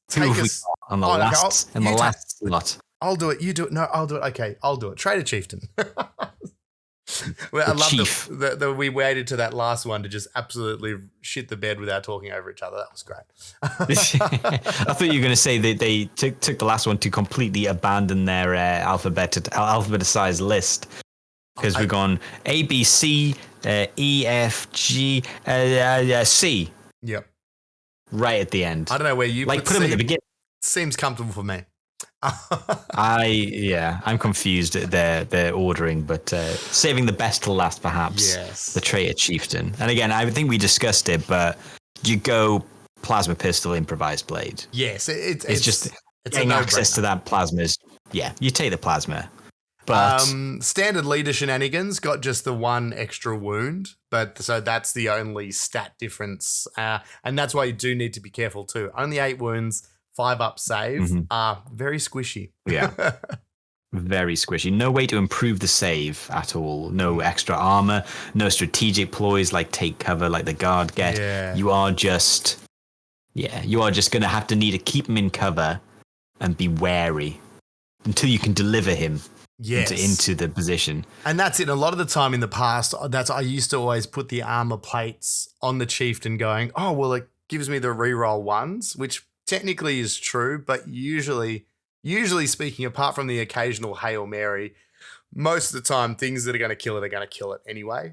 On the last slot. I'll do it. You do it. No, I'll do it. Okay, I'll do it. Traitor Chieftain. Well, I love that we waited to that last one to just absolutely shit the bed without talking over each other. That was great. I thought you were going to say that they took the last one to completely abandon their alphabetized list, because we've gone A, B, C, E, F, G, C. Yep. Right at the end. I don't know where you put them at the beginning. Seems comfortable for me. I'm confused at their ordering, but saving the best to last, perhaps. Yes. The Traitor Chieftain. And again, I think we discussed it, but you go plasma pistol, improvised blade. Yes, it's just getting access to that plasma is, you take the plasma. But standard leader shenanigans got just the 1 extra wound, but so that's the only stat difference, and that's why you do need to be careful too. Only 8 wounds. 5 up save are very squishy. Yeah. Very squishy. No way to improve the save at all. No extra armor, no strategic ploys like take cover like the guard get. Yeah. You are just going to have to need to keep him in cover and be wary until you can deliver him Yes. into the position. And that's it. A lot of the time in the past, I used to always put the armor plates on the chieftain going, oh, well, it gives me the reroll ones, which technically is true, but usually speaking, apart from the occasional Hail Mary, most of the time things that are going to kill it are going to kill it anyway.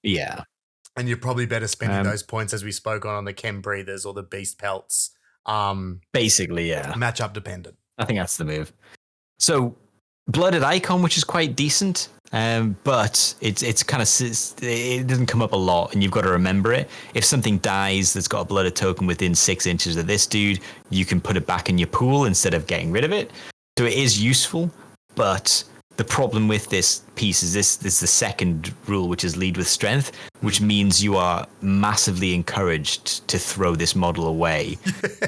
Yeah. And you're probably better spending those points, as we spoke on the Chem Breathers or the Beast Pelts. Basically, yeah. Matchup dependent. I think that's the move. So Blooded Icon, which is quite decent, but it's kind of, it doesn't come up a lot, and you've got to remember it. If something dies that's got a Blooded token within 6 inches of this dude, you can put it back in your pool instead of getting rid of it. So it is useful, but the problem with this piece is this is the second rule, which is lead with strength, which means you are massively encouraged to throw this model away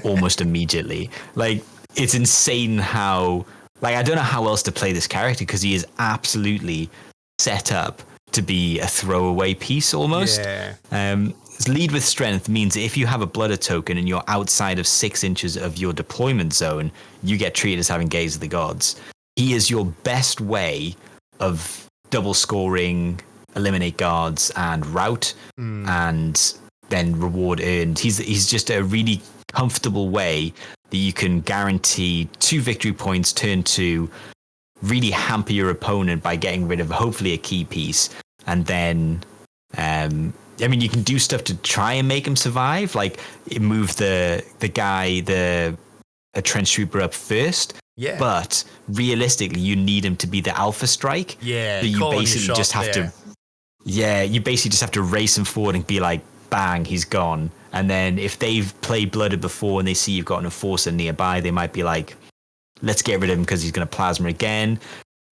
almost immediately. Like, it's insane how... Like, I don't know how else to play this character, because he is absolutely set up to be a throwaway piece almost. Yeah. Lead with strength means if you have a Blooded token and you're outside of 6 inches of your deployment zone, you get treated as having Gaze of the Gods. He is your best way of double scoring, eliminate guards, and rout, and then reward earned. He's just a really comfortable way that you can guarantee 2 victory points turn 2, really hamper your opponent by getting rid of hopefully a key piece, and then I mean, you can do stuff to try and make him survive, like move the guy, a trench trooper up first. Yeah. But realistically, you need him to be the alpha strike. Yeah. So you basically just have to. Yeah, you basically just have to race him forward and be like, bang, he's gone. And then if they've played Blooded before and they see you've got an enforcer nearby, they might be like, let's get rid of him because he's going to plasma again.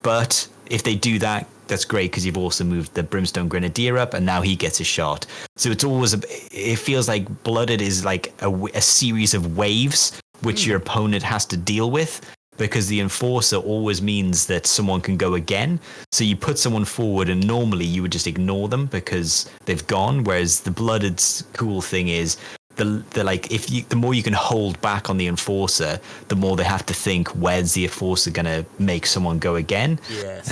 But if they do that, that's great, because you've also moved the Brimstone Grenadier up and now he gets a shot. So it's always, it feels like Blooded is like a series of waves which your opponent has to deal with, because the enforcer always means that someone can go again. So you put someone forward and normally you would just ignore them because they've gone. Whereas the Blooded's cool thing is the like, the more you can hold back on the enforcer, the more they have to think, where's the enforcer going to make someone go again? Yes.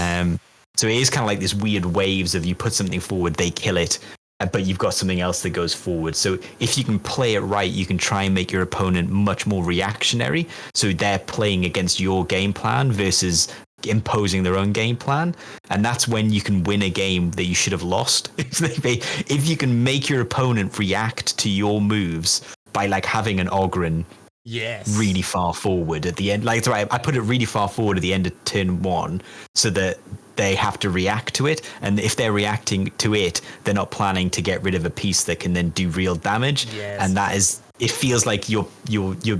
So it is kind of like this weird waves of you put something forward, they kill it, but you've got something else that goes forward. So if you can play it right, you can try and make your opponent much more reactionary. So they're playing against your game plan versus imposing their own game plan. And that's when you can win a game that you should have lost. If you can make your opponent react to your moves by like having an Ogren really far forward at the end. Like, right, I put it really far forward at the end of turn 1 so that they have to react to it, and if they're reacting to it, they're not planning to get rid of a piece that can then do real damage. And that is, it feels like you're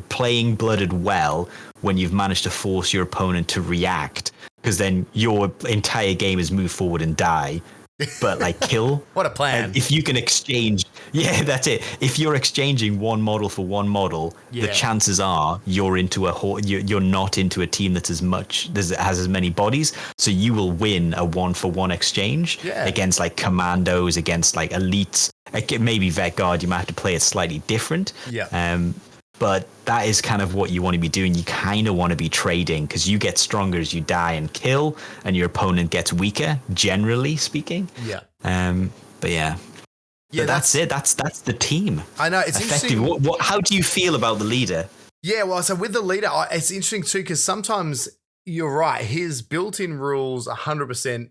playing Blooded well when you've managed to force your opponent to react, because then your entire game is move forward and die, but like kill. What a plan. And if you can exchange, that's it. If you're exchanging one model for one model, the chances are you're not into a team that's has as many bodies. So you will win a 1-for-1 exchange against like commandos, against like elites. Maybe Vet Guard, you might have to play it slightly different. But that is kind of what you want to be doing. You kind of want to be trading, because you get stronger as you die and kill, and your opponent gets weaker, generally speaking. But that's it. That's the team. I know, it's effective. interesting. How do you feel about the leader? Yeah, well, so with the leader, it's interesting too, because sometimes you're right. His built-in rules 100%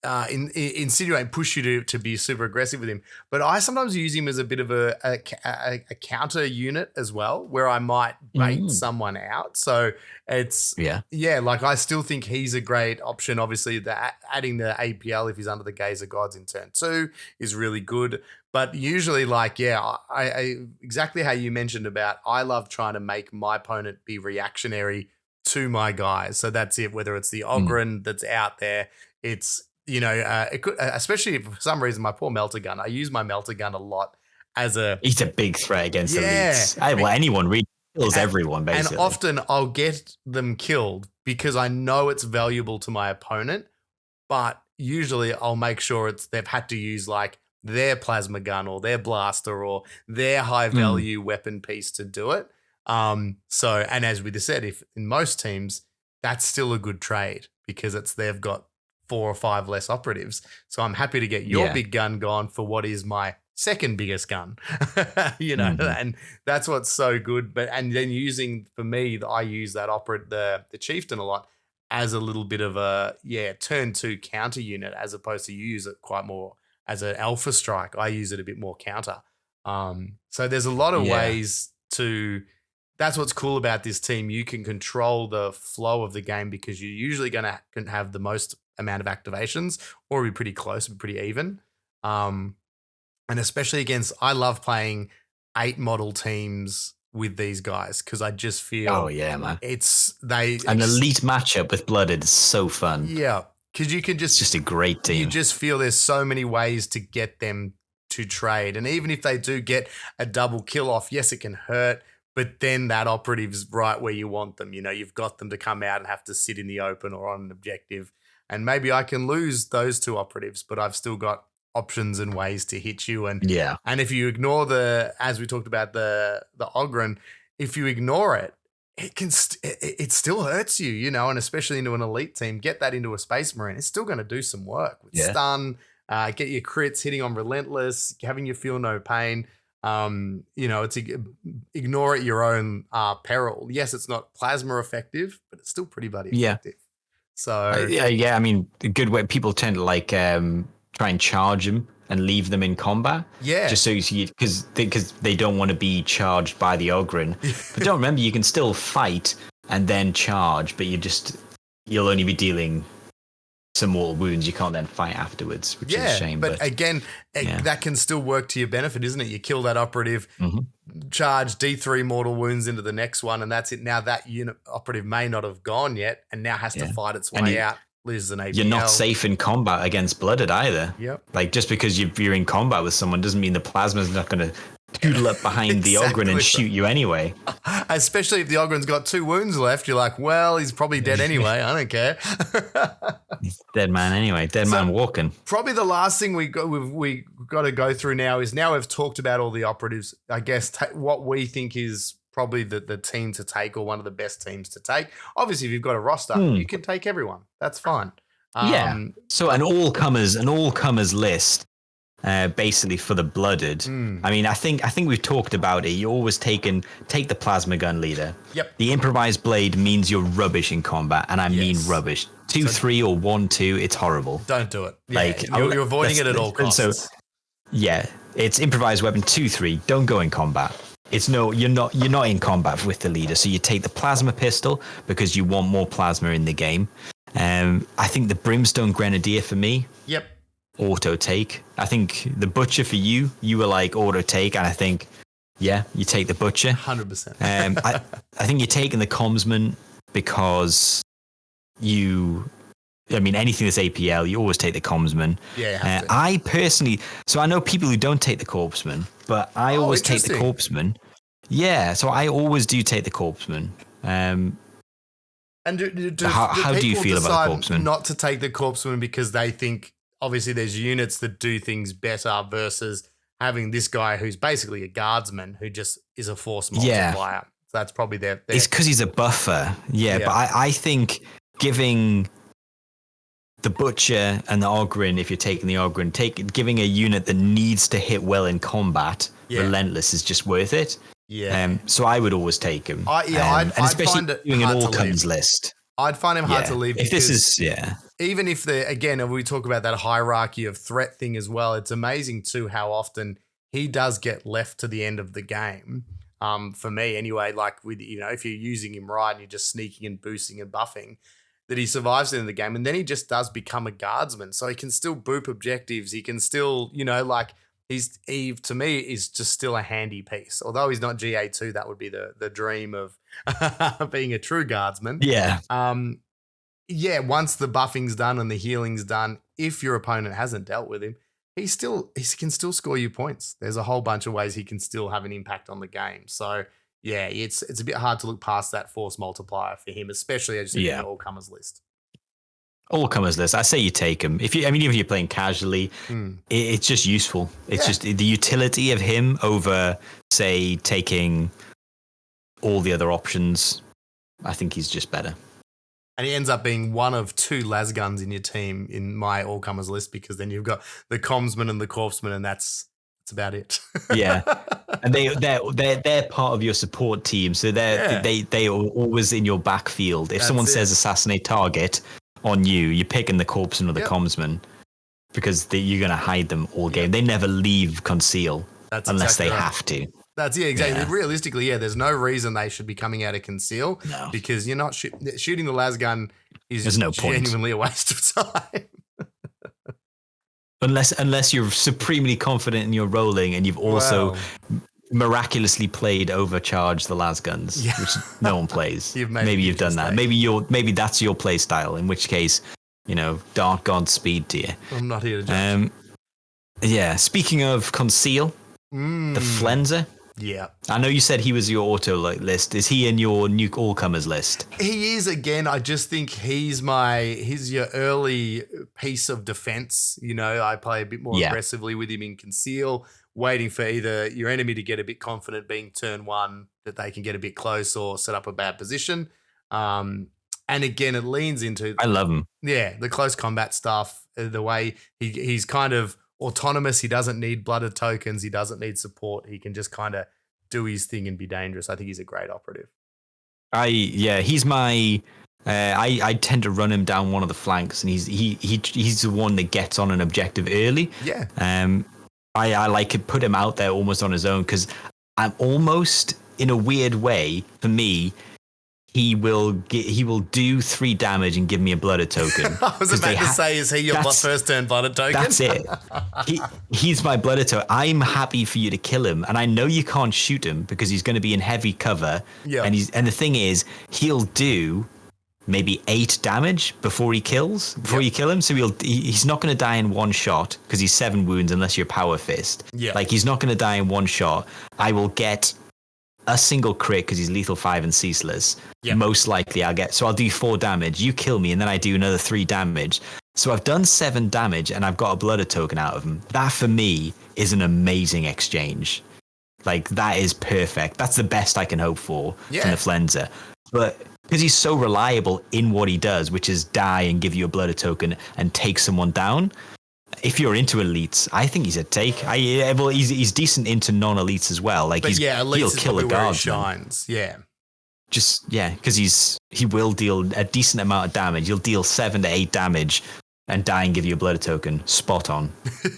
insinuate and push you to be super aggressive with him. But I sometimes use him as a bit of a counter unit as well, where I might bait someone out. So it's like, I still think he's a great option. Obviously, adding the APL if he's under the Gaze of Gods in turn 2 is really good. But usually, like, I exactly how you mentioned about, I love trying to make my opponent be reactionary to my guys. So that's it. Whether it's the Ogren that's out there, it's, it could, especially if for some reason my poor Melter Gun. I use my Melter Gun a lot as he's a big threat against elites. Well, anyone really kills everyone, basically. And often I'll get them killed because I know it's valuable to my opponent, but usually I'll make sure they've had to use like their plasma gun or their blaster or their high value weapon piece to do it. And as we just said, if in most teams, that's still a good trade, because they've got 4 or 5 less operatives. So I'm happy to get your big gun gone for what is my second biggest gun, and that's what's so good. And then for me, I use that the chieftain a lot as a little bit of a turn 2 counter unit, as opposed to you use it quite more as an alpha strike. I use it a bit more counter. So there's a lot of ways to. That's what's cool about this team. You can control the flow of the game because you're usually going to have the most amount of activations, or be pretty close, pretty even. And especially against, I love playing 8 model teams with these guys because I just feel, man, an elite matchup with Blooded is so fun. Yeah, because you can it's just a great team. You just feel there's so many ways to get them to trade, and even if they do get a double kill off, yes, it can hurt. But then that operative's right where you want them. You've got them to come out and have to sit in the open or on an objective. And maybe I can lose those 2 operatives, but I've still got options and ways to hit you. And if you ignore as we talked about the Ogren, if you ignore it, it still hurts you, and especially into an elite team, get that into a Space Marine, it's still going to do some work with stun, get your crits hitting on Relentless, having you feel no pain. It's ignore at your own peril. Yes, it's not plasma effective, but it's still pretty bloody effective. So I mean, a good way people tend to try and charge them and leave them in combat. Yeah, just so because they don't want to be charged by the Ogren. But don't remember, you can still fight and then charge, but you'll only be dealing some mortal wounds. You can't then fight afterwards, which is a shame. But again, that can still work to your benefit, isn't it? You kill that operative, charge D3 mortal wounds into the next one, and that's it. Now that unit operative may not have gone yet, and now has to fight its way out. Loses an APL. You're not safe in combat against Blooded either. Yep. Just because you're in combat with someone doesn't mean the plasma's not going to toodle up behind the Ogren and shoot you anyway. Especially if the Ogren's got 2 wounds left, you're like, well, he's probably dead anyway. I don't care. He's dead man anyway. Dead man walking. Probably the last thing we've got to go through now we've talked about all the operatives. I guess what we think is probably the team to take, or one of the best teams to take. Obviously, if you've got a roster, you can take everyone. That's fine. So an all comers list, basically for the Blooded. I mean, I think we've talked about it. You always take the plasma gun leader. Yep. The improvised blade means you're rubbish in combat, and I mean rubbish. 2-3 or 1-2, it's horrible. Don't do it. You're avoiding it at all costs. So, it's improvised weapon 2-3. Don't go in combat. You're not in combat with the leader, so you take the plasma pistol because you want more plasma in the game. I think the Brimstone Grenadier for me. Yep. Auto take. I think the Butcher for you were like auto take, and I think you take the Butcher 100%. I think you're taking the Commsman because anything that's APL, you always take the Commsman. I personally, so I know people who don't take the Corpsman, but I always take the Corpsman. Yeah, so I always do take the Corpsman. And how do you feel about the Corpsman? Not to take the Corpsman because they think obviously there's units that do things better versus having this guy who's basically a guardsman who just is a force multiplier. So that's probably their It's because he's a buffer. But I think giving the Butcher and the Ogren, if you're taking the Ogren, giving a unit that needs to hit well in combat, Relentless is just worth it. So I would always take him. I'd especially find it doing an hard to all-comes leave. list. I'd find him hard to leave. If this is, even if we talk about that hierarchy of threat thing as well, it's amazing too how often he does get left to the end of the game. For me anyway, like if you're using him right and you're just sneaking and boosting and buffing, that he survives the end of the game, and then he just does become a guardsman. So he can still boop objectives. He can still, Eve to me is just still a handy piece. Although he's not GA2, that would be the dream of being a true guardsman. Once the buffing's done and the healing's done, if your opponent hasn't dealt with him, he can still score you points. There's a whole bunch of ways he can still have an impact on the game. So it's a bit hard to look past that force multiplier for him, especially as you an all-comers list. All-comers list. I say you take him. Even if you're playing casually, it's just useful. It's just the utility of him over, say, taking all the other options. I think he's just better. And he ends up being one of 2 las guns in your team in my all-comers list, because then you've got the commsman and the corpsman, and that's about it. Yeah. And they're part of your support team, so they are always in your backfield. If someone says assassinate target on you, you're picking the corpsman or the commsman, because you're going to hide them all game. They never leave conceal unless they have to. That's exactly. Yeah. Realistically, there's no reason they should be coming out of conceal, because you're not shooting the las gun is genuinely a waste of time. Unless you're supremely confident in your rolling, and you've also miraculously played overcharge the las guns, which no one plays. Maybe you've done that. Maybe that's your play style. In which case, Dark God speed to you. I'm not here to judge. Speaking of conceal, the Flenser. Yeah. I know you said he was your auto list. Is he in your nuke all-comers list? He is, again. I just think he's your early piece of defense. I play a bit more aggressively with him in conceal, waiting for either your enemy to get a bit confident being turn 1, that they can get a bit close or set up a bad position. And again, it leans into... I love him. Yeah, the close combat stuff, the way he's kind of autonomous. He doesn't need blooded tokens. He doesn't need support. He can just kind of do his thing and be dangerous. I think he's a great operative. He's my... I tend to run him down one of the flanks, and he's the one that gets on an objective early. Yeah. I like to put him out there almost on his own, because I'm almost, in a weird way, for me, he will do 3 damage and give me a blooded token. I was about to say, is he your first turn blooded token? That's it. He's my blooded token. I'm happy for you to kill him, and I know you can't shoot him because he's going to be in heavy cover. Yeah. And the thing is, he'll do maybe 8 damage before you kill him. So he's not going to die in one shot, because he's 7 wounds unless you're power fist. Yeah. Like, he's not going to die in one shot. I will get a single crit because he's lethal 5 and ceaseless. Yep. Most likely I'll do 4 damage. You kill me, and then I do another 3 damage. So I've done 7 damage, and I've got a blooded token out of him. That for me is an amazing exchange. Like, that is perfect. That's the best I can hope for from the Flenser. But because he's so reliable in what he does, which is die and give you a blooded token and take someone down. If you're into elites, I think he's a take. He's decent into non-elites as well. Like, he'll kill a guard. Shines, because he will deal a decent amount of damage. He'll deal 7 to 8 damage and die and give you a blooded token. Spot on,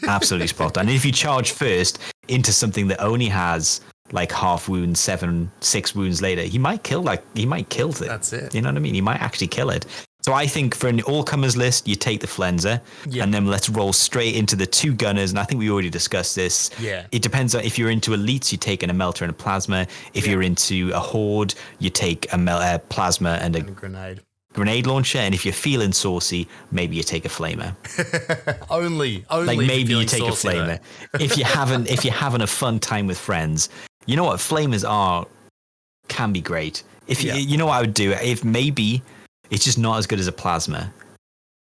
absolutely spot on. And if you charge first into something that only has like half wounds, 6 wounds later, he might kill it. That's it. You know what I mean? He might actually kill it. So I think for an all-comers list, you take the Flenser, and then let's roll straight into the 2 gunners. And I think we already discussed this. Yeah. It depends on if you're into elites, you take a melter and a plasma. If you're into a horde, you take a plasma and a grenade launcher. And if you're feeling saucy, maybe you take a flamer. only like maybe you take saucy, a flamer. If you're having a fun time with friends, you know what flamers can be great. You know what I would do if maybe. It's just not as good as a plasma.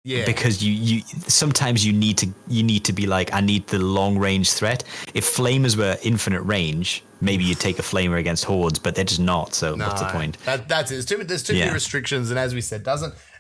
Yeah. Because you sometimes you need to be like, I need the long range threat. If flamers were infinite range, maybe you'd take a flamer against hordes, but they're just not. So what's the point? That's it. There's too many restrictions, and as we said,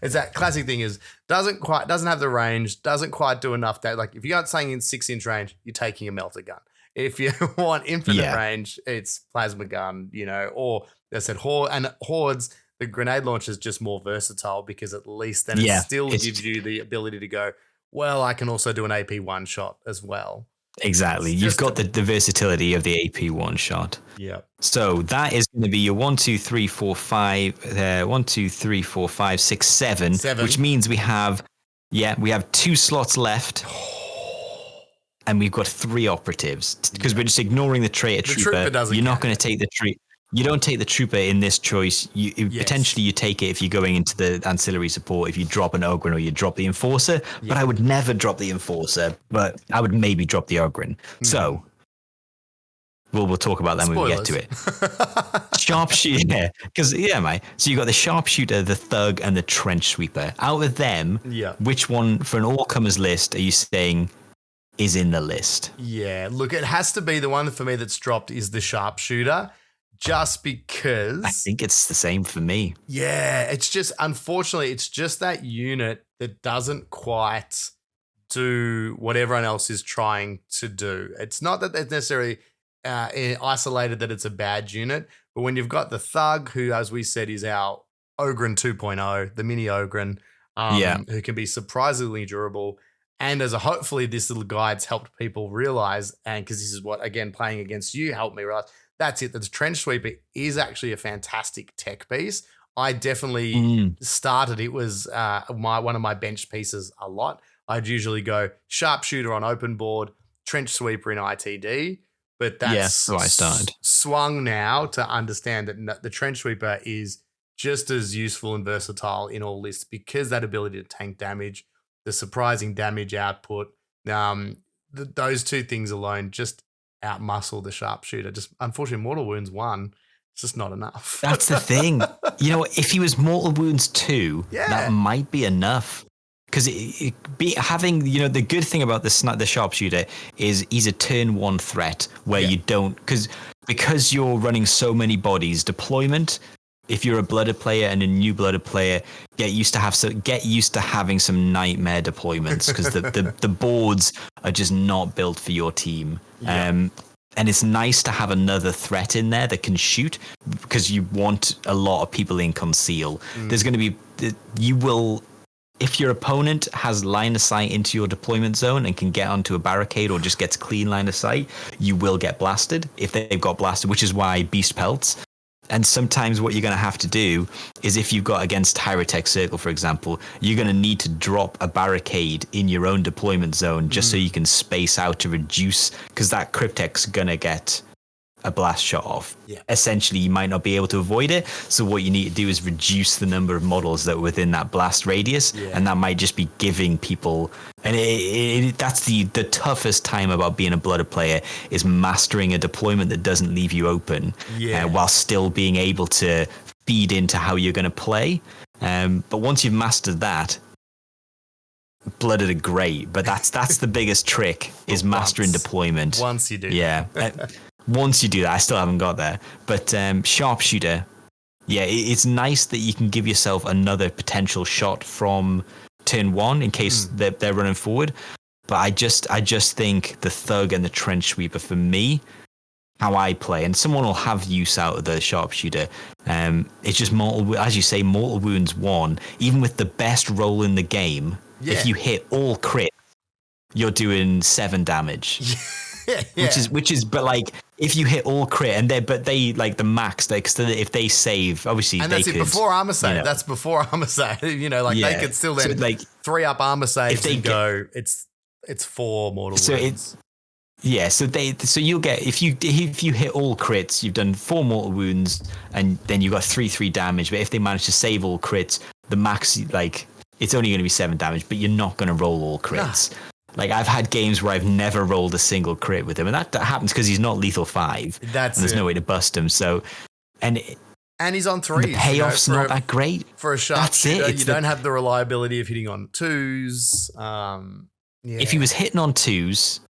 it's that classic thing is doesn't have the range, doesn't quite do enough. That, like, if you got something in 6-inch range, you're taking a melter gun. If you want infinite range, it's plasma gun. Or they said hordes. The grenade launcher is just more versatile, because at least then it still gives you the ability to go, well, I can also do an AP one shot as well. Exactly. You've got the versatility of the AP one shot. Yeah. So that is going to be your 1, 2, 3, 4, 5, 1, 2, 3, 4, 5, 6, 7, which means we have 2 slots left. And we've got 3 operatives, because we're just ignoring the traitor trooper. You're not going to take the traitor. You don't take the trooper in this choice. Potentially you take it if you're going into the ancillary support, if you drop an Ogren or you drop the Enforcer. Yeah. But I would never drop the Enforcer, but I would maybe drop the Ogren. So we'll talk about that when we get to it. Sharpshooter, because mate. So you got the Sharpshooter, the Thug, and the Trench Sweeper. Out of them, which one for an all-comers list are you saying is in the list? Yeah, look, it has to be the one for me that's dropped is the Sharpshooter. just because I think it's the same for me. Yeah, it's just, unfortunately, it's just that unit that doesn't quite do what everyone else is trying to do. It's not that it's necessarily isolated that it's a bad unit, but when you've got the Thug, who, as we said, is our Ogren 2.0, the mini Ogren, who can be surprisingly durable. And as hopefully this little guide's helped people realize, and because this is what, again, playing against you helped me realize, that's it. The Trench Sweeper is actually a fantastic tech piece. I definitely started, it was one of my bench pieces a lot. I'd usually go Sharpshooter on open board, Trench Sweeper in ITD, but that's how I started. Swung now to understand that the Trench Sweeper is just as useful and versatile in all lists because that ability to tank damage, the surprising damage output, those two things alone just outmuscle the Sharpshooter. Just unfortunately, Mortal Wounds 1, it's just not enough. That's the thing. If he was Mortal Wounds 2, that might be enough. Because having, the good thing about the Sharpshooter is he's a turn 1 threat where you don't, because you're running so many bodies, deployment, if you're a Blooded player and a new Blooded player, get used to having some nightmare deployments because the boards are just not built for your team. And it's nice to have another threat in there that can shoot because you want a lot of people in conceal. There's going to be, if your opponent has line of sight into your deployment zone and can get onto a barricade or just gets clean line of sight, you will get blasted if they've got blasted, which is why Beast Pelts. And sometimes what you're going to have to do is if you've got against Hyrotech Circle, for example, you're going to need to drop a barricade in your own deployment zone just so you can space out to reduce, because that Cryptek's going to get a blast shot off. Essentially, you might not be able to avoid it. So what you need to do is reduce the number of models that are within that blast radius. And that might just be giving people, and that's the toughest time about being a Blooded player, is mastering a deployment that doesn't leave you open while still being able to feed into how you're going to play. But once you've mastered that, Blooded are great, but that's the biggest trick is mastering deployment. Once you do. Once you do that, I still haven't got there. But Sharpshooter, it's nice that you can give yourself another potential shot from turn 1 in case they're running forward. But I just think the Thug and the Trench Sweeper, for me, how I play, and someone will have use out of the Sharpshooter, it's just as you say, Mortal Wounds 1, even with the best roll in the game, if you hit all crit, you're doing 7 damage. Which is but like if you hit all crit and they like the max, if they save, obviously, and that's before armor save. That's before armor save. They could still then 3 up armor saves and go. It's 4 mortal wounds. So you'll get if you hit all crits, you've done 4 mortal wounds, and then you got 3 damage. But if they manage to save all crits, the max it's only going to be 7 damage, but you're not going to roll all crits. Like, I've had games where I've never rolled a single crit with him, and that happens because he's not lethal 5. There's no way to bust him. So, and he's on 3s. The payoff's not that great. For a Sharpshooter, you don't have the reliability of hitting on 2s. If he was hitting on 2s,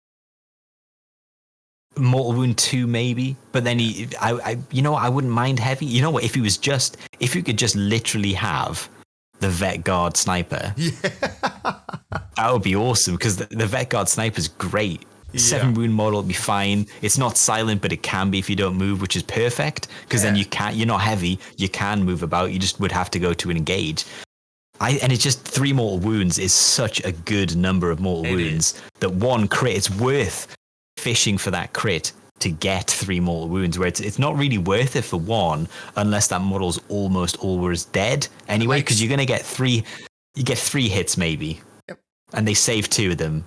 Mortal Wound 2 maybe, but then I wouldn't mind heavy. You know what? If you could just literally have the Vet Guard Sniper. That would be awesome because the Vet Guard Sniper is great. 7 wound model would be fine. It's not silent, but it can be if you don't move, which is perfect because then you're not heavy. You can move about. You just would have to go to an engage. And it's just 3 mortal wounds is such a good number of mortal wounds that 1 crit, it's worth fishing for that crit to get 3 mortal wounds, where it's not really worth it for 1 unless that model's almost always dead anyway, because you're going to get 3 hits maybe. And they save 2 of them.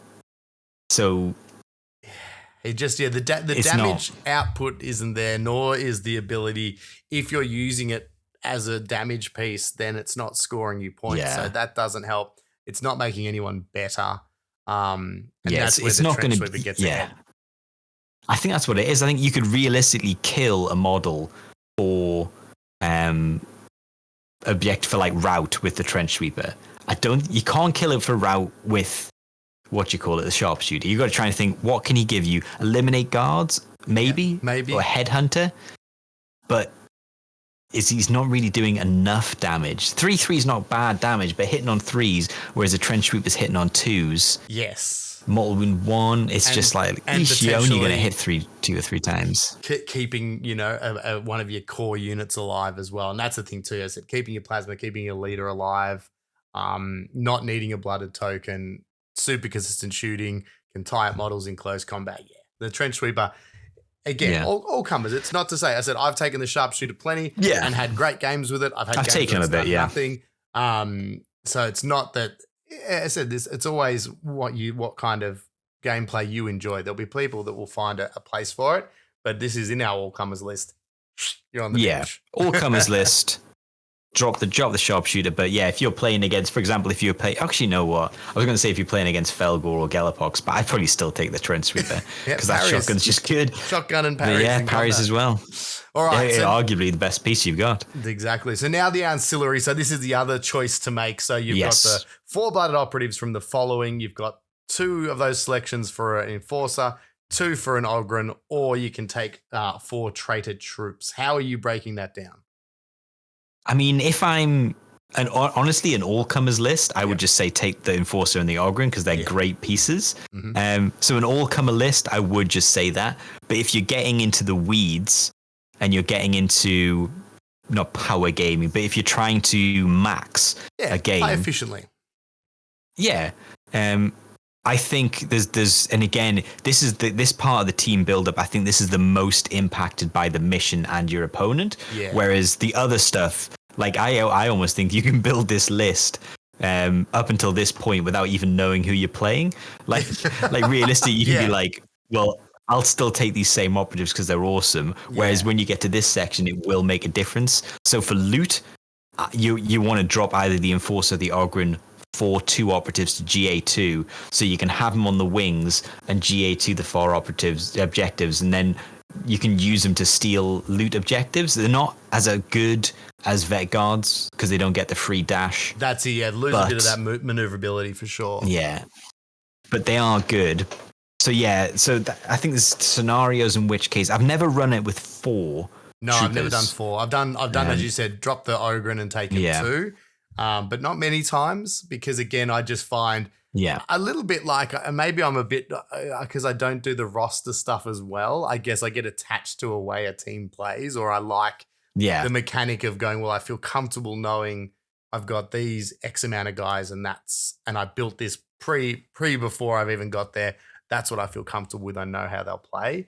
So it just the damage output isn't there, nor is the ability, if you're using it as a damage piece, then it's not scoring you points. So that doesn't help. It's not making anyone better. And that's where the Trench Sweeper gets ahead. I think that's what it is. I think you could realistically kill a model for route with the Trench Sweeper. You can't kill it for route with the Sharpshooter. You got to try and think, what can he give you? Eliminate guards, maybe, or a headhunter. but he's not really doing enough damage. 3/3 is not bad damage, but hitting on 3s, whereas a trench sweeper's hitting on 2s. Yes. Mortal wound 1, it's just like, you're only going to hit 2 or 3 times. Keeping, one of your core units alive as well. And that's the thing too. I said, keeping your plasma, keeping your leader alive, not needing a blooded token, super consistent shooting, can tie up models in close combat. Yeah. The trench sweeper, again, all comers. It's not to say, I said, I've taken the sharpshooter plenty and had great games with it. I've games taken a bit, nothing. So it's not that, I said this, it's always what kind of gameplay you enjoy. There'll be people that will find a place for it, but this is in our all-comers list. You're on the bench. All-comers list. Drop the sharpshooter, but if you're playing against, for example, if you're playing, actually, you know what? I was going to say if you're playing against Felgor or Galapox, but I'd probably still take the trench sweeper because that shotgun's just good. Shotgun and parries. But parries as well. All right, so arguably the best piece you've got. Exactly. So now the ancillary. So this is the other choice to make. So you've got the 4 blooded operatives from the following. You've got 2 of those selections for an enforcer, 2 for an Ogryn, or you can take 4 traitor troops. How are you breaking that down? I mean, if I'm honestly an all-comers list, I would just say take the Enforcer and the Ogryn because they're great pieces. Mm-hmm. So an all-comer list, I would just say that. But if you're getting into the weeds and you're getting into not power gaming, but if you're trying to max a game play efficiently, I think there's and again, this is this part of the team build-up. I think this is the most impacted by the mission and your opponent. Yeah. Whereas the other stuff, like I almost think you can build this list up until this point without even knowing who you're playing. Like realistically, you can be like, well, I'll still take these same operatives because they're awesome. Whereas when you get to this section, it will make a difference. So for loot, you want to drop either the Enforcer or the Ogryn for 2 operatives to GA2, so you can have them on the wings and GA2 the 4 objectives, and then you can use them to steal loot objectives. They're not as good as Vet Guards because they don't get the free dash. That's lose a bit of that maneuverability for sure. Yeah, but they are good. So I think there's scenarios in which case I've never run it with 4. No, troopers. I've never done 4. I've done as you said, drop the Ogryn and take him 2. But not many times because, again, I just find a little bit like maybe I'm a bit because I don't do the roster stuff as well. I guess I get attached to a way a team plays, or I like the mechanic of going, well, I feel comfortable knowing I've got these X amount of guys and I built this before I've even got there. That's what I feel comfortable with. I know how they'll play.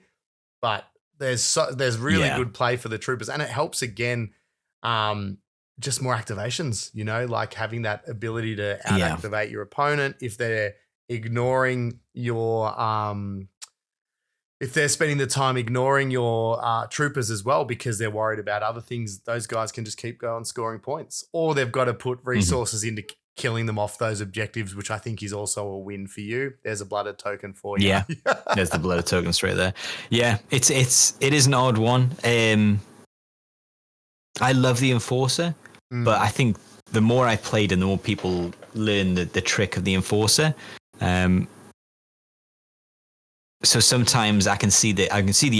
But there's really good play for the troopers, and it helps again. Just more activations, like having that ability to out-activate your opponent. If they're ignoring your, if they're spending the time ignoring your troopers as well because they're worried about other things, those guys can just keep going scoring points. Or they've got to put resources into killing them off those objectives, which I think is also a win for you. There's a blooded token for you. Yeah, there's the blooded token straight there. Yeah, it is an odd one. I love the Enforcer, but I think the more I played and the more people learn the trick of the Enforcer. So sometimes I can see the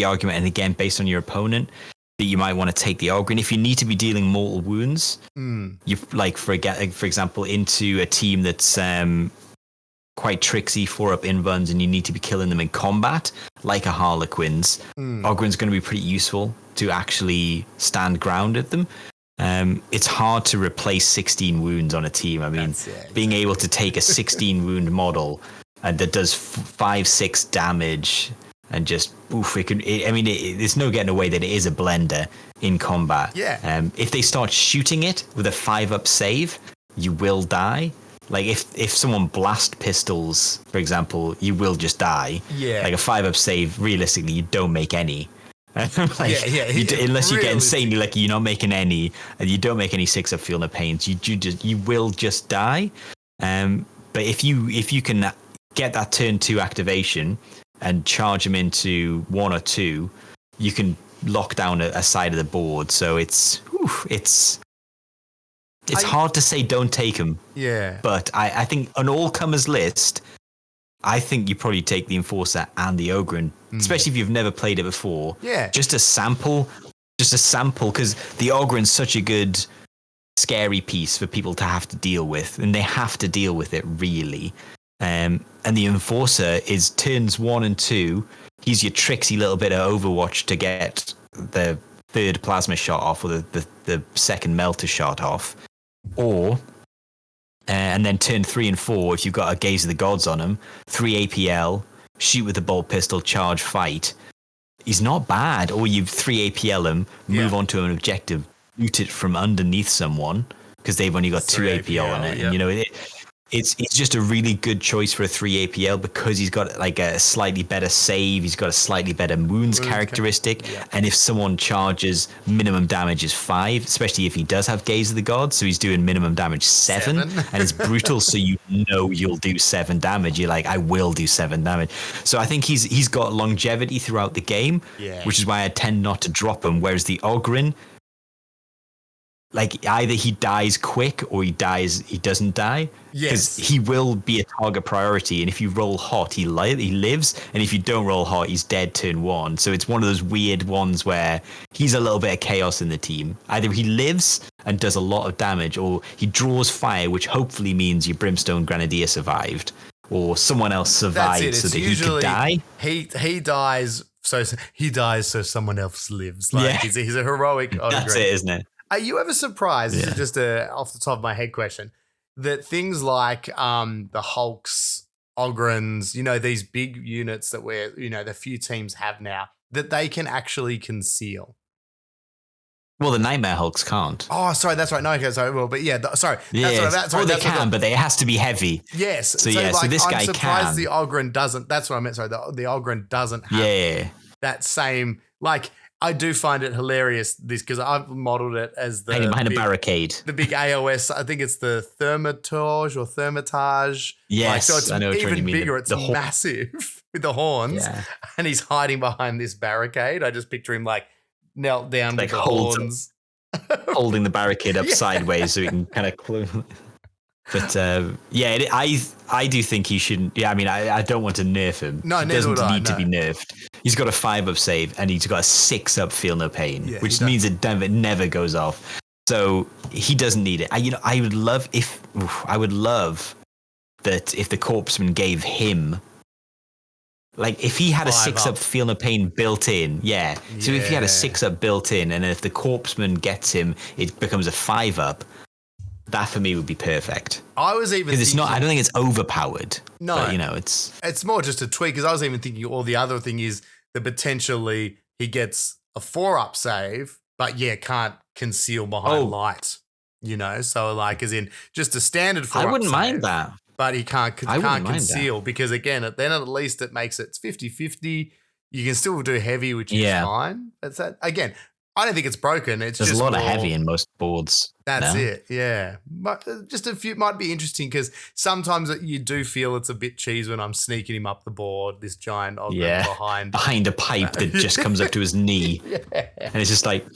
argument, and again, based on your opponent, that you might want to take the Ogryn. If you need to be dealing mortal wounds, you for example, into a team that's quite tricksy 4-up invuns, and you need to be killing them in combat, like a Harlequin's. Ogryn's going to be pretty useful to actually stand ground at them. It's hard to replace 16 wounds on a team. I mean, being able to take a 16 wound model that does 5-6 damage and just there's no getting away that it is a blender in combat. Yeah. If they start shooting it with a 5-up save, you will die. Like if someone blast pistols, for example, you will just die. Yeah. Like a 5-up save, realistically, you don't make any. Unless you get insanely lucky, you're not making any, and you don't make any 6-up feel no pains. You will just die. But if you can get that turn 2 activation and charge them into 1 or 2, you can lock down a side of the board. So it's hard to say don't take them. Yeah. But I think an all-comers list, I think you probably take the Enforcer and the Ogryn, especially if you've never played it before. Yeah. Just to sample just a sample, because the Ogryn's such a good scary piece for people to have to deal with, and they have to deal with it really. And the Enforcer is turns 1 and 2. He's your tricksy little bit of Overwatch to get the third plasma shot off, or the second melter shot off, or and then turn 3 and 4, if you've got a Gaze of the Gods on him, 3 APL, shoot with the bolt pistol, charge, fight. He's not bad. Or you 3 APL him, move on to an objective, loot it from underneath someone, because they've only got 2 APL on it. Yep. And, you know, it's just a really good choice for a 3 APL, because he's got like a slightly better save, he's got a slightly better wounds characteristic, and if someone charges, minimum damage is 5, especially if he does have Gaze of the Gods, so he's doing minimum damage 7. And it's brutal, so you know you'll do 7 damage. You're like, I will do 7 damage. So I think he's got longevity throughout the game, which is why I tend not to drop him, whereas the Ogryn, like, either he dies quick or he doesn't die. Because he will be a target priority, and if you roll hot, he lives, and if you don't roll hot, he's dead turn 1. So it's one of those weird ones where he's a little bit of chaos in the team. Either he lives and does a lot of damage, or he draws fire, which hopefully means your Brimstone Grenadier survived, or someone else survived so that he could die. He dies, so someone else lives. Like, he's a heroic. That's it, isn't it? Are you ever surprised, this is just a off the top of my head question, that things like the Hulks, Ogryns, you know, these big units that the few teams have now, that they can actually conceal? Well, the Nightmare Hulks can't. Oh, sorry, that's right. No, okay, sorry. Well, but sorry. They can, but it has to be heavy. Yes. So this guy I'm surprised can. the Ogryn doesn't. That's what I meant. Sorry, the Ogryn doesn't have that same, like, I do find it hilarious, because I've modeled it as behind a barricade. The big AOS, I think it's the Thermitage or Thermitage. Yes, so it's I know even bigger. It's massive with the horns, and he's hiding behind this barricade. I just picture him like knelt down with the horns, holding the barricade up sideways so he can kind of clue. But I do think he shouldn't. Yeah, I mean, I don't want to nerf him. No, he doesn't need to be nerfed. He's got a 5-up save, and he's got a 6-up feel no pain, which means it never goes off. So he doesn't need it. I would love that if the Corpseman gave him, like, if he had a 6-up feel no pain built in, So if he had a 6-up built in, and if the Corpseman gets him, it becomes a 5-up. That for me would be perfect. I was even because it's not. I don't think it's overpowered. No, but, it's more just a tweak. Because I was even thinking, or the other thing is that potentially he gets a 4-up save, but can't conceal behind light. So like, as in just a standard 4-up. I wouldn't save, mind that, but he can't conceal because again, then at least it makes it 50-50. You can still do heavy, which is fine. That's that again. I don't think it's broken. There's just a lot of heavy in most boards. That's it. Yeah. But just a few might be interesting because sometimes you do feel it's a bit cheese when I'm sneaking him up the board, this giant Ogryn behind a pipe that just comes up to his knee. And it's just like,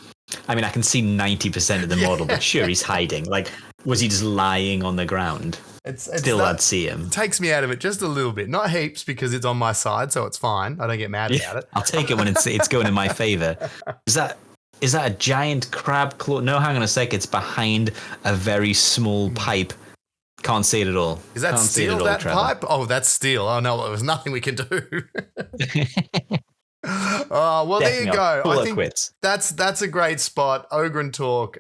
I mean, I can see 90% of the model, but sure, he's hiding. Like, was he just lying on the ground? I'd see him. It takes me out of it just a little bit. Not heaps because it's on my side, so it's fine. I don't get mad about it. I'll take it when it's going in my favor. Is that a giant crab claw? No, hang on a sec. It's behind a very small pipe. Can't see it at all. Is that steel, that pipe? Oh, that's steel. Oh, no, there was nothing we can do. Oh, well, there you go. I think that's a great spot. Ogryn Talk.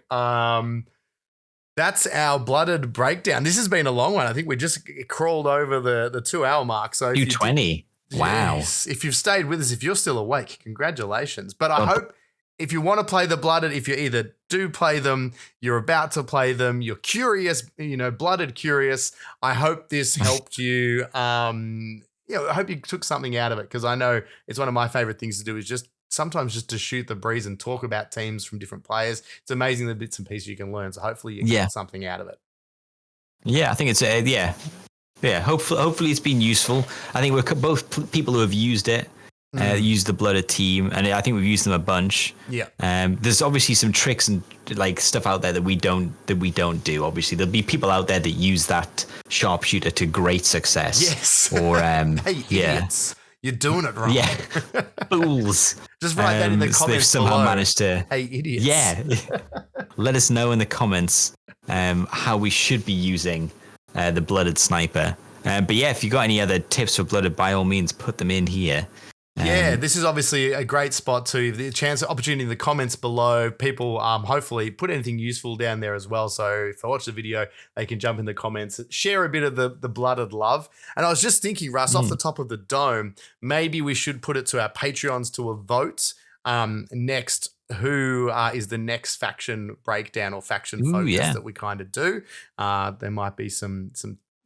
That's our blooded breakdown. This has been a long one. I think we just crawled over the 2-hour mark. So 2:20. Wow. Yes, if you've stayed with us, if you're still awake, congratulations. But I hope if you want to play the blooded, if you either do play them, you're about to play them, you're curious, blooded curious. I hope this helped you. I hope you took something out of it because I know it's one of my favorite things to do is just sometimes just to shoot the breeze and talk about teams from different players. It's amazing the bits and pieces you can learn. So hopefully you get something out of it. Yeah, I think it's hopefully it's been useful. I think we're both people who have used it. Use the blooded team, and I think we've used them a bunch. Yeah. There's obviously some tricks and like stuff out there that we don't do. Obviously, there'll be people out there that use that sharpshooter to great success. Yes. Or hey, idiots. You're doing it wrong. Yeah, fools. Just write that in the comments They've somehow below. managed to. Hey, idiots. Yeah. Let us know in the comments how we should be using the Blooded Sniper. But yeah, if you got any other tips for Blooded, by all means, put them in here. Yeah, this is obviously a great spot too. The opportunity in the comments below. People hopefully put anything useful down there as well. So if I watch the video, they can jump in the comments, share a bit of the Blooded love. And I was just thinking, Russ, off the top of the dome, maybe we should put it to our Patreons to a vote next. Who is the next faction breakdown or faction focus that we kind of do? There might be some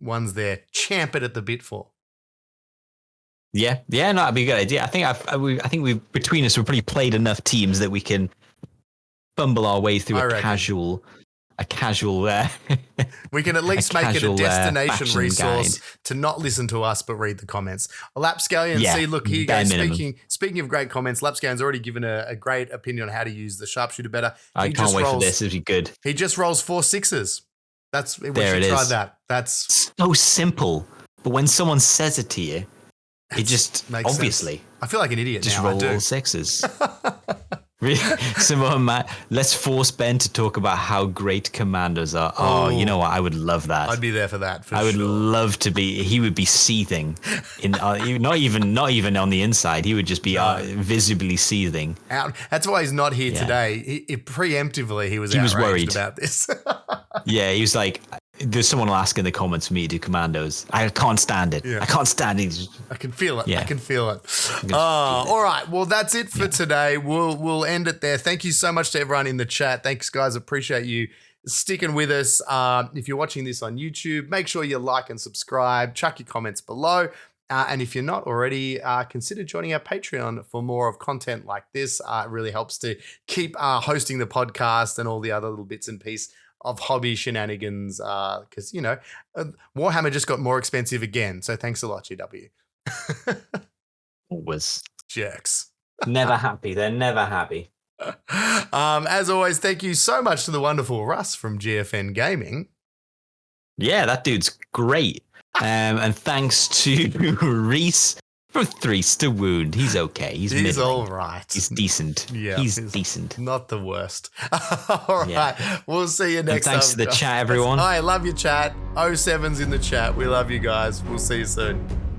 ones there champing at the bit for. Yeah, no, that'd be a good idea. I think we between us we've probably played enough teams that we can fumble our way through a casual. We can at least make it a destination resource guide. to not listen to us but read the comments. Lapscallion, see, look here, guys. Speaking of great comments, Lapscallion's already given a great opinion on how to use the sharpshooter better. I can't wait for this. It'll be good. He just rolls 4 6s. We should try that. That's so simple, but when someone says it to you, it just obviously sense. I feel like an idiot just now. roll all 6s. Simone, Matt, let's force Ben to talk about how great commandos are. Oh, you know what? I would love that. I'd be there for that. I would love to be. He would be seething, in not even on the inside. He would just be visibly seething. That's why he's not here today. Preemptively, he was worried about this. Yeah, he was like, there's someone will ask in the comments for me to do commandos. I can't stand it. Yeah. I can't stand it. I can feel it. Yeah. I can feel it. All right. Well, that's it for today. We'll end it there. Thank you so much to everyone in the chat. Thanks, guys. Appreciate you sticking with us. If you're watching this on YouTube, make sure you like and subscribe. Chuck your comments below. And if you're not already, consider joining our Patreon for more of content like this. It really helps to keep hosting the podcast and all the other little bits and pieces of hobby shenanigans, because Warhammer just got more expensive again. So thanks a lot, GW. Always jerks. Never happy. They're never happy. As always, thank you so much to the wonderful Russ from GFN Gaming. Yeah, that dude's great. And thanks to Reese from Threes to Wound. He's okay. He's all right. He's decent. Yeah, he's decent. Not the worst. All right. We'll see you next time. Thanks to the chat, everyone. I love your chat. 07's in the chat. We love you guys. We'll see you soon.